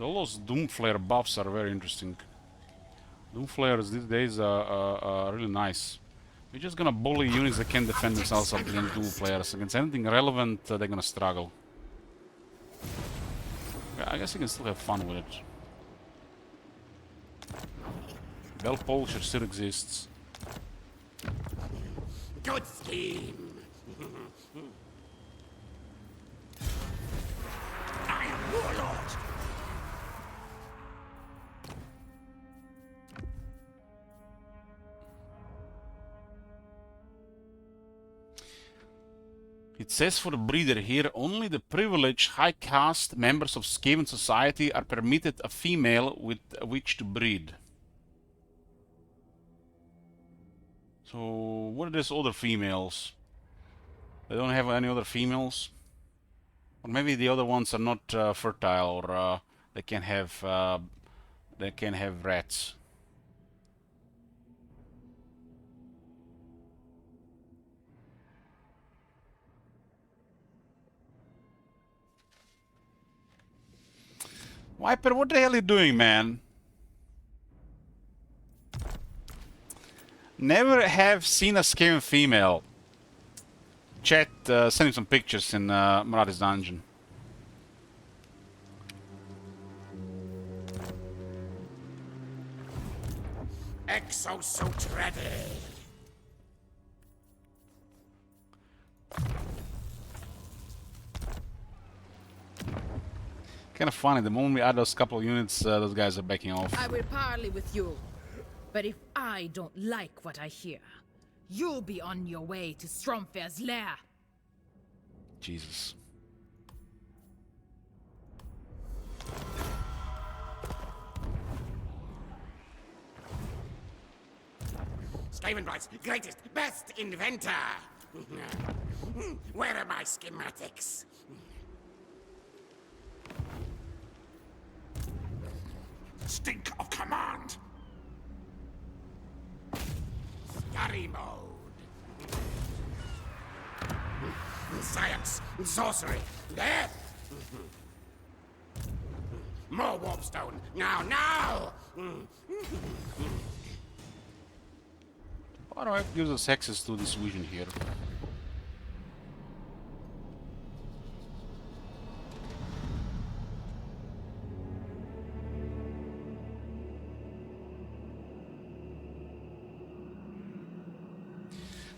All those Doom-Flayer buffs are very interesting. Doom-Flayers these days are really nice. We're just gonna bully units that can defend themselves against Doom-Flayers. Against anything relevant, they're gonna struggle. Yeah, I guess you can still have fun with it. Bell Polisher still exists. Good scheme! I am Warlord! It says for the breeder here, only the privileged high caste members of Skaven society are permitted a female with which to breed. So, what are these other females? They don't have any other females? Or maybe the other ones are not fertile, or they can have rats. Viper, what the hell are you doing, man? Never have seen a Skaven female. Chat, send me some pictures in Maradi's dungeon. Exosuit ready! Kind of funny, the moment we add those couple of units, those guys are backing off. I will parley with you. But if I don't like what I hear, you'll be on your way to Stormfare's lair. Jesus. Skavenbright's greatest, best inventor! Where are my schematics? Stink of command! Scurry mode! Science, sorcery, death! More warpstone! Now, now! Why do I have to use access to this vision here?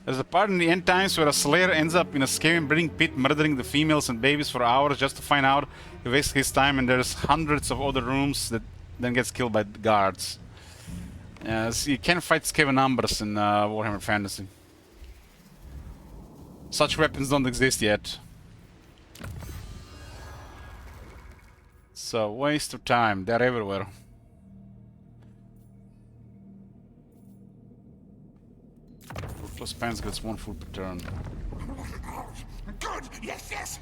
There's a part in the end times where a slayer ends up in a scavenging breeding pit, murdering the females and babies for hours just to find out he wastes his time, and there's hundreds of other rooms that then gets killed by the guards. So you can't fight scaven numbers in Warhammer Fantasy. Such weapons don't exist yet. So, waste of time. They're everywhere. Ruthless Pants gets 1 food per turn. Good! Yes, yes!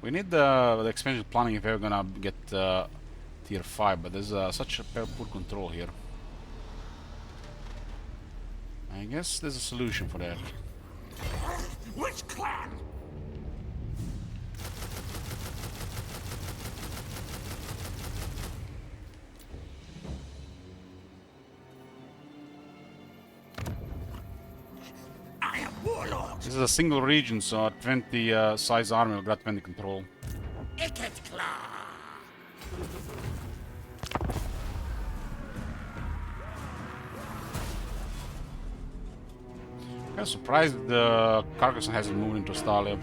We need the expansion planning if we're gonna get tier 5, but there's such a poor control here. I guess there's a solution for that. Which clan? I am warlord. This is a single region, so a 20 size army will get 20 control. Iketklar. I'm surprised the Carcassonne hasn't moved into Stalia.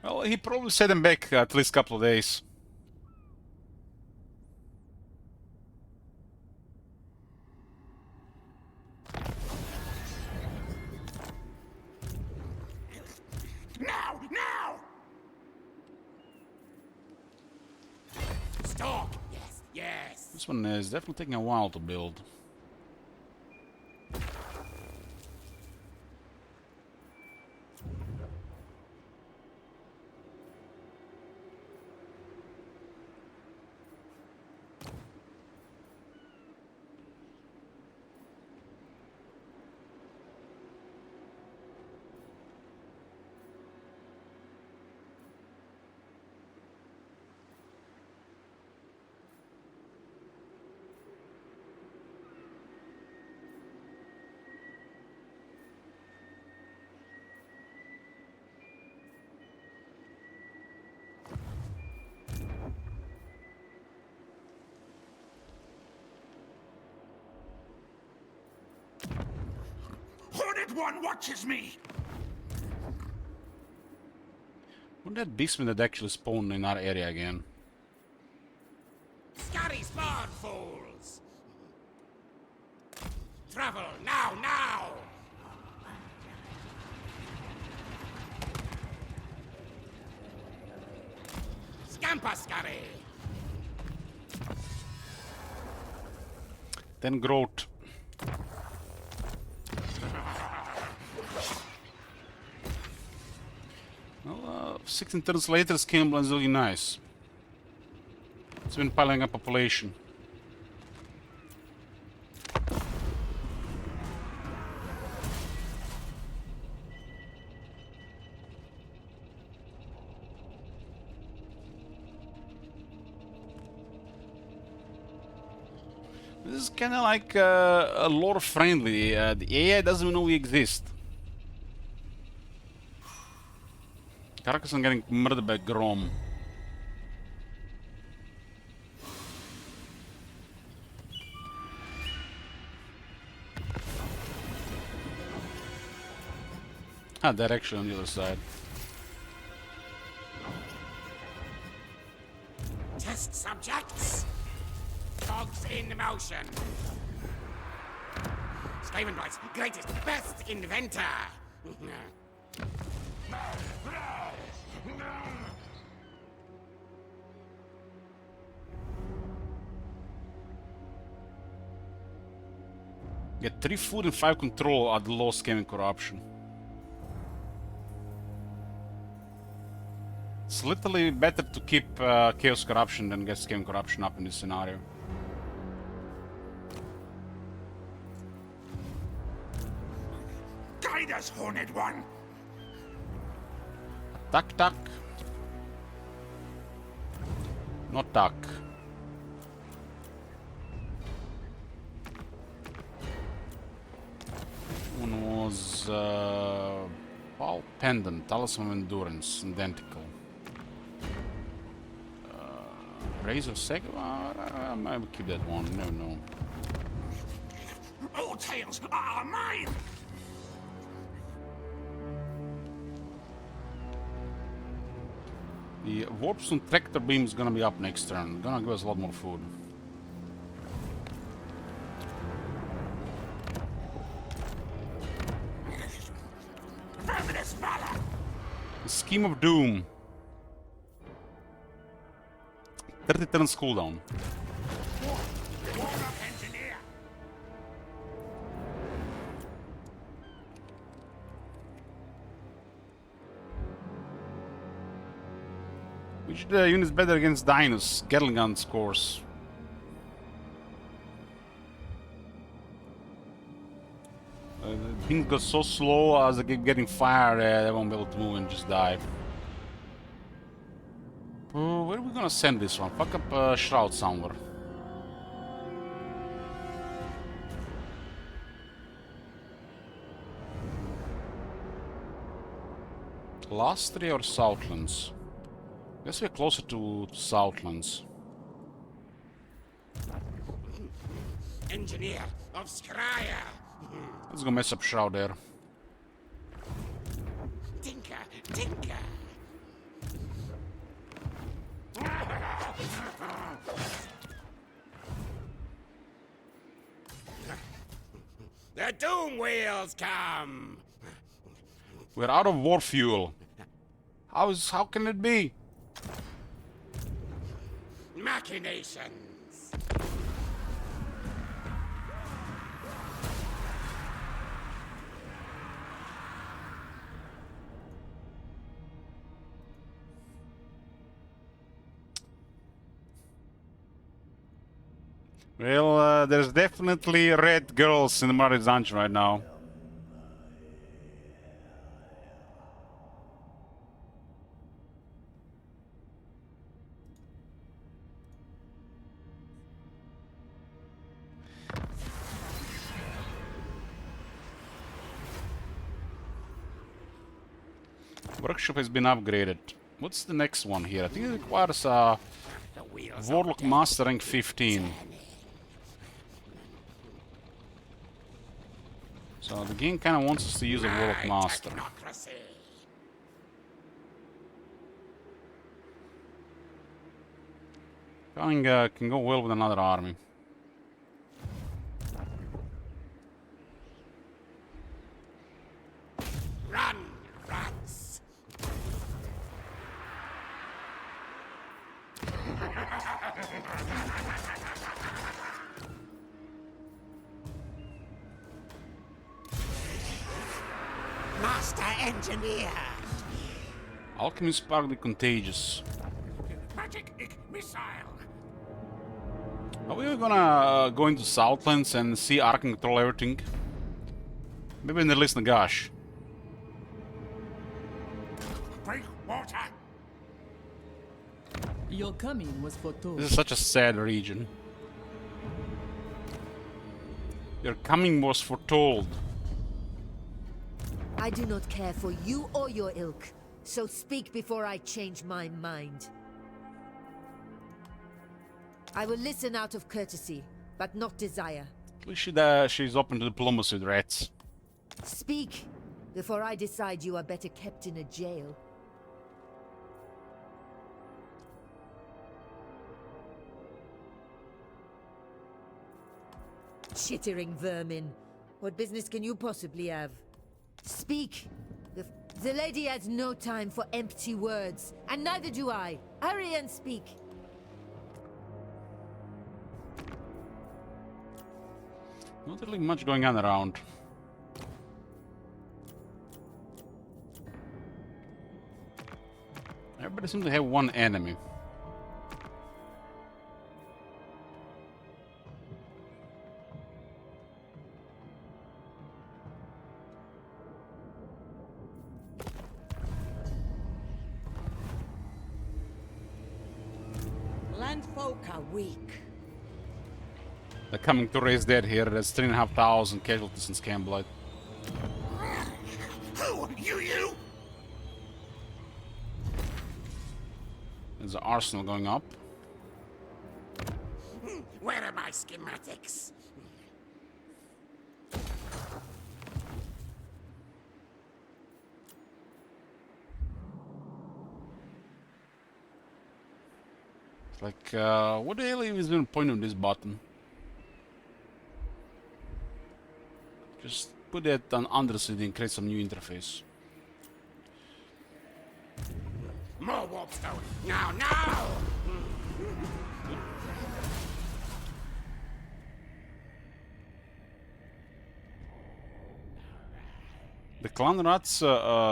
Well, he probably set them back at least a couple of days. Now! Now! Stop! Yes, yes! This one is definitely taking a while to build. Horned One watches me! Wouldn't that beastman that actually spawned in our area again? Scary spawn, fools! Travel, now, now! Scamper, Scary! Then growth. Well, 16 turns later, Skimble is really nice. It's been piling up population. This is kind of like a lore friendly. The AI doesn't even know we exist. Carcassonne getting murdered by Grom. Ah, they're actually on the other side. Test subjects! Dogs in motion! Skavenbright's greatest, best inventor! Get 3 food and 5 control at the low scamming corruption. It's literally better to keep chaos corruption than get scamming corruption up in this scenario. Guide us, Horned One! Tack, tack. Not tack. One was Paul Pendant, Talisman of Endurance, identical. Razor Seg. I might keep that one. No. All tales are mine! The Warpstone Tractor Beam is gonna be up next turn. Gonna give us a lot more food. Verminous valor! The Scheme of Doom. 30 turns cooldown. Warlock engineer! Which unit is better against Dinos? Gatling gun scores. Things go so slow as they keep getting fired, they won't be able to move and just die. Where are we gonna send this one? Fuck up Shroud somewhere. Lastria or Southlands? Guess we're closer to Southlands. Engineer of Skryre! Let's go mess up Shroud there. Tinker! The Doom Wheels come! We're out of war fuel. How can it be? Machinations! Well, there's definitely red girls in the Murray Dungeon right now. Workshop has been upgraded. What's the next one here? I think it requires a Warlock Master rank 15. So the game kind of wants us to use a Warlock Master. Technocracy. Can go well with another army. Run, rats! Master Engineer! Alchemy Sparkly Contagious. Magic missile! Are we gonna go into Southlands and see Ark control everything? Maybe in the list Nagash. Break water! Your coming was foretold. This is such a sad region. Your coming was foretold. I do not care for you or your ilk, so speak before I change my mind. I will listen out of courtesy, but not desire. At least she's open to diplomacy with rats. Speak before I decide you are better kept in a jail. Chittering vermin. What business can you possibly have? Speak! The lady has no time for empty words, and neither do I. Hurry and speak. Not really much going on around. Everybody seems to have one enemy. Landfolk are weak. They're coming to raise dead here. There's 3,500 casualties in Scamblight. You! There's the arsenal going up. Where are my schematics? It's like, what the hell is the point of this button? Just put that on under the CD and create some new interface. More warpstone! Now, now! The clan rats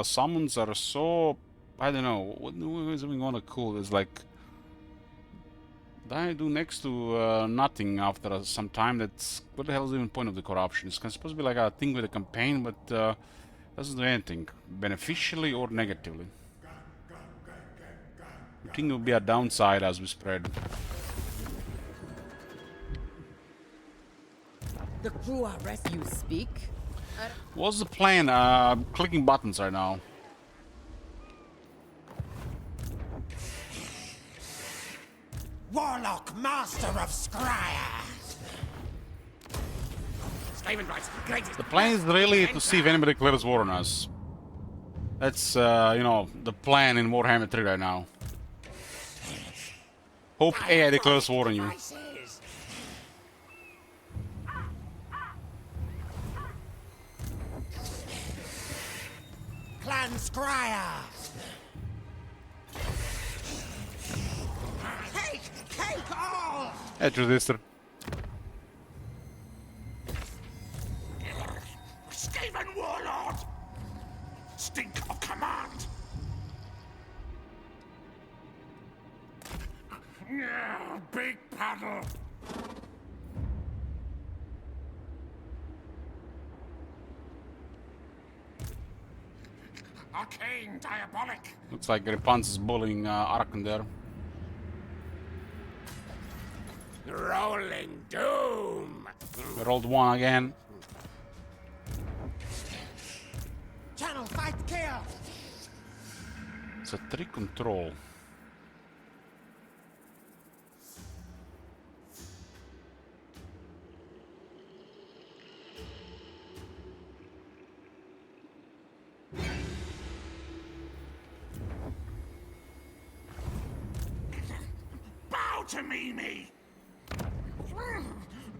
summons are so... I don't know, what is going on cool? It's like... They do next to nothing after some time. That's... What the hell is even the point of the corruption? It's supposed to be like a thing with a campaign, but doesn't do anything. Beneficially or negatively. I think it will be a downside as we spread. The crew are resting. You speak? What's the plan? Clicking buttons right now. Warlock, master of Skryre! Skaven Rights, greatest... The plan is really to see if anybody declares war on us. That's, you know, the plan in Warhammer 3 right now. Hope AI declares war on you. Clan Skryre! Take all! Edge resistor. Skaven Warlord! Stink of command! Yeah, big paddle! Arcane diabolic! Looks like Gripan's is bullying Arkan there. Rolling doom! We rolled one again. Channel, fight kill! It's a 3 control. Bow to me!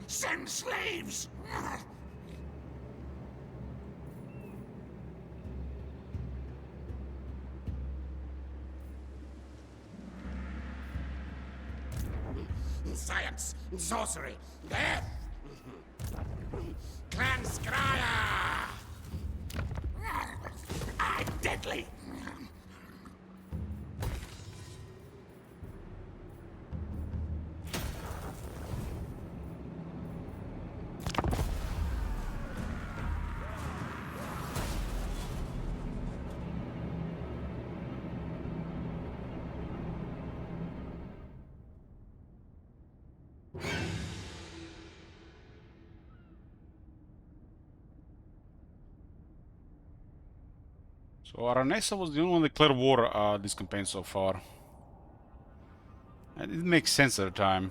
Send slaves! Science, sorcery, death! Clan Skryre! I'm deadly! So Aranesa was the only one that declared war this campaign so far. And it makes sense at the time.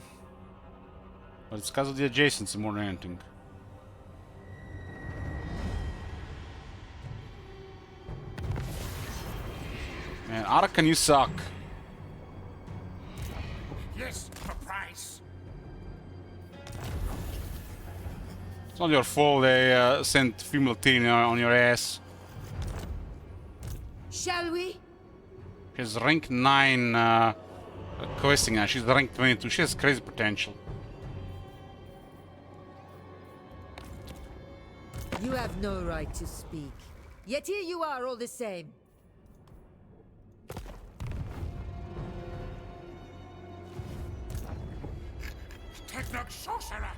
But it's because of the adjacency more than anything. Man, Arakan, you suck. Yes, for price. It's not your fault they sent female teen on your ass. Shall we? She's rank 9 questing now. She's rank 22. She has crazy potential. You have no right to speak. Yet here you are all the same. Technoc sorcerer!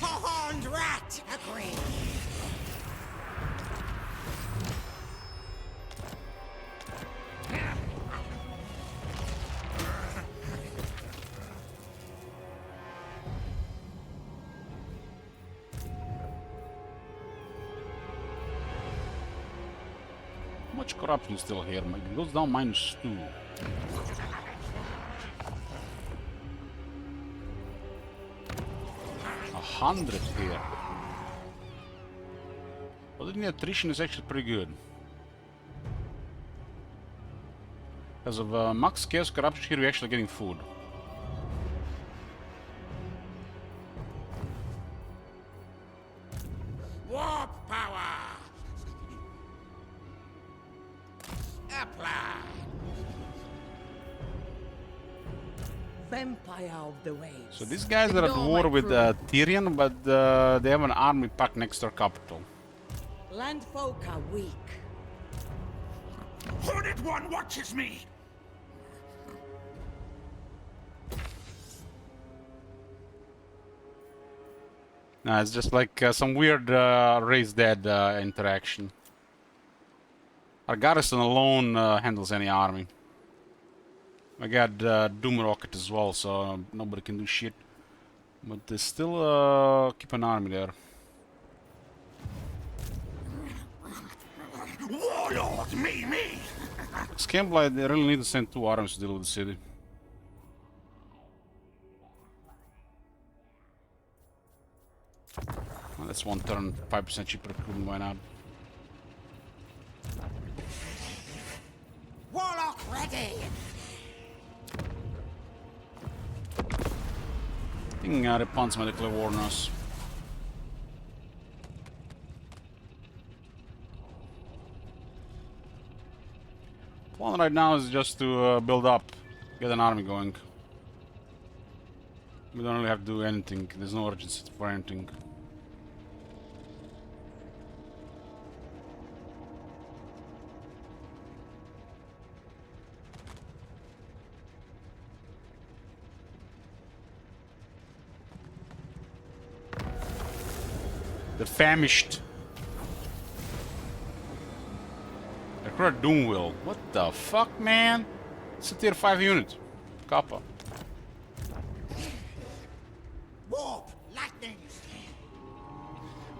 Horned rat! Agree! much corruption is still here? It goes down -2. 100 here. But the attrition is actually pretty good. Because of max chaos corruption here, we're actually getting food. Warp power! Apply! Vampire of the waves. So these guys are at Ignore war my with crew. Tyrion, but they have an army packed next to their capital. Landfolk are weak. Hornet One watches me! No, it's just like some weird race dead interaction. Our garrison alone handles any army. I got Doom Rocket as well, so nobody can do shit. But they still keep an army there. Warlord, me! Scamblight, they really need to send 2 armies to deal with the city. Well, that's one turn, 5% cheaper recruitment, why not? Warlock ready! I think the Punts medically warn us. Plan right now is just to build up, get an army going. We don't really have to do anything, there's no urgency for anything. They're famished. Recruit Doomwill. What the fuck, man? It's a tier 5 unit. Kappa. Warp! Lightning!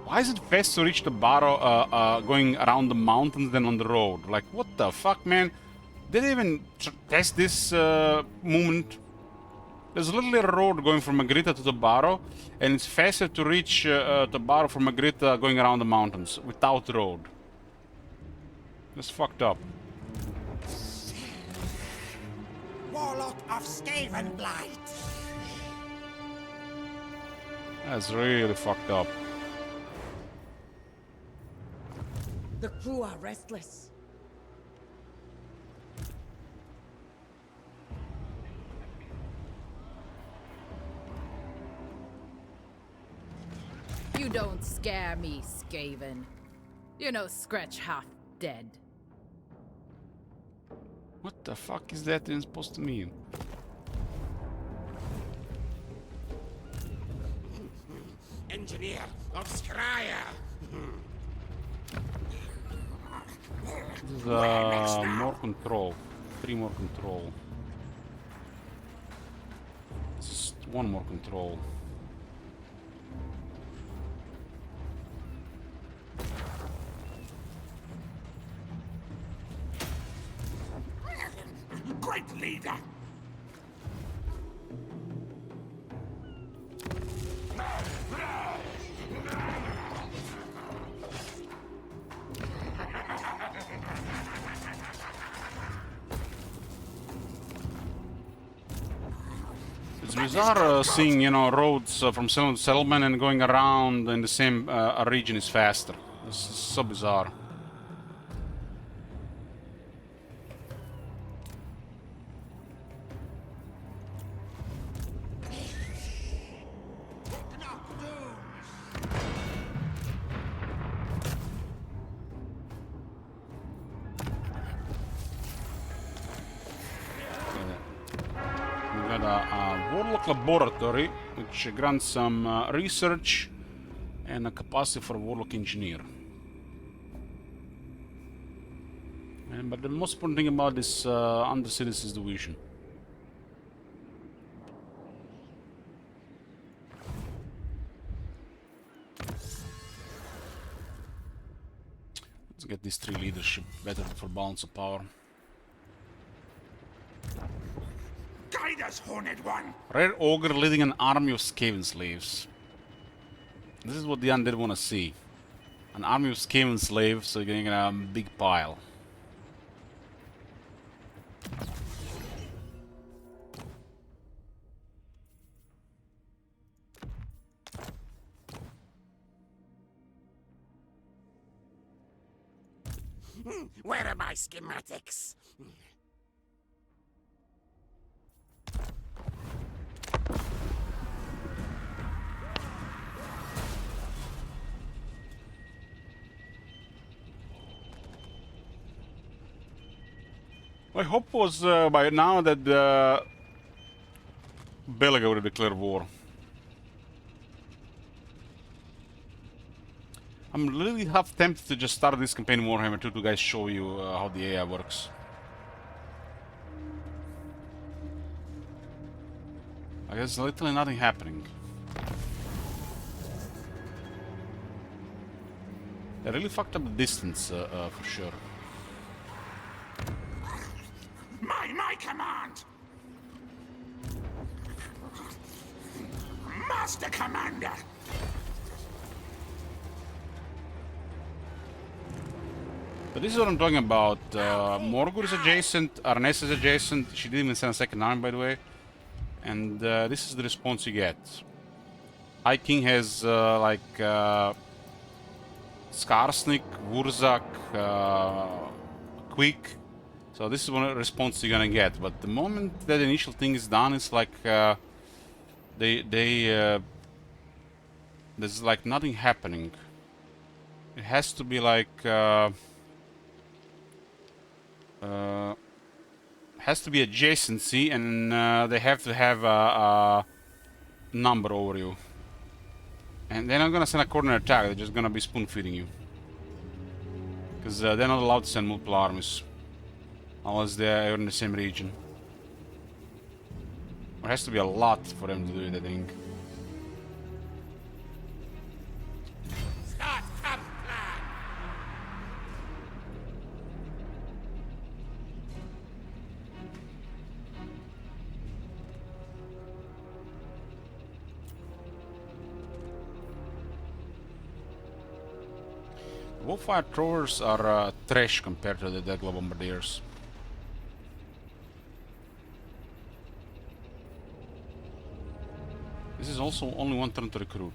Why is it fast to reach the barrow going around the mountains than on the road? Like, what the fuck, man? Did they even test this movement? There's literally a road going from Magritta to the barrow, and it's faster to reach the barrow from Magritta going around the mountains without the road. That's fucked up. Warlock of Skaven Blight! That's really fucked up. The crew are restless. You don't scare me, Skaven. You know Scratch half dead. What the fuck is that even supposed to mean? Engineer of Skryre! This is more control. 3 more control. This is 1 more control. Great leader! It's bizarre seeing, you know, roads from settlement to settlement and going around in the same region is faster. This is so bizarre. We got a Warlock Laboratory, which grants some research and a capacity for a Warlock Engineer. But the most important thing about this Undercities is the vision. Let's get these 3 leadership better for balance of power. Guide us, Horned One! Rare Ogre leading an army of Skaven slaves. This is what the undead want to see. An army of Skaven slaves, so you're getting a big pile. Where are my schematics? My hope was by now that Belaga would declare war. I'm really half tempted to just start this campaign in Warhammer 2 to guys show you how the AI works. I guess literally nothing happening. They really fucked up the distance for sure. My command! Master Commander! But this is what I'm talking about. Morgur is adjacent, Arnes is adjacent. She didn't even send a second army, by the way. And this is the response you get. High King has Skarsnik, Wurzak, Quick. So this is what response you're gonna get. But the moment that the initial thing is done, it's like there's like nothing happening. It has to be like has to be adjacency, and they have to have a number over you. And they're not gonna send a corner attack, they're just gonna be spoon feeding you. Because they're not allowed to send multiple armies. Unless they're in the same region. There has to be a lot for them to do it, I think. Start camp plan! Wolfire throwers are trash compared to the Degla bombardiers. This is also only 1 turn to recruit.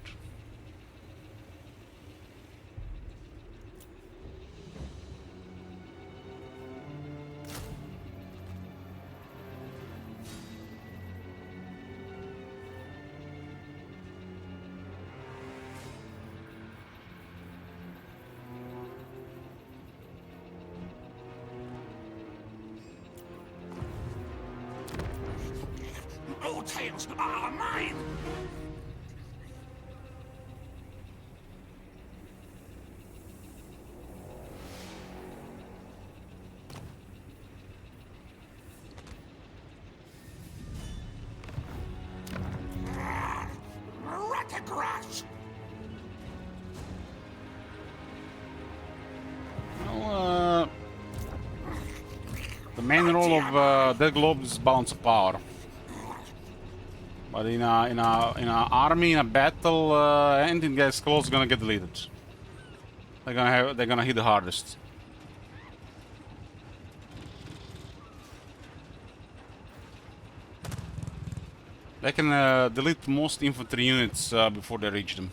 All tails are mine! Ratagrash! Well, the main role of Dead Globe is balance of power. But in a army, in a battle, anything that gets close is gonna get deleted. They're gonna hit the hardest. They can delete most infantry units before they reach them.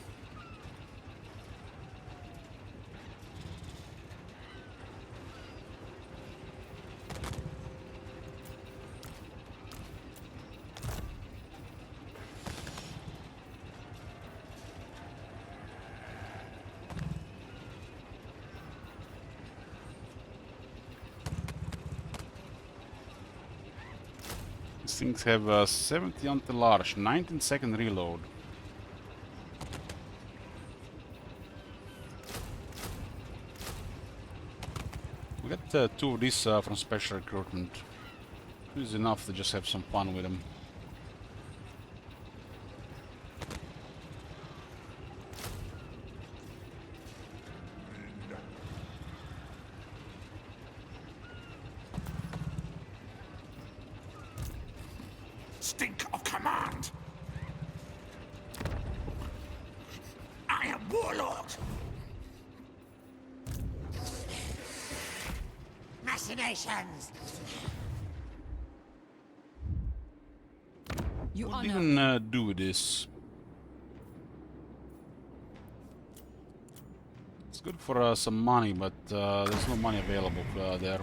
These things have 70 anti-large, 19-second reload. We got 2 of these from special recruitment. This is enough to just have some fun with them. stink of command. I am warlord. Machinations. You What do you honor even do with this? It's good for some money, but there's no money available there.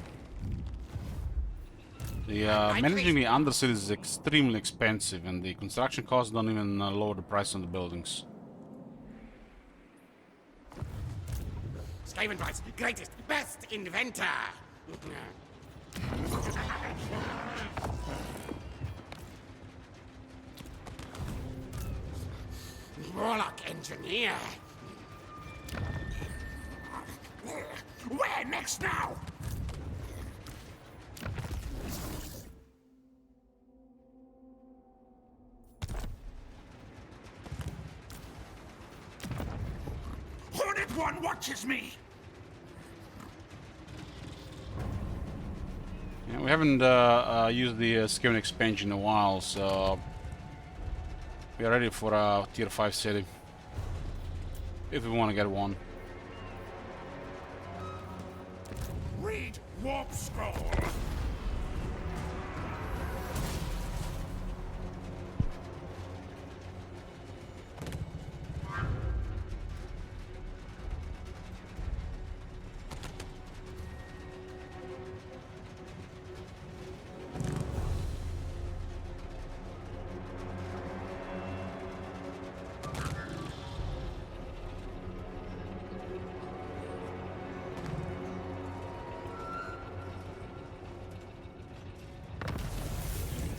The managing the undercity is extremely expensive, and the construction costs don't even lower the price on the buildings. Skavenbright's greatest, best inventor. Warlock engineer. Where next now? Hornet One watches me. Yeah, we haven't used the Skaven expansion in a while, so we are ready for a tier 5 city. If we want to get one. Read Warp Scroll.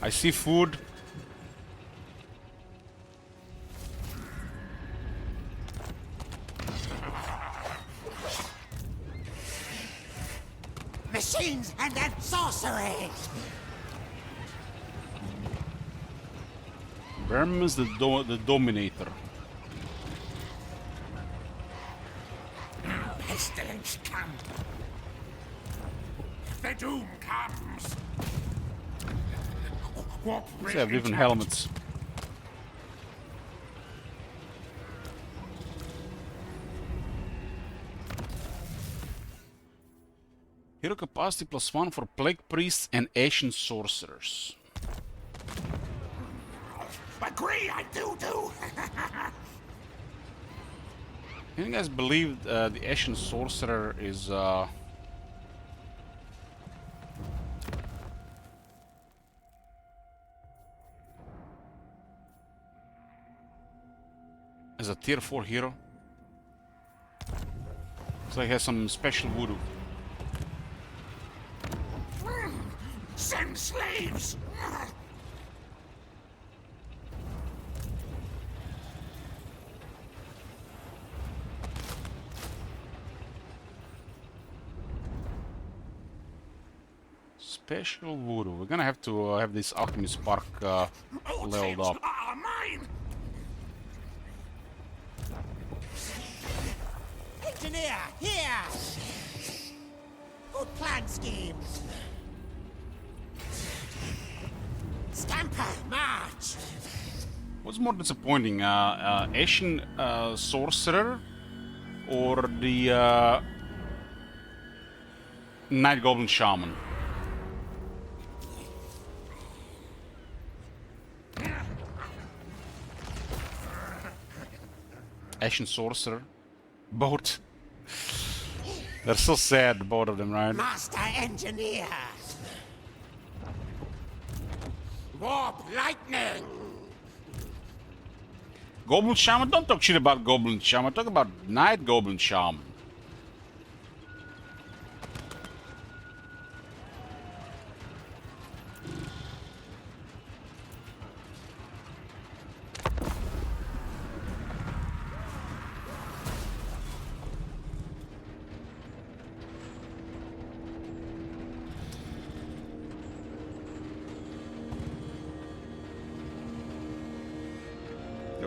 I see food. Machines and then sorcery. Bram is the Dominator. Pestilence come. The doom comes. Warp They have different helmets. Hero capacity +1 for Plague Priests and Ashen Sorcerers. Agree, I do. Can you guys believe the Ashen Sorcerer is as a tier 4 hero? Looks like he has some special voodoo. Send slaves. Special voodoo. We're gonna have to have this alchemy spark leveled up. Are mine. Engineer, here. Good plan scheme. Stamper, march. What's more disappointing, Ashen Sorcerer or the Night Goblin Shaman? Ashen Sorcerer. Both. They're so sad, both of them, right? Master Engineer. Warp lightning. Goblin Shaman? Don't talk shit about Goblin Shaman. Talk about Night Goblin Shaman.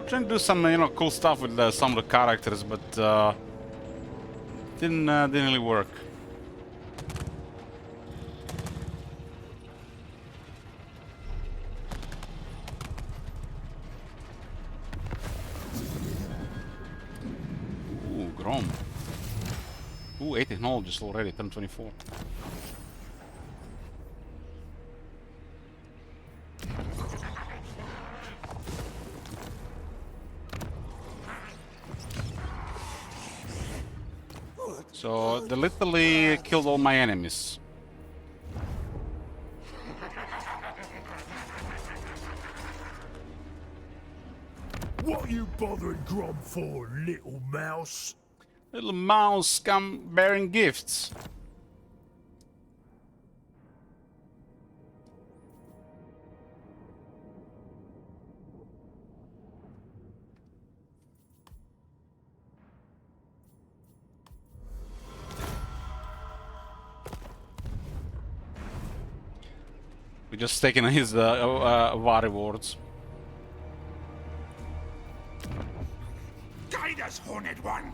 Trying to do some, cool stuff with some of the characters, but didn't really work. Rome. Ooh, 8 technologists already, turn 24. So they literally killed all my enemies. What you bothering Grom for, little mouse? Little mouse come bearing gifts. We're just taking his war rewards. Guide us, Horned One!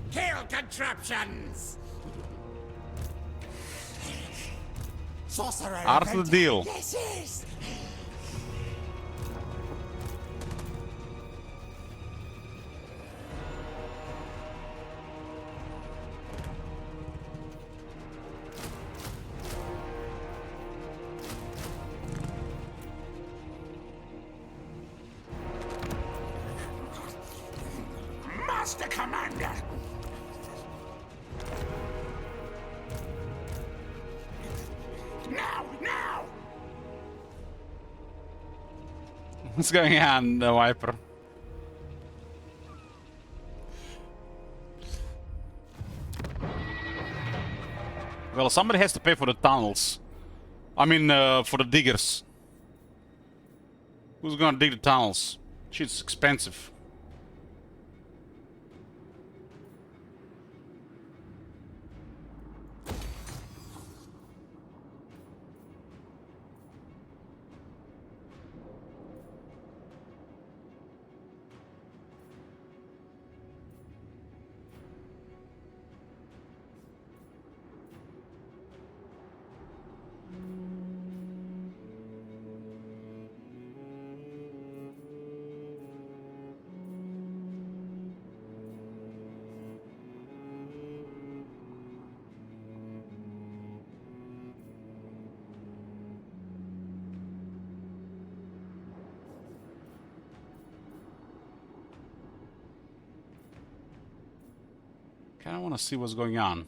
Kill contraptions! Sorcerer! Art of the deal. Yes, yes! Master Commander! Now! Now! What's going on, the Viper? Well, somebody has to pay for the tunnels. I mean, for the diggers. Who's gonna dig the tunnels? Shit's expensive. Kinda wanna see what's going on.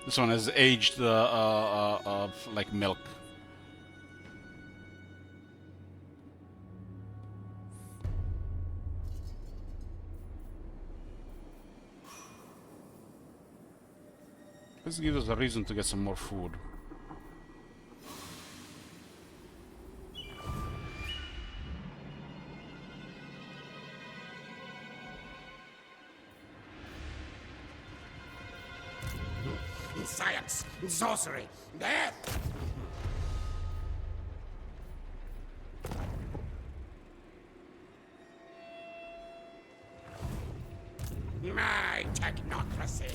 This one has aged like milk. This gives us a reason to get some more food. Science, sorcery, death! My technocracy!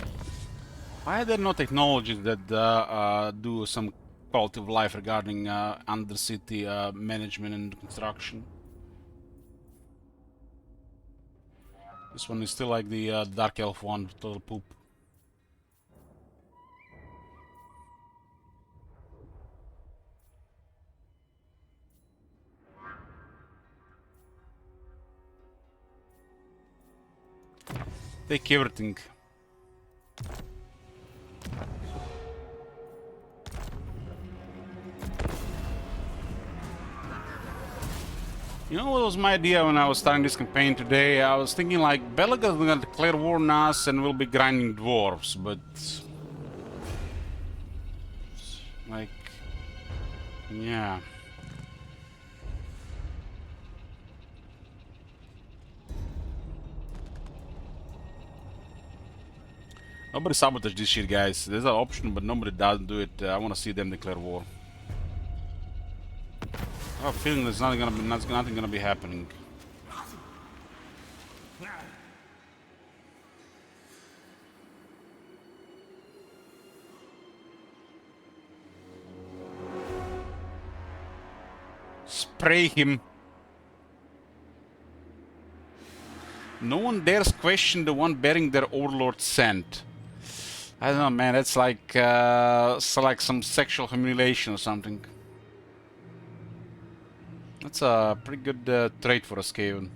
Why are there no technologies that do some quality of life regarding undercity management and construction? This one is still like the Dark Elf one, total poop. Take everything. You know what was my idea when I was starting this campaign today? I was thinking like, Belaga's gonna declare war on us and we'll be grinding dwarves, but... like... yeah... Nobody sabotage this shit, guys. There's an option, but nobody doesn't do it. I want to see them declare war. I have a feeling there's nothing gonna be happening. Spray him. No one dares question the one bearing their overlord's scent. I don't know, man. That's like some sexual humiliation or something. That's a pretty good trait for a Skaven.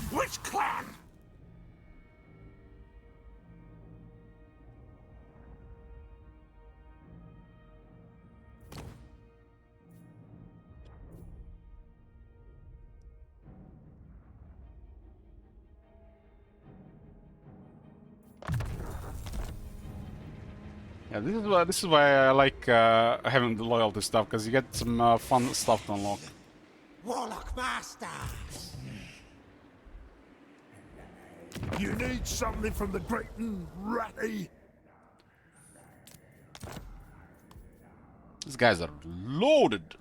Which clan? Yeah, this is why I like having the loyalty stuff, because you get some fun stuff to unlock. Warlock Masters! You need something from the Greaton, Ratty? These guys are loaded.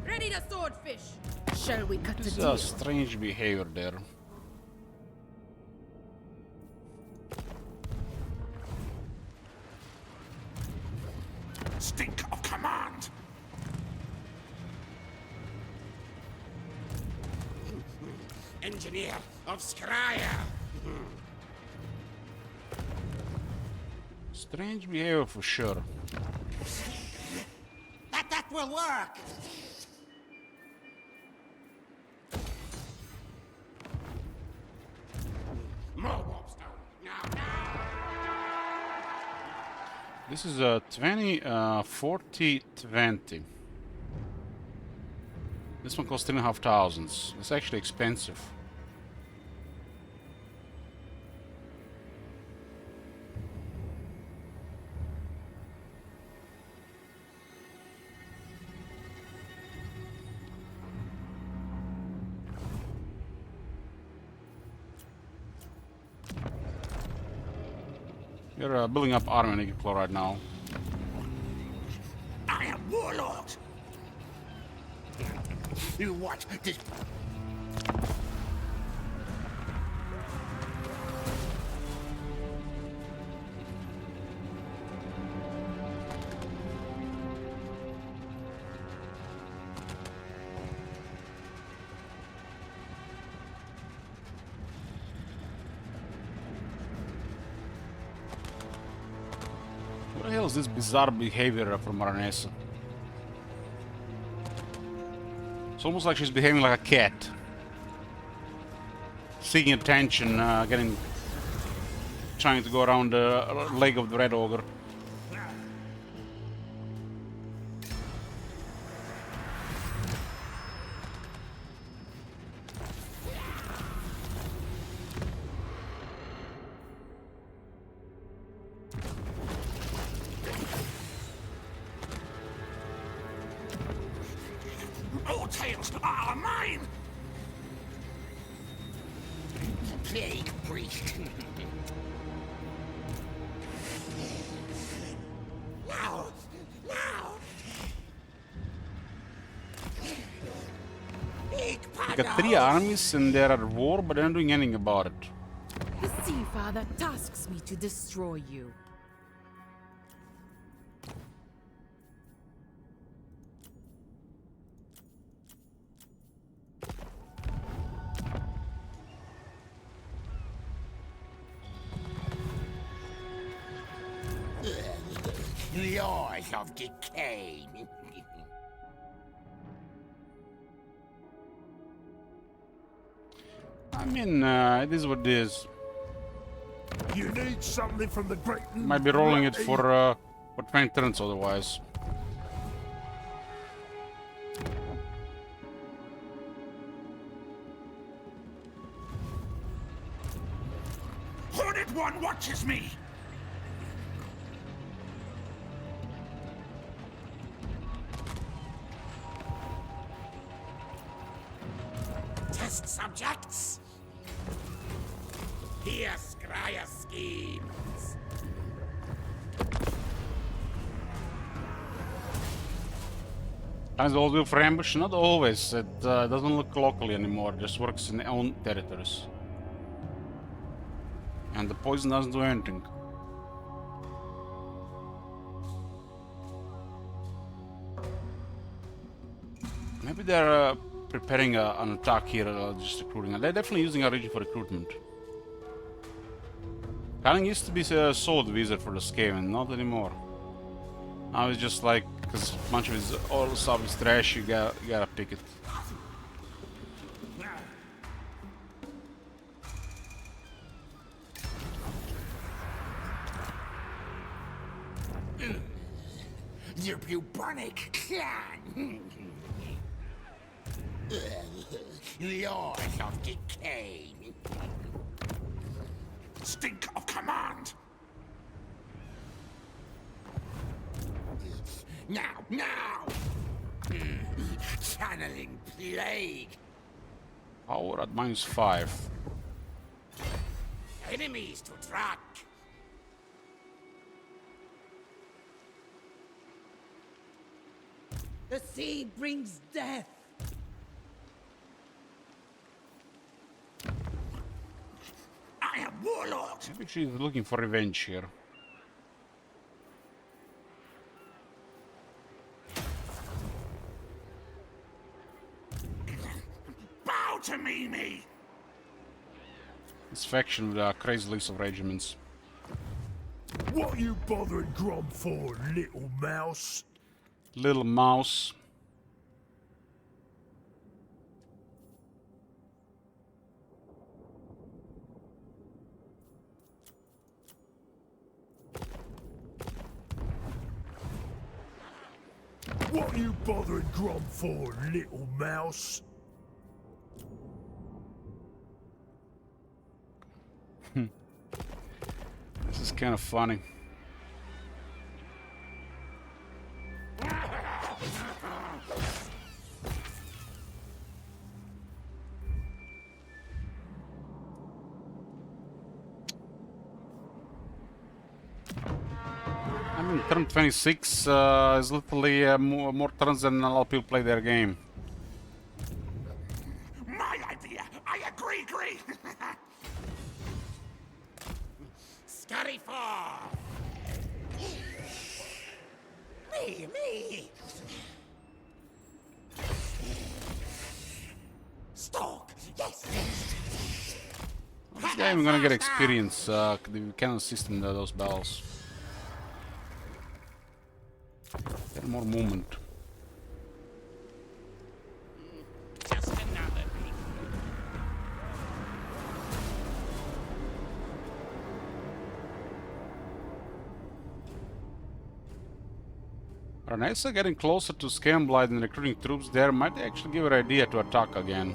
Ready the swordfish! Shall we cut the This is deal? a strange behavior there. Stink of command! Engineer of Skryre! Strange behavior for sure. That will work! More warpstone! Now! This is a 20, 40, 20. This one costs 3,500. It's actually expensive. You're building up army in Igiplo right now. I am Warlord! You watch this. What the hell is this bizarre behavior from Maranesa? It's almost like she's behaving like a cat. Seeking attention, trying to go around the leg of the Red Ogre. All tales are mine! Plague priest. Now! Now! You got 3 armies and they're at war, but they're not doing anything about it. The Sea Father tasks me to destroy you. The eyes of decay. I mean, it is what it is. You need something from the Greaton, Might be rolling it Ratty? for 20 turns otherwise. Horned One watches me! test subjects. Hear Skryre schemes. Times all do for ambush, not always. It doesn't look locally anymore, it just works in their own territories. And the poison doesn't do anything. Maybe they're preparing an attack here, just recruiting. And they're definitely using a region for recruitment. Kaling used to be a sword wizard for the Skaven, not anymore. Now it's just like, because a bunch of his all stuff is trash, you gotta pick it. The bubonic clan. Laws of decay. Stink of command. Now! Channeling plague. Power at -5. Enemies to track. The sea brings death. I am warlord. Maybe she's looking for revenge here. Bow to me. This faction with a crazy list of regiments. What you bothering Grom for, little mouse? Little mouse. What you bothering Grom for, little mouse? This is kind of funny. I mean, turn 26 is literally more turns than a lot of people play their game. My idea. I agree. Scurry for. Me. Stalk. Yes. This guy I'm gonna get experience. We can assist in those battles. Get more movement. Just another thing. Our knights are getting closer to Scamblight and recruiting troops there. Might actually give her an idea to attack again.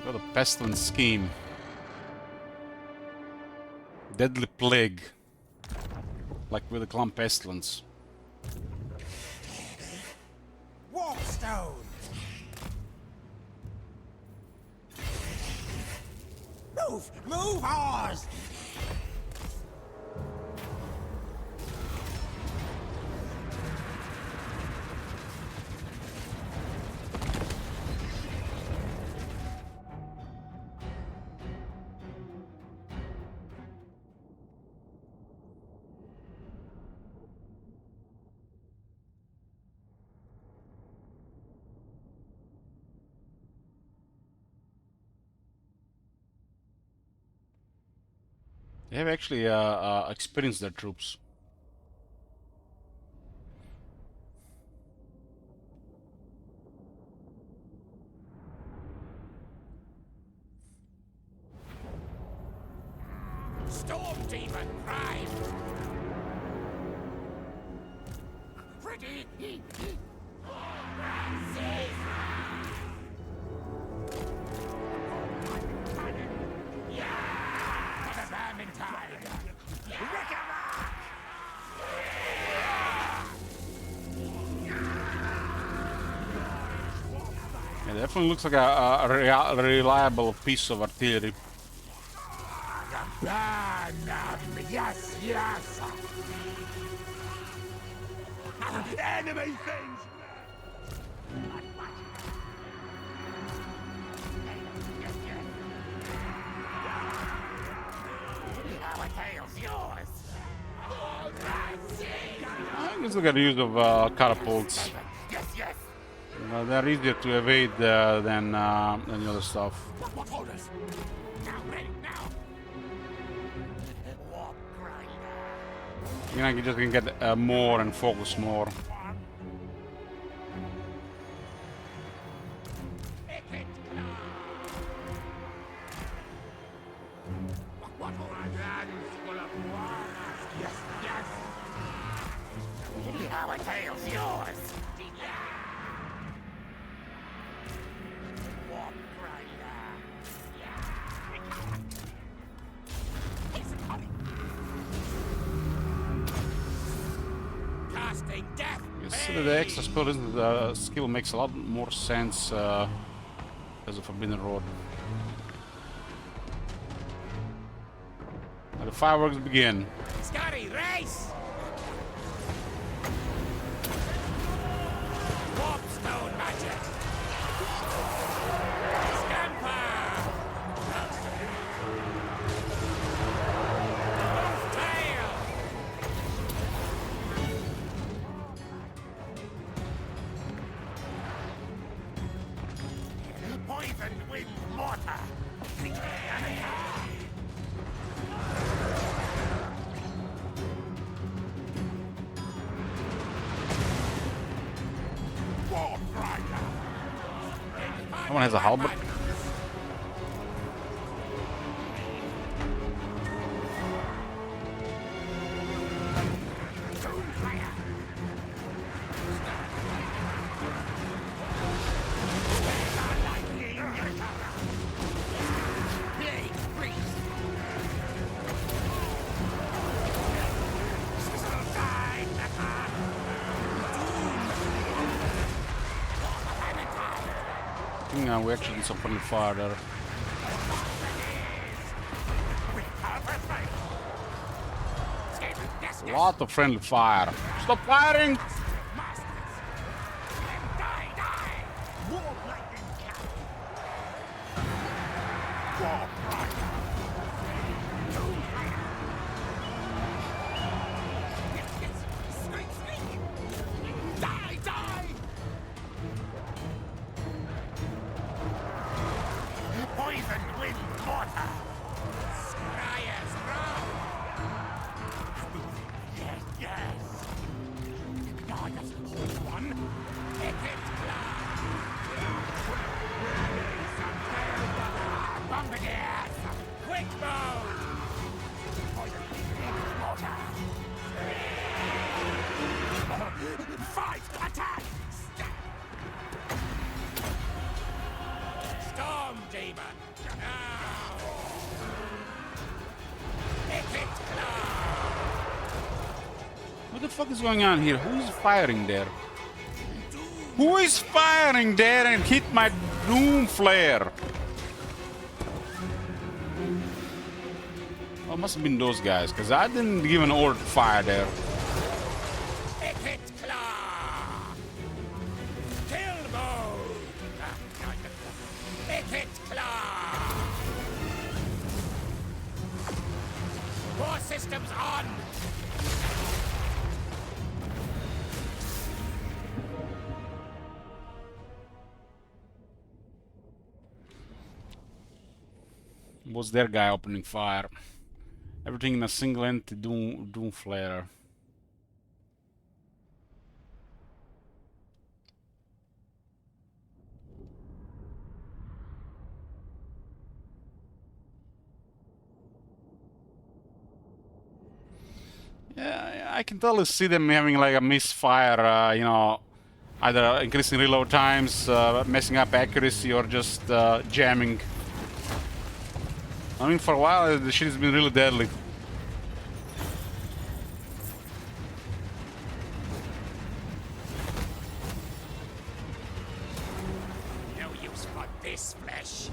Got a pestilence scheme. Deadly plague. Like with the clan pestilence. Warpstone. Move ours. They have actually experienced their troops. Storm demon prime. ready? For the Vermintide! It definitely looks like a reliable piece of artillery. Burn them! Yes, yes! Enemy things! Our tail's yours! Let's look at the use of catapults. Yes, yes! They're easier to evade than the other stuff. What orders? Now, ready, now! Warp grinder! You know, you just can get more and focus more. What orders? Hands full of warmers! Yes, yes! Our tail's yours! Warp grinder! Casting death! Yes, the extra skill makes a lot more sense as a Forbidden Road. Now the fireworks begin. Skryre, race! Warpstone magic! Scamper! Tail! Poisoned wind mortar! Someone has a halberd. We actually did some friendly fire there. A lot of friendly fire. Stop firing! Poisoned wind mortar! Skryre's wrong! Yes, yes! I just hold one! Pick it, Bombardiers! Quick move! Poisoned wind mortar! Fight! Attack! Storm demon! Now! Pick it, What the fuck is going on here? Who's firing there? Who is firing there and hit my Doom-Flayer? Well, it must have been those guys, because I didn't give an order to fire there. Pick it, claw! Kill mode! Pick it, claw! More systems on! Was their guy opening fire? Everything in a single entity Doom-Flayer. Yeah, I can totally see them having like a misfire, you know, either increasing reload times, messing up accuracy, or just jamming. I mean, for a while, the shit has been really deadly. No use for this flesh.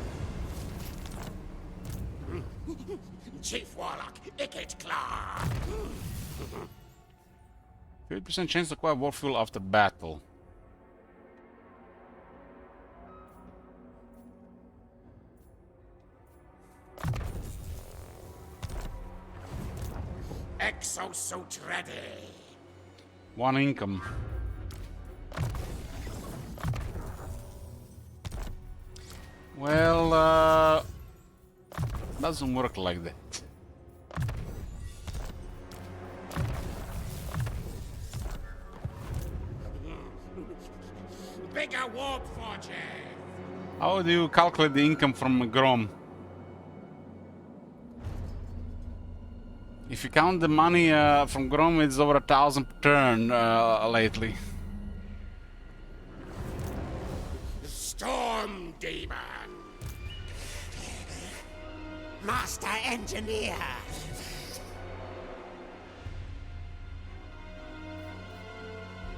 Chief Warlock, Icket Claw. 50% chance to acquire war fuel after battle. Exosuit ready. 1 income. Well, doesn't work like that. Bigger warp forges. How do you calculate the income from Grom? If you count the money from Grom, it's over 1,000 per turn lately. Storm Demon. Master Engineer.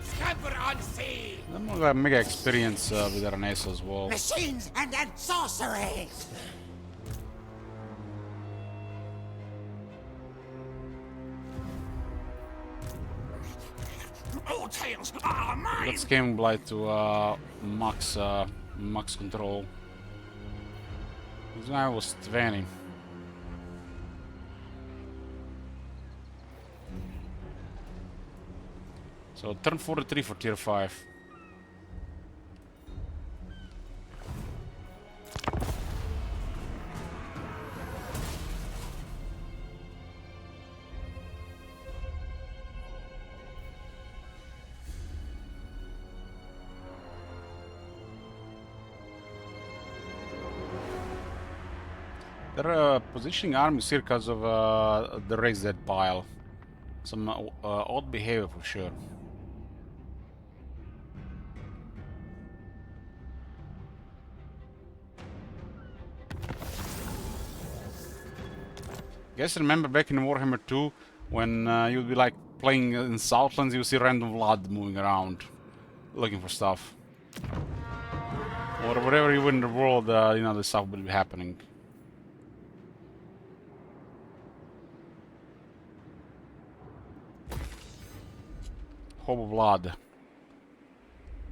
Scamper on sea. I'm gonna mega experience with Aranesa as well. Machines and sorcery. All tails are mine. Let's game blight to max control. This guy was 20. So turn 43 for tier 5. They're positioning armies here because of the raised dead pile. Some odd behavior for sure. Guys, remember back in Warhammer 2 when you'd be like playing in Southlands, you see random blood moving around, looking for stuff. Or wherever you were in the world, you know, this stuff will be happening. Hope of Blood.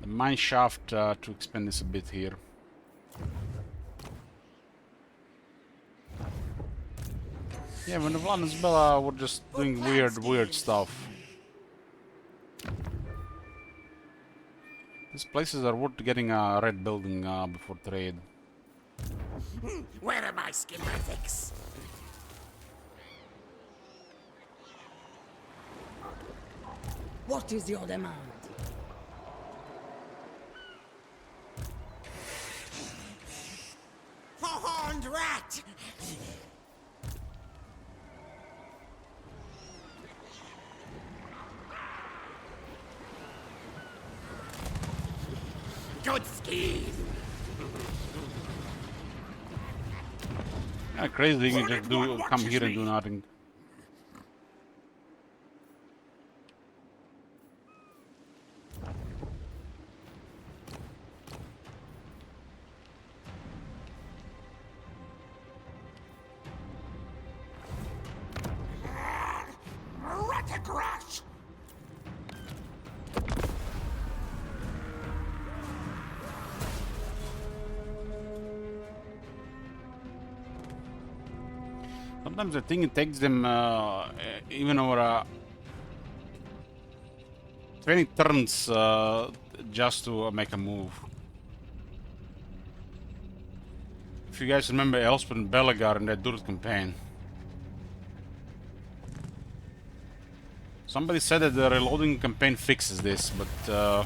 The mine shaft to expand this a bit here. Yeah, when the Vlad and Bella were just doing weird stuff. These places are worth getting a red building before trade. Where are my schematics? What is your demand? Horned rat! Good scheme. Yeah, crazy, you can just come here and do nothing. Ratacrash! Sometimes I think it takes them even over 20 turns just to make a move. If you guys remember Elspeth and Belagar in that Durd campaign. Somebody said that the reloading campaign fixes this, but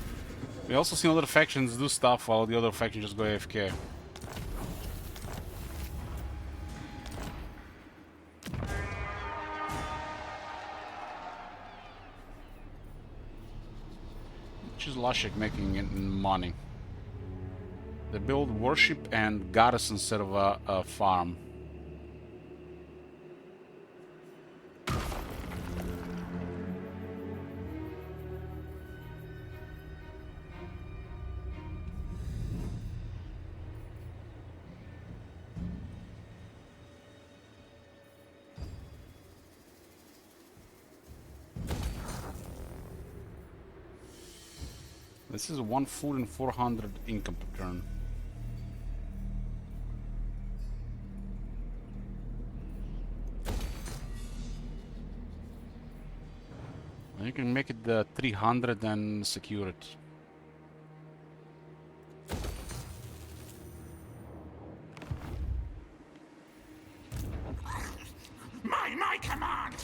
we also seen other factions do stuff while the other factions just go AFK. much is Lashek making in money? They build worship and goddess instead of a farm. This is 1 food and 400 income per turn. You can make it 300 and secure it. My command!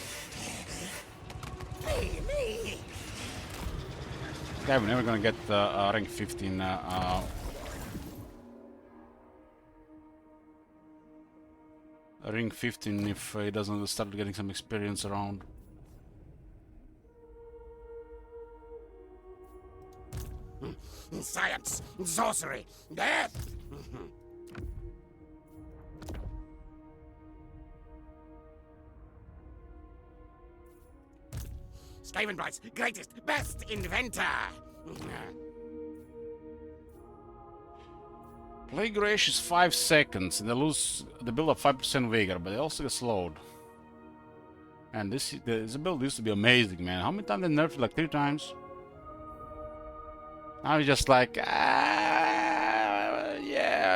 Me! Yeah, we're never gonna get rank 15 ring 15 if he doesn't start getting some experience around. Science, sorcery, death! Skavenbright's greatest, best inventor! Plague Rash is 5 seconds, and they build up 5% vigor, but they also get slowed. And this build used to be amazing, man. How many times they nerfed it? Like 3 times? Now it's just like, yeah,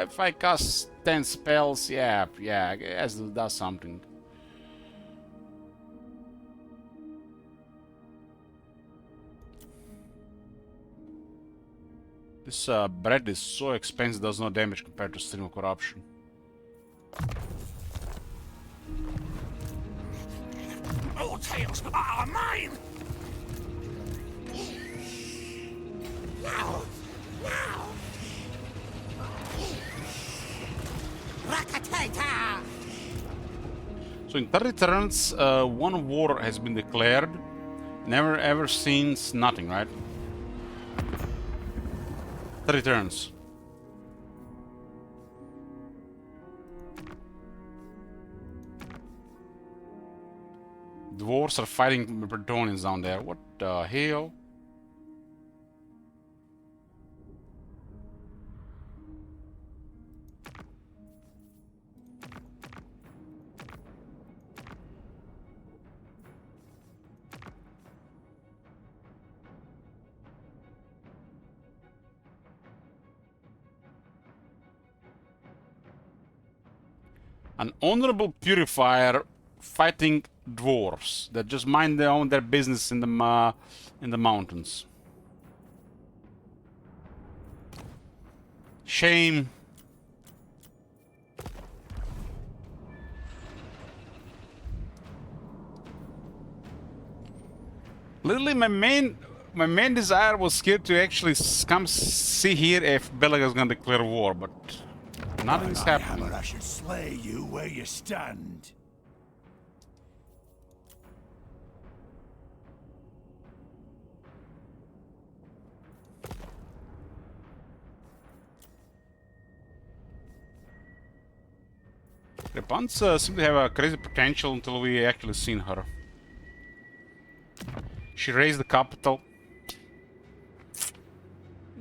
if I cast 10 spells, yeah, I guess it does something. This bread is so expensive, does no damage compared to Stream of Corruption. All tales are mine! Now! Rakatata! So in 30 turns, 1 war has been declared. Never ever since nothing, right? 30 turns. Dwarves are fighting Bretonians down there. What the hell? An honorable purifier fighting dwarves that just mind their business in the mountains. Shame. Literally, my main desire was here to actually come see here if Belaga's gonna declare war, but nothing's happening. I should slay you where you stand. Rapunzel seems to have a crazy potential until we actually seen her. She raised the capital.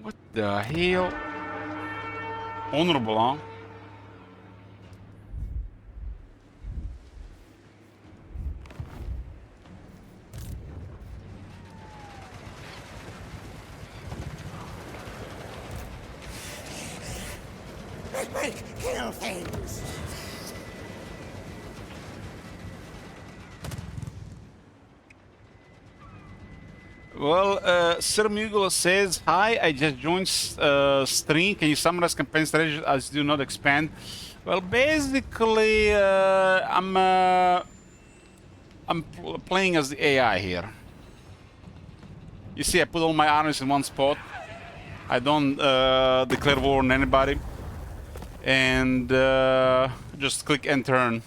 What the hell? Honorable, huh? Kill things! Well, Sir Mugula says, hi, I just joined stream. Can you summarize campaign strategy as do not expand? Well, basically, I'm playing as the AI here. You see, I put all my armies in one spot. I don't declare war on anybody. And just click and turn.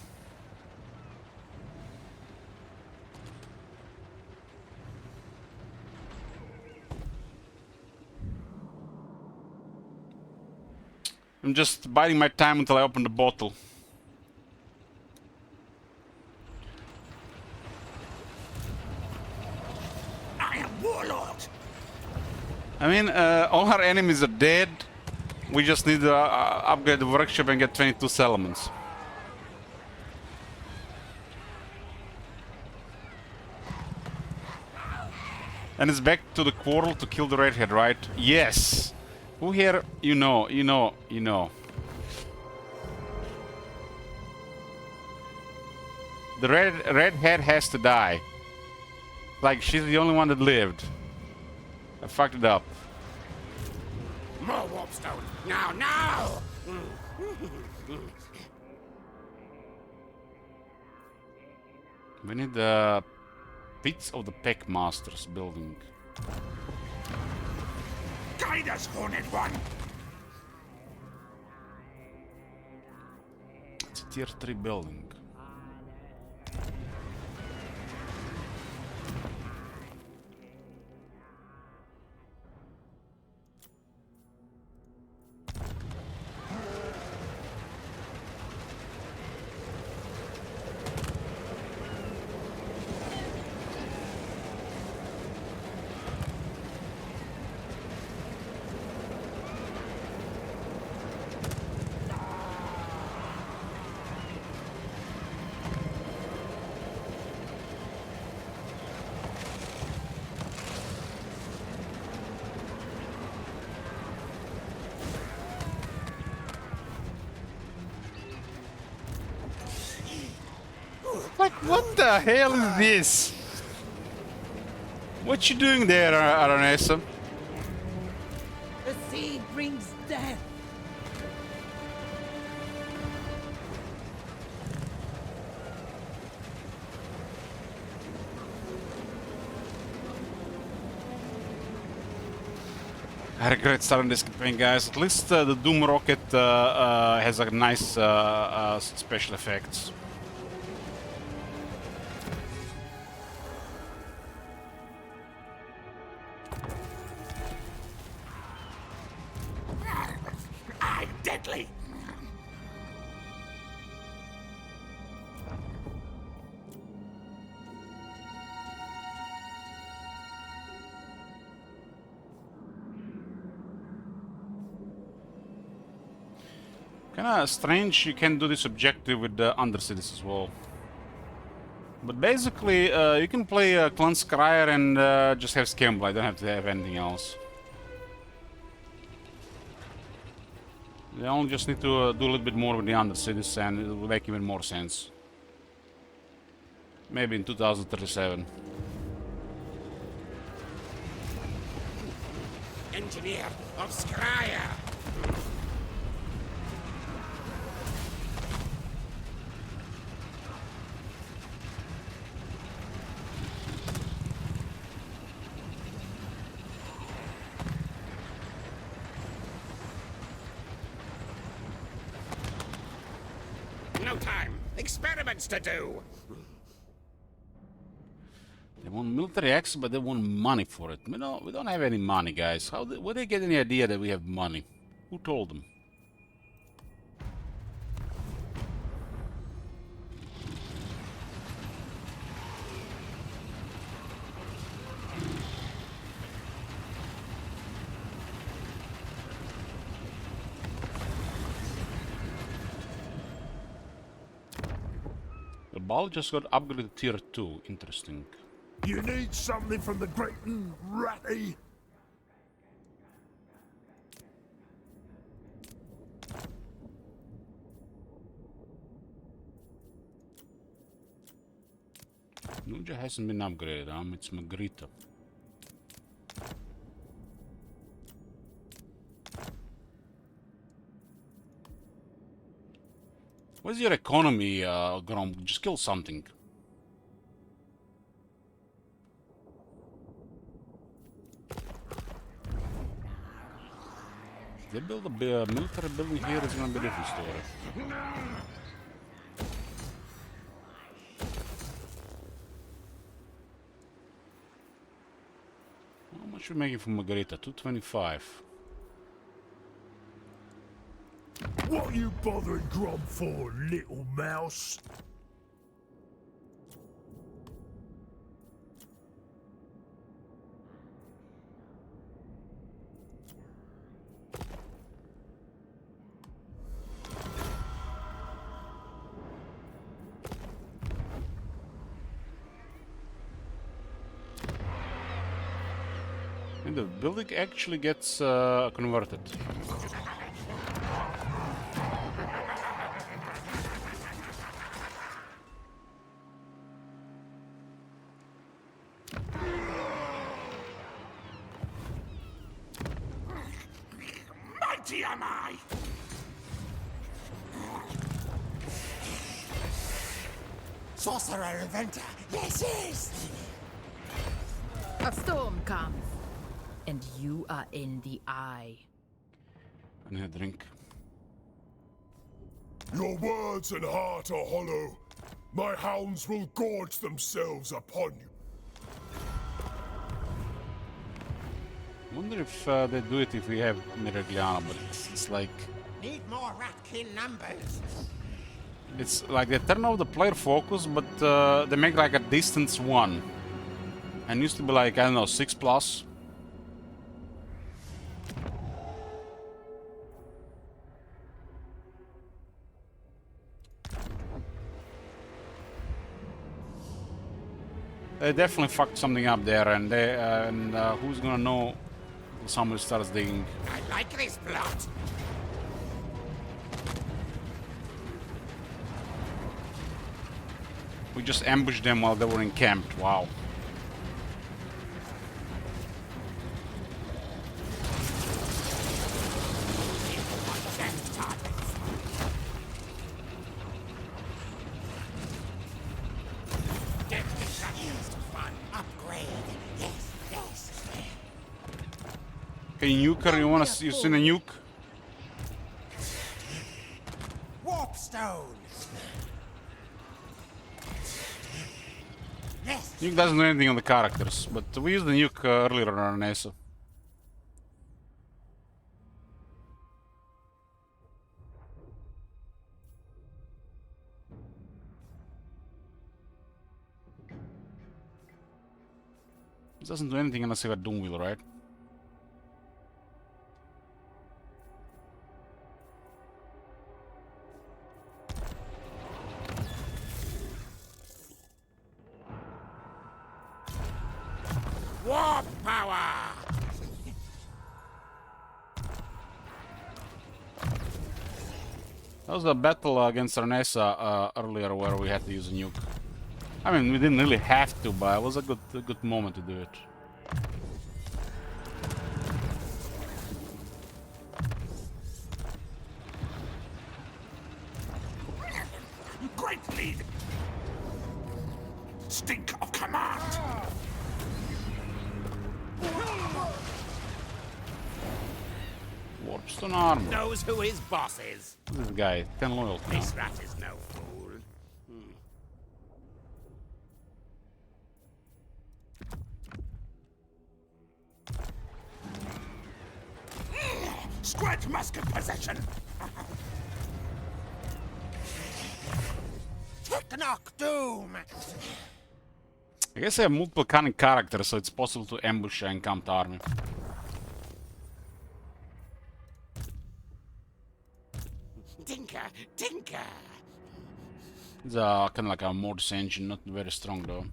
I'm just biding my time until I open the bottle. I am Warlord. I mean, all our enemies are dead. We just need to upgrade the workshop and get 22 settlements. And it's back to the quarrel to kill the redhead, right? Yes! Who here? You know. The redhead has to die. Like, she's the only one that lived. I fucked it up. More warpstone. Now! We need the Pits of the Packmasters building. Guide us, Horned One. It's a tier 3 building. Like, what the hell is this? What you doing there, Aranesa? The sea brings death. I regret starting this campaign, guys. At least the Doom rocket has a nice special effects. I'm deadly. Kinda strange you can do this objective with the Undercities as well. But basically, you can play Clan Skryre and just have Scamble. I don't have to have anything else. They only just need to do a little bit more with the Undercities and it will make even more sense. Maybe in 2037. Engineer of Skryre. No time. Experiments to do. They want military access, but they want money for it. We don't have any money, guys. Where they get any idea that we have money? Who told them? The ball just got upgraded to tier 2. Interesting. You need something from the great Ratty? Nuja hasn't been upgraded, it's Magrita. What's your economy, Grom? Just kill something. If they build a military building here, it's gonna be a different story. How much are we making from Margarita? 225. What you bothering Grom for, little mouse? And the building actually gets converted. Mighty am I! Sorcerer Inventor, yes, yes! A storm comes, and you are in the eye. I need a drink. Your words and heart are hollow. My hounds will gorge themselves upon you. I wonder if they do it if we have Miragliana, but it's like... Need more ratkin numbers. It's like they turn off the player focus, but they make like a distance 1. And used to be like, I don't know, 6+. They definitely fucked something up there, and who's gonna know when somebody starts digging? I like this plot. We just ambushed them while they were encamped. Wow. Hey, nuker, you wanna see, you seen a nuke? Warpstone. Yes. Nuke doesn't do anything on the characters, but we used the nuke earlier on our NASA. This doesn't do anything unless you have a Doom wheel, right? Warp power. That was the battle against Arnesa earlier where we had to use a nuke. I mean, we didn't really have to, but it was a good moment to do it. Great lead. Stink of command. Warpstone armor. Knows who his boss is. This guy, 10 loyalty. This rat is no fool. Squad musket possession. Technoc Doom. I guess I have multiple cunning characters, so it's possible to ambush an encamped army. Tinker, tinker. It's kind of like a Mortis engine, not very strong though.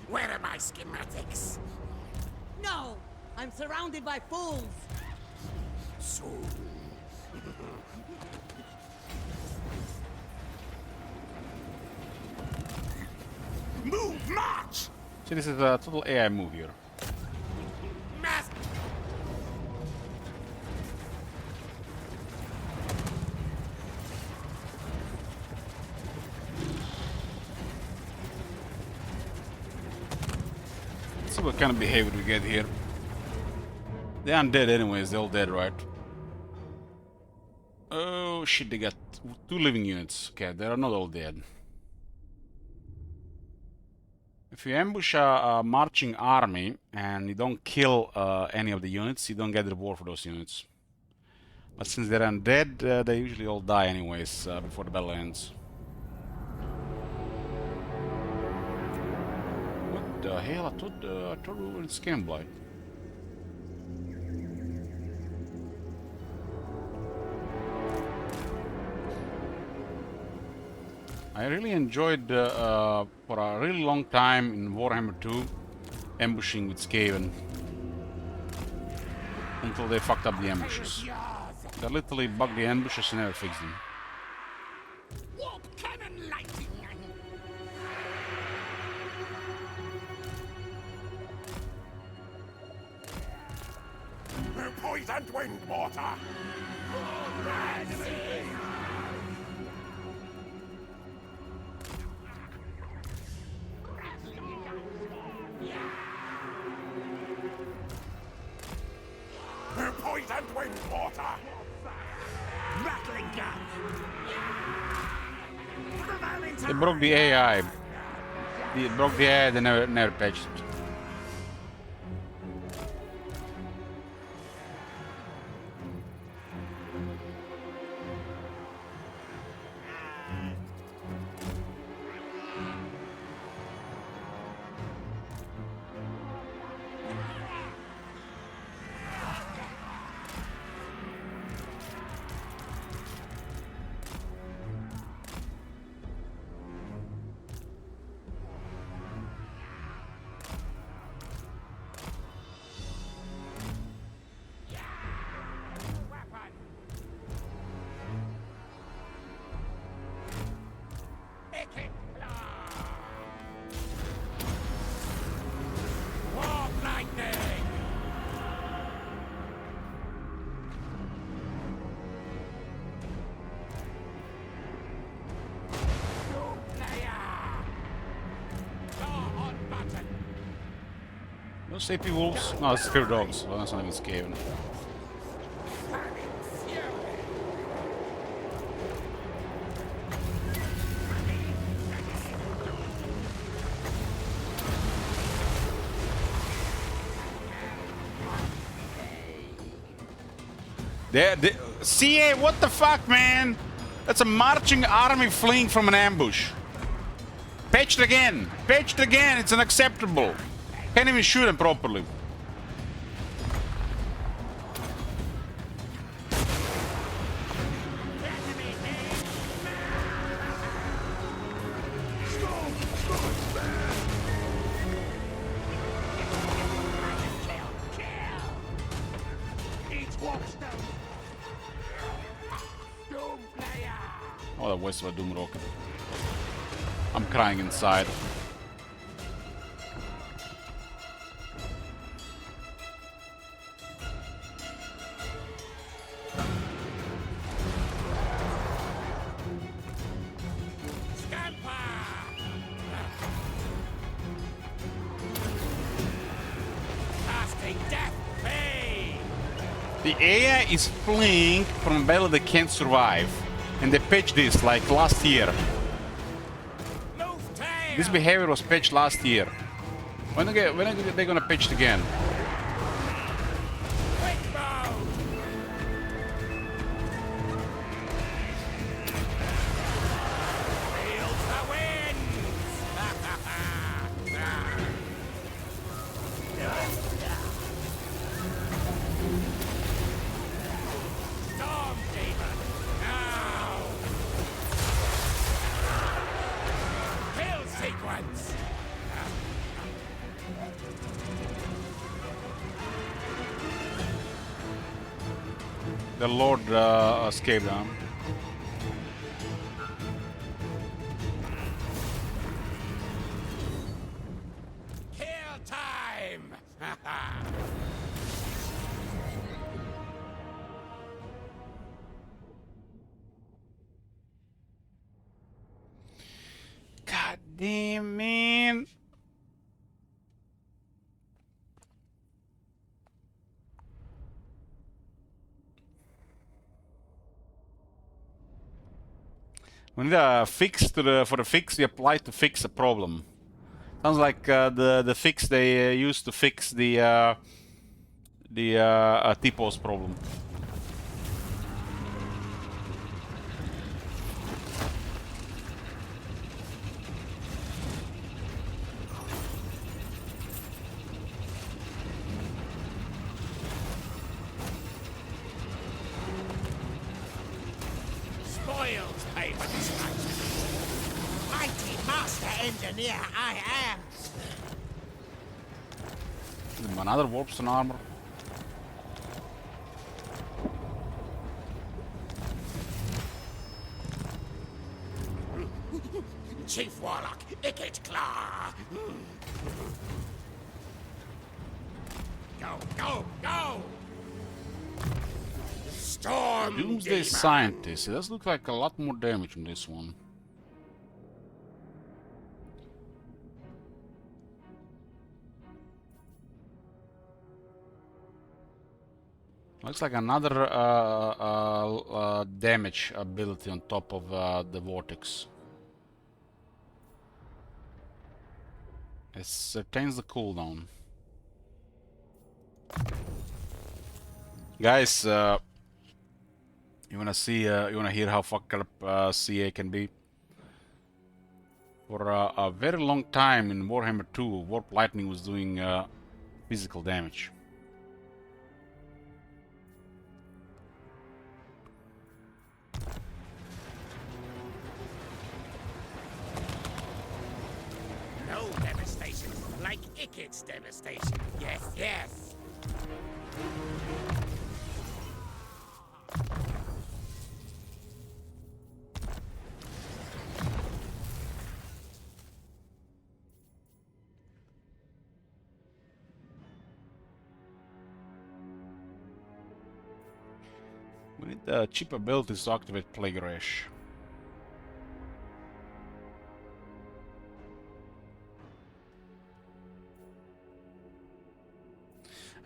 Where are my schematics? No! I'm surrounded by fools! Soon. Move, march! See, this is a total AI move here. Mass. Let's see what kind of behavior we get here. They aren't dead anyways, they're all dead, right? Oh shit, they got 2 living units. Okay, they are not all dead. If you ambush a marching army and you don't kill any of the units, you don't get the reward for those units. But since they're undead, they usually all die anyways before the battle ends. What the hell? I thought we were in Scamblight. I really enjoyed, for a really long time in Warhammer 2, ambushing with Skaven. Until they fucked up the ambushes. They literally bugged the ambushes and never fixed them. Warp cannon lighting. Poisoned wind mortar! Poisoned wind mortar! Rattling gun. They broke the AI. They broke the AI, they never patched it. Warp lightning. Doom-Flayer. Jaw on button. Those AP wolves? No, it's Skryre dogs. Well, that's not even Skaven. CA, what the fuck, man? That's a marching army fleeing from an ambush. Patched again. Patched again. It's unacceptable. Can't even shoot them properly. Oh, that waste of a Doom rocket. I'm crying inside. The AI is fleeing from a battle they can't survive. And they patched this like last year. This behavior was patched last year. When are they gonna patch it again? The Lord escaped them. Kill time! God damn, man. We need a fix for the fix we apply to fix a problem. Sounds like the fix they used to fix the T-pose problem. Spoils pay for destruction. Mighty master engineer I am. Another warpstone armor. Chief Warlock, Icket Claw. Go, go, go! Storm Doomsday Demon. Scientist. It does look like a lot more damage on this one. Looks like another damage ability on top of the vortex. It certains the cooldown. Guys, you wanna see? You wanna hear how fucked up CA can be? For a very long time in Warhammer 2, Warp Lightning was doing physical damage. No devastation like Icket's devastation. Yes, yes. We need cheap abilities to activate Plague Rash.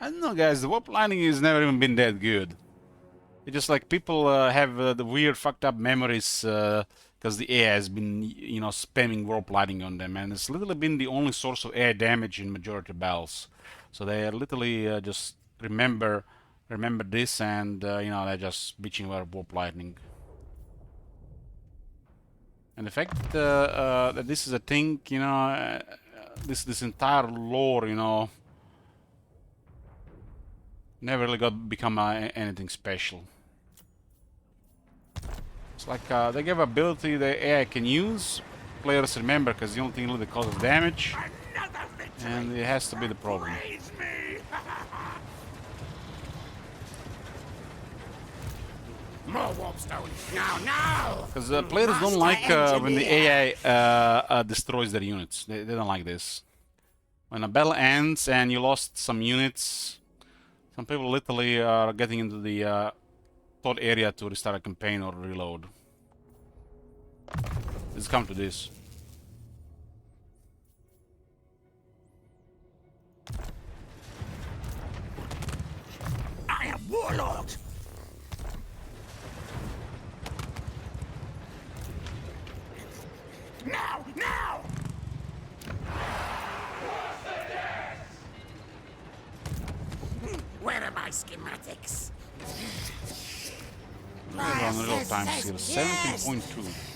I don't know, guys. The warp lining has never even been that good. It's just like people have the weird, fucked up memories because the AI has been, you know, spamming warp lighting on them, and it's literally been the only source of AI damage in majority of battles. So they literally just remember this, and you know, they're just bitching about warp lightning. And the fact that this is a thing, you know, this entire lore, you know, never really become anything special. It's like they give ability the AI can use, players remember because the only thing really causes damage, and it has to be the problem. Praise me! More warpstones! Now, now! Because players don't like when the AI destroys their units. They don't like this. When a battle ends and you lost some units, some people literally are getting into the thought area to restart a campaign or reload. Let's come to this. I am Warlord! Now! Now! Where are my schematics? We're on real time here, 17.2.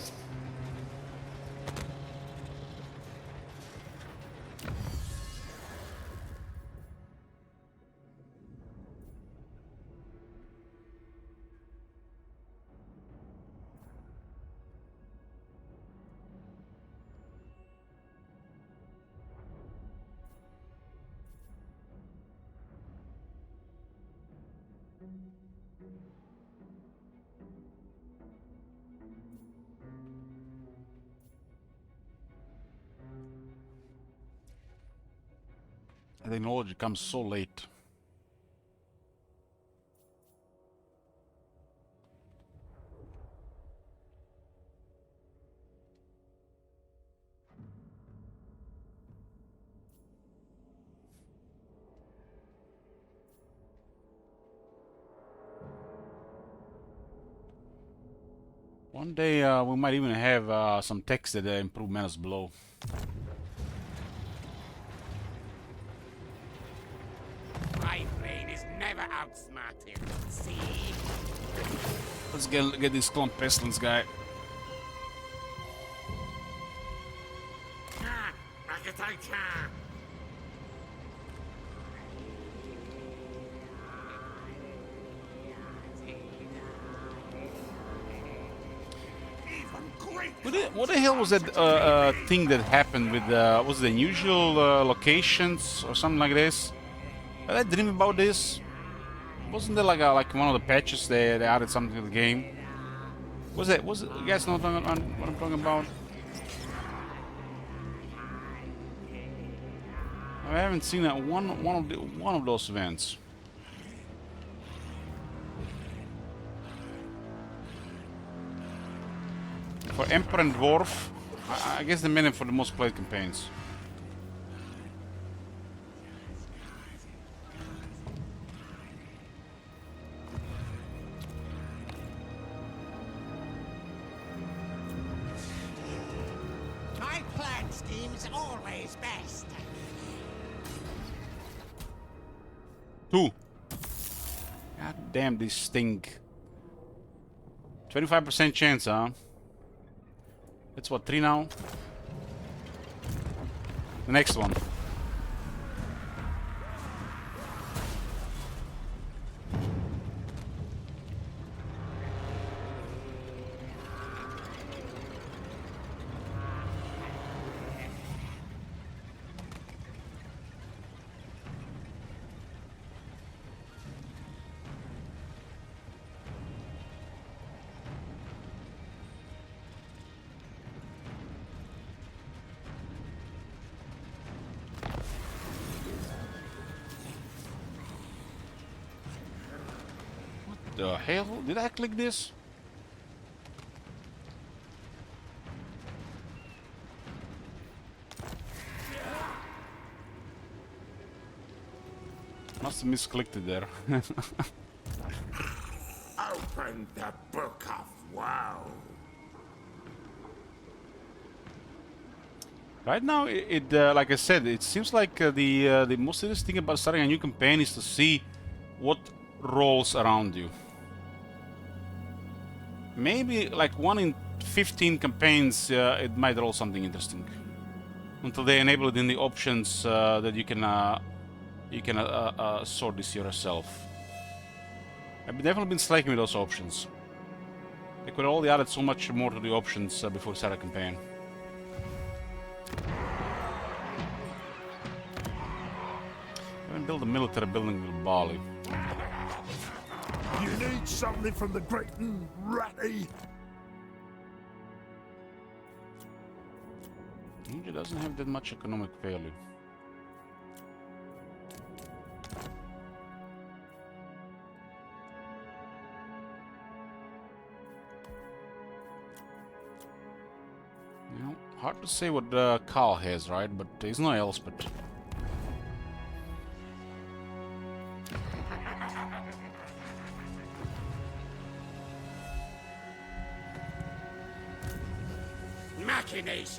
The technology comes so late. One day we might even have some text that improve Menace Blow. started. See? Let's get this Clump Pestilence guy. Architecture! What the hell was that thing that happened with was it the unusual locations or something like this? Did I dream about this? Wasn't there like one of the patches they added something to the game? Was it? You guys know what I'm talking about? I haven't seen that one of those events. For Emperor and Dwarf, I guess they made it for the most played campaigns. My plan scheme's always best. 2. God damn, this stink. 25% chance, huh? That's what, 3 now? The next one. The hell? Did I click this? Must have misclicked it there. Open the book of woe. Right now, like I said, it seems like the most interesting thing about starting a new campaign is to see what rolls around you. Maybe like 1 in 15 campaigns, it might roll something interesting. Until they enable it in the options that you can sort this yourself. I've definitely been slaking with those options. They could have already added so much more to the options before we start a campaign. I haven't built a military building with Bali. You need something from the great Ratty? It doesn't have that much economic value. You know, hard to say what Carl has, right? But there's no else, but... Machinations!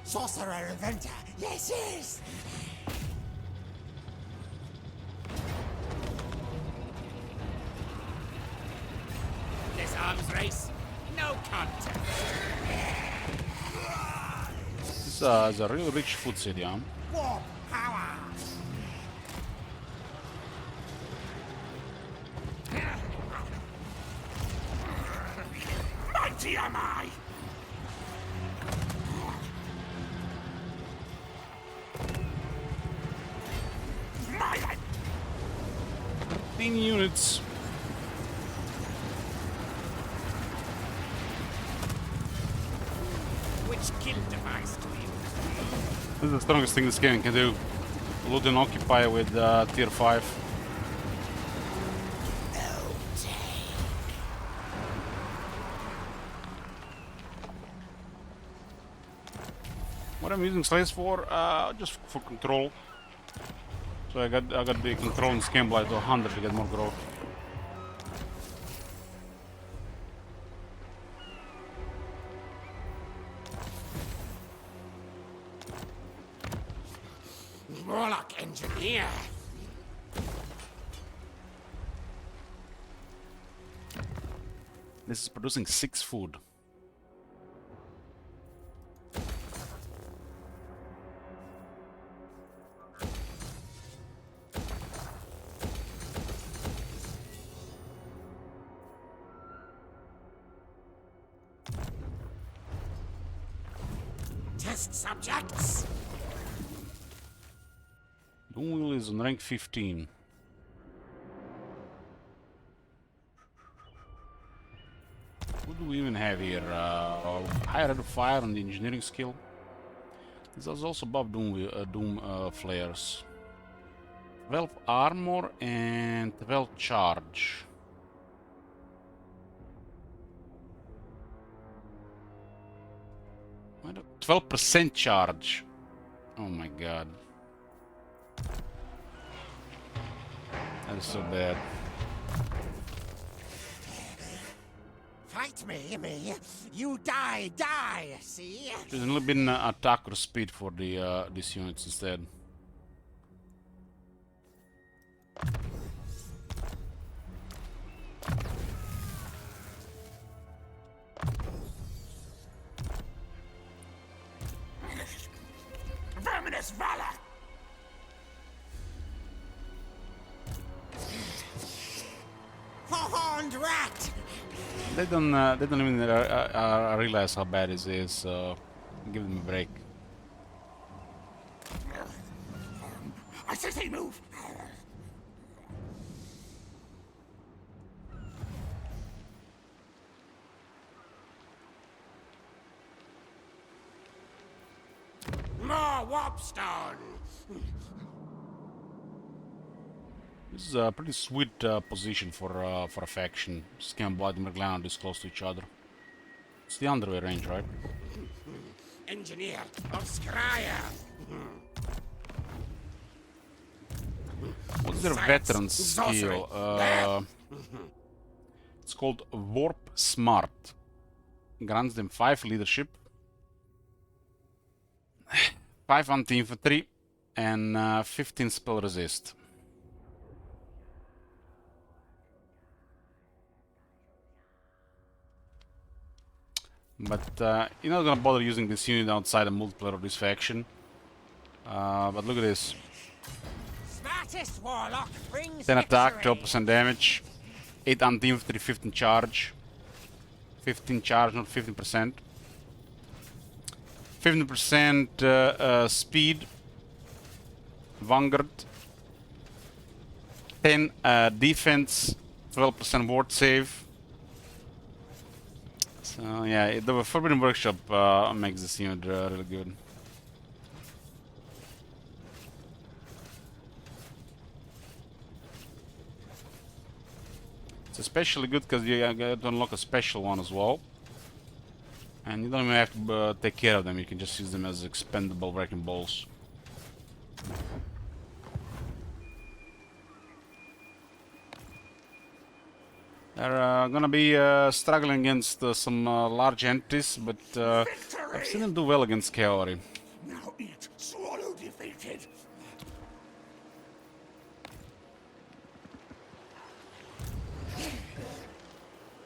Sorcerer Inventor! Yes, yes! This arms race, no contest! This is a really rich food city, huh? Warp power! Mighty am I! My 13 units. which kill device to use? This is the strongest thing this game can do. Loot and occupy with tier 5. What I'm using slaves for? Just for control. So I got the control and scan blight to 100 to get more growth. Warlock engineer. This is producing 6 food. Test subjects. Doom-Wheel is on rank 15. What do we even have here? Higher rate of fire on the engineering skill. This is also above Doom-Flayers. 12 armor and 12 charge. 12% charge. Oh my god. That is so bad. Fight me. You die, see? There's a little bit in attack or speed for the these units instead. Verminous valor! Four-horned rat! They don't even realize how bad this is, so give them a break. I say move! More warpstone! This is a pretty sweet position for a faction. Scambloid and Merglan are this close to each other. It's the underway range, right? Engineer of Skryre! What's their veteran skill? It's called Warp Smart. Grants them 5 leadership, 5 anti-infantry, and 15 spell resist. But you're not gonna bother using this unit outside the multiplayer of this faction. But look at this. Smartest warlock brings 10 attack, victory. 12% damage, 8 anti-infantry, 15 charge. 15 charge, not 15%. 15% speed. Vanguard. 10 defense, 12% ward save. So yeah, the Forbidden Workshop makes this unit really good. It's especially good because you get to unlock a special one as well. And you don't even have to take care of them, you can just use them as expendable wrecking balls. They're gonna be struggling against some large entities, but I've seen them do well against cavalry. Now eat, swallow defeated.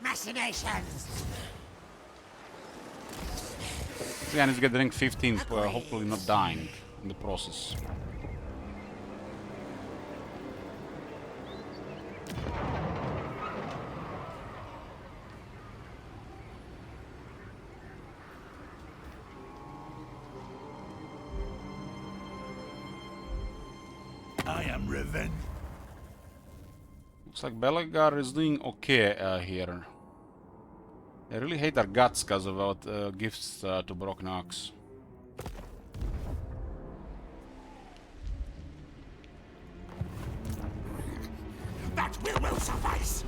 Machinations. This guy needs to get rank 15, hopefully not dying in the process. I am revenge. Looks like Belagar is doing okay here. They really hate our guts because of our gifts to Broken Ox. That will suffice.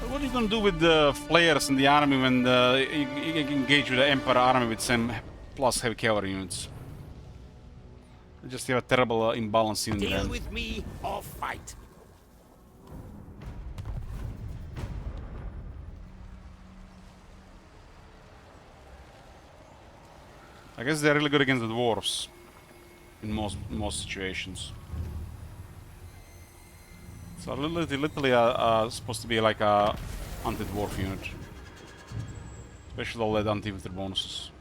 But what are you gonna do with the flayers in the army when you engage with the Emperor army with some plus heavy cavalry units? You just have a terrible imbalance in the Deal end. with me or fight. I guess they're really good against the dwarves in most situations. So literally supposed to be like a anti-dwarf unit. Especially all that anti-infantry bonuses.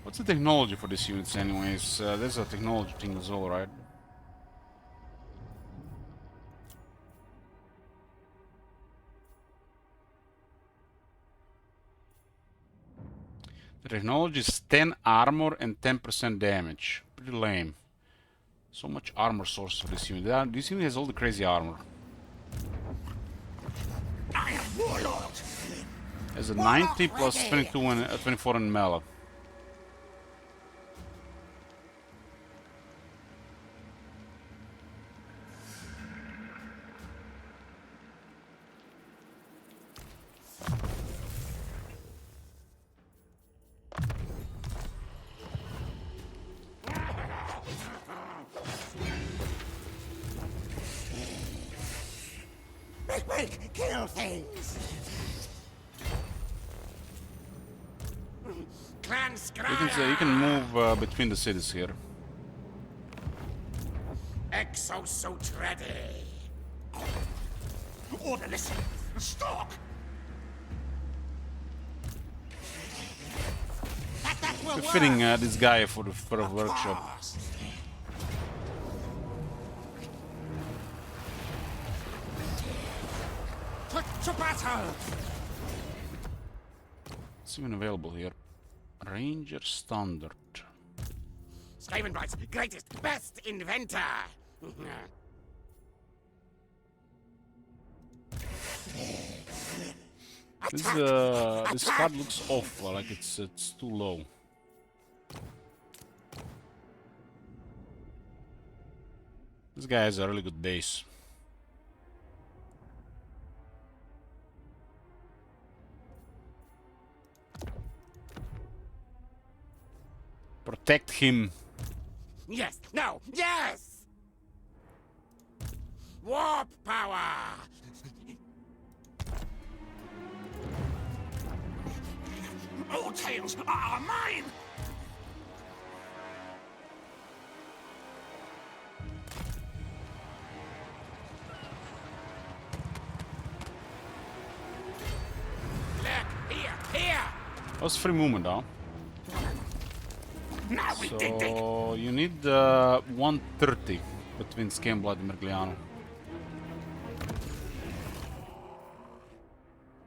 What's the technology for these units anyways? There's a technology thing as well, right? The technology is 10 armor and 10% damage. Pretty lame. So much armor source for this unit. This unit has all the crazy armor. I am Warlord. Has a 90 plus 22 and 24 in melee. Quick, kill things. Clan Skryre. You can move between the cities here. Exosuit ready. Order, listen. Stop. That will work. Fitting this guy for a workshop. Fast. To battle. It's even available here. Ranger Standard. Skavenbright's greatest, best inventor. This card looks off, like it's too low. This guy has a really good base. Protect him. Yes, no, yes! Warp power! All tails are mine! Look, here! That was free movement, huh? Now we dig. So you need 130 between Scamblood and Mergliano.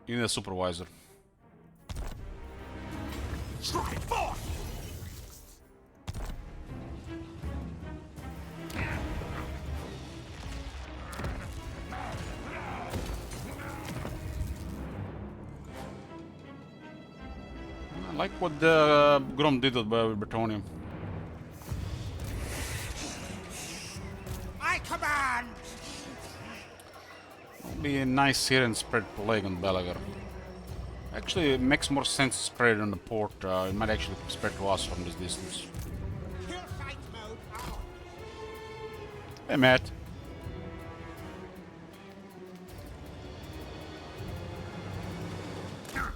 You need a supervisor. Strike forth! I like what the Grom did with Bretonnium. I command! It'll be nice here and spread Plague on Belagar. Actually, it makes more sense to spread it on the port. It might actually spread to us from this distance. Kill fight mode on. Hey, Matt.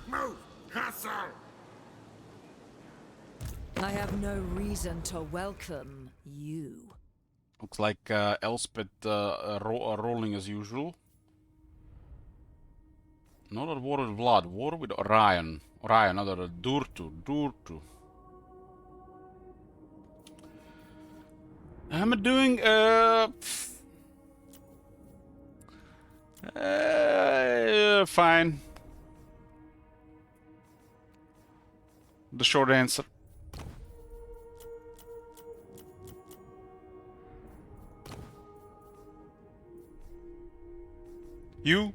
Move! Hustle! I have no reason to welcome you. Looks like Elspeth rolling as usual. Not a war with Vlad, war with Orion. Orion, another Durtu. I'm doing fine. The short answer. You?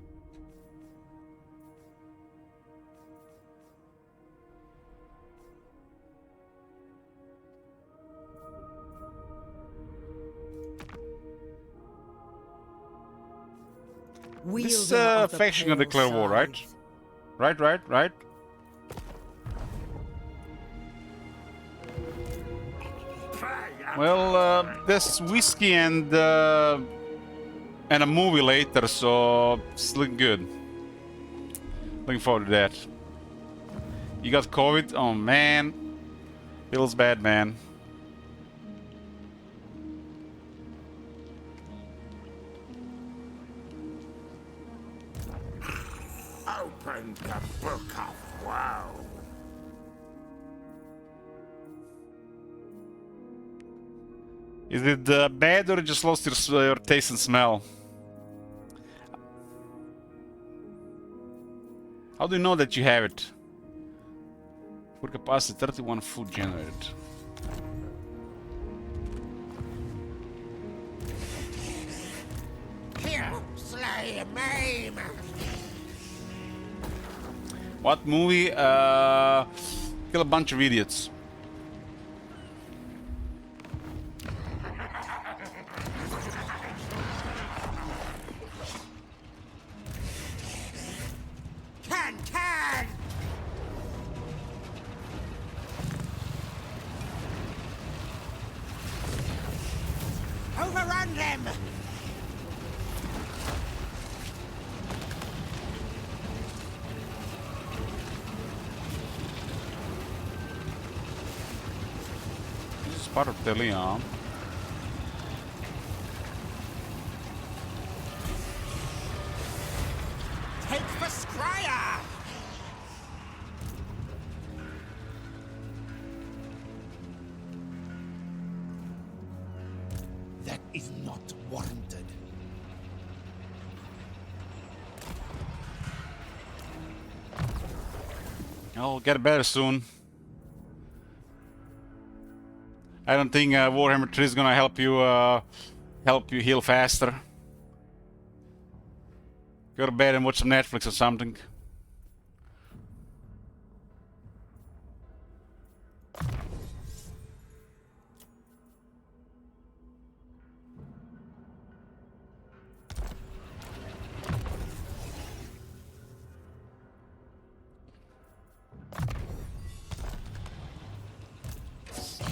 This faction gonna declare war, right? Right. Well, there's whiskey and a movie later, so it's looking good. Looking forward to that. You got COVID? Oh man, feels bad, man. opened the book of woe. Is it bad or you just lost your taste and smell? How do you know that you have it? Food capacity 31 food generated. Kill, slay, maim. What movie? Kill a bunch of idiots. Can! Overrun them! This is part of the Leon. Take for Skryre! That is not warranted. I'll get better soon. I don't think Warhammer 3 is gonna help you heal faster. Go to bed and watch some Netflix or something.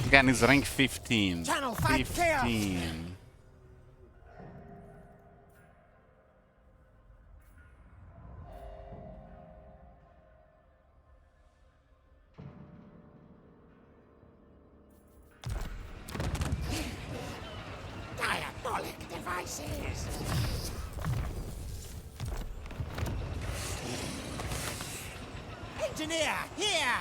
Again, it's rank 15. Channel 5 chaos. 15. Diabolic devices. Engineer, here!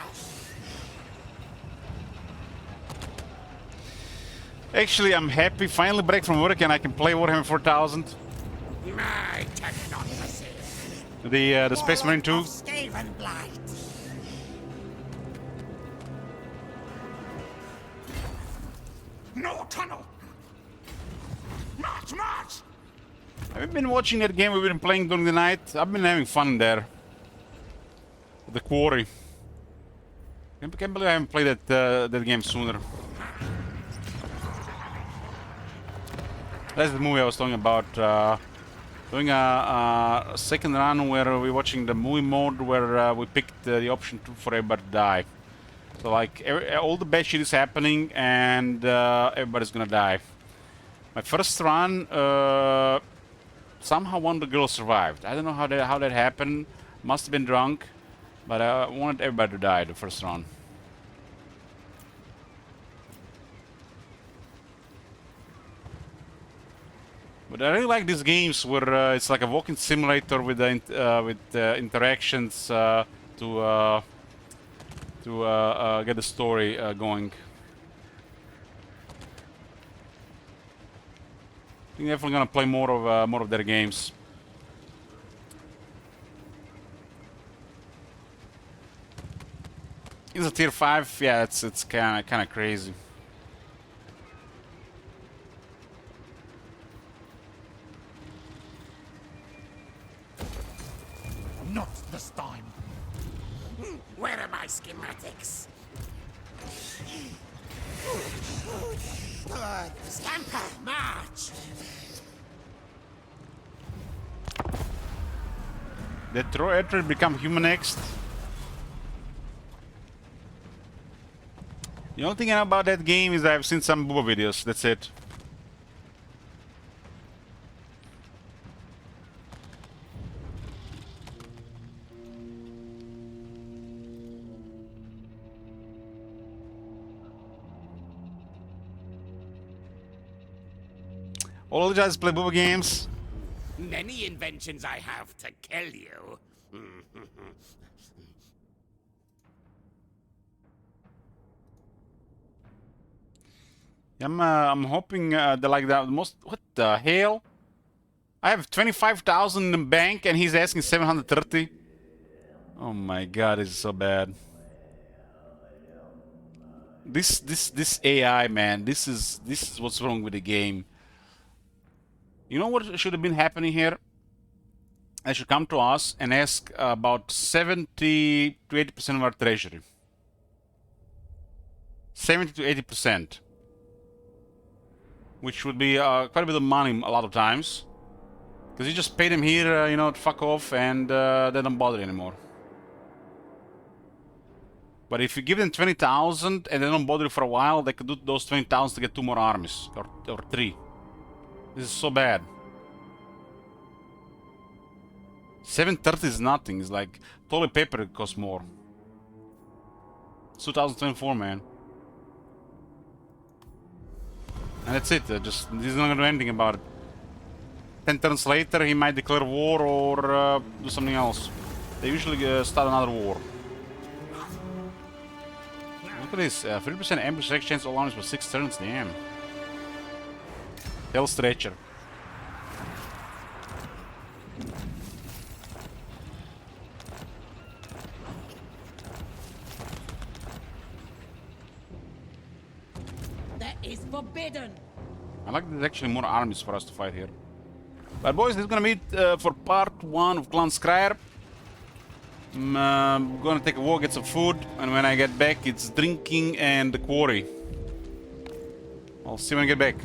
Actually, I'm happy. Finally break from work and I can play Warhammer 4000. My technocracy. The Space Marine 2. Skaven blight. No tunnel. March! I've been watching that game we've been playing during the night. I've been having fun there. The Quarry. I can't believe I haven't played that game sooner. That's the movie I was talking about. Doing a second run where we're watching the movie mode where we picked the option for everybody to die. So like all the bad shit is happening and everybody's gonna die. My first run, somehow one of the girls survived. I don't know how that happened. Must have been drunk, but I wanted everybody to die the first run. But I really like these games where it's like a walking simulator with interactions to get the story going. I think definitely gonna play more of their games. Is a tier 5? Yeah, it's kind of crazy. Not this time. Where are my schematics? Good. Scamper, march! Did Troy become human next? The only thing I know about that game is I've seen some Booba videos, that's it. All the guys play Booba games. Many inventions I have to kill you. I'm hoping they're like that. Most. What the hell? I have 25,000 in the bank, and he's asking 730. Oh my God, this is so bad. This AI, man. This is what's wrong with the game. You know what should have been happening here? They should come to us and ask about 70 to 80% of our treasury. 70 to 80%. Which would be quite a bit of money a lot of times. Because you just pay them here, you know, to fuck off, and they don't bother anymore. But if you give them 20,000 and they don't bother you for a while, they could do those 20,000 to get 2 more armies. Or 3. This is so bad. 730 is nothing. It's like toilet paper costs more. It's 2024, man. And that's it. He's not gonna do anything about it. 10 turns later, he might declare war or do something else. They usually start another war. Look at this. 3% ambush exchange all armies for 6 turns. Damn. Hell stretcher. That is forbidden. I like there's actually more armies for us to fight here. But boys, this is gonna be it for part 1 of Clan Skryre. I'm gonna take a walk, get some food, and when I get back, it's drinking and the quarry. I'll see you when I get back.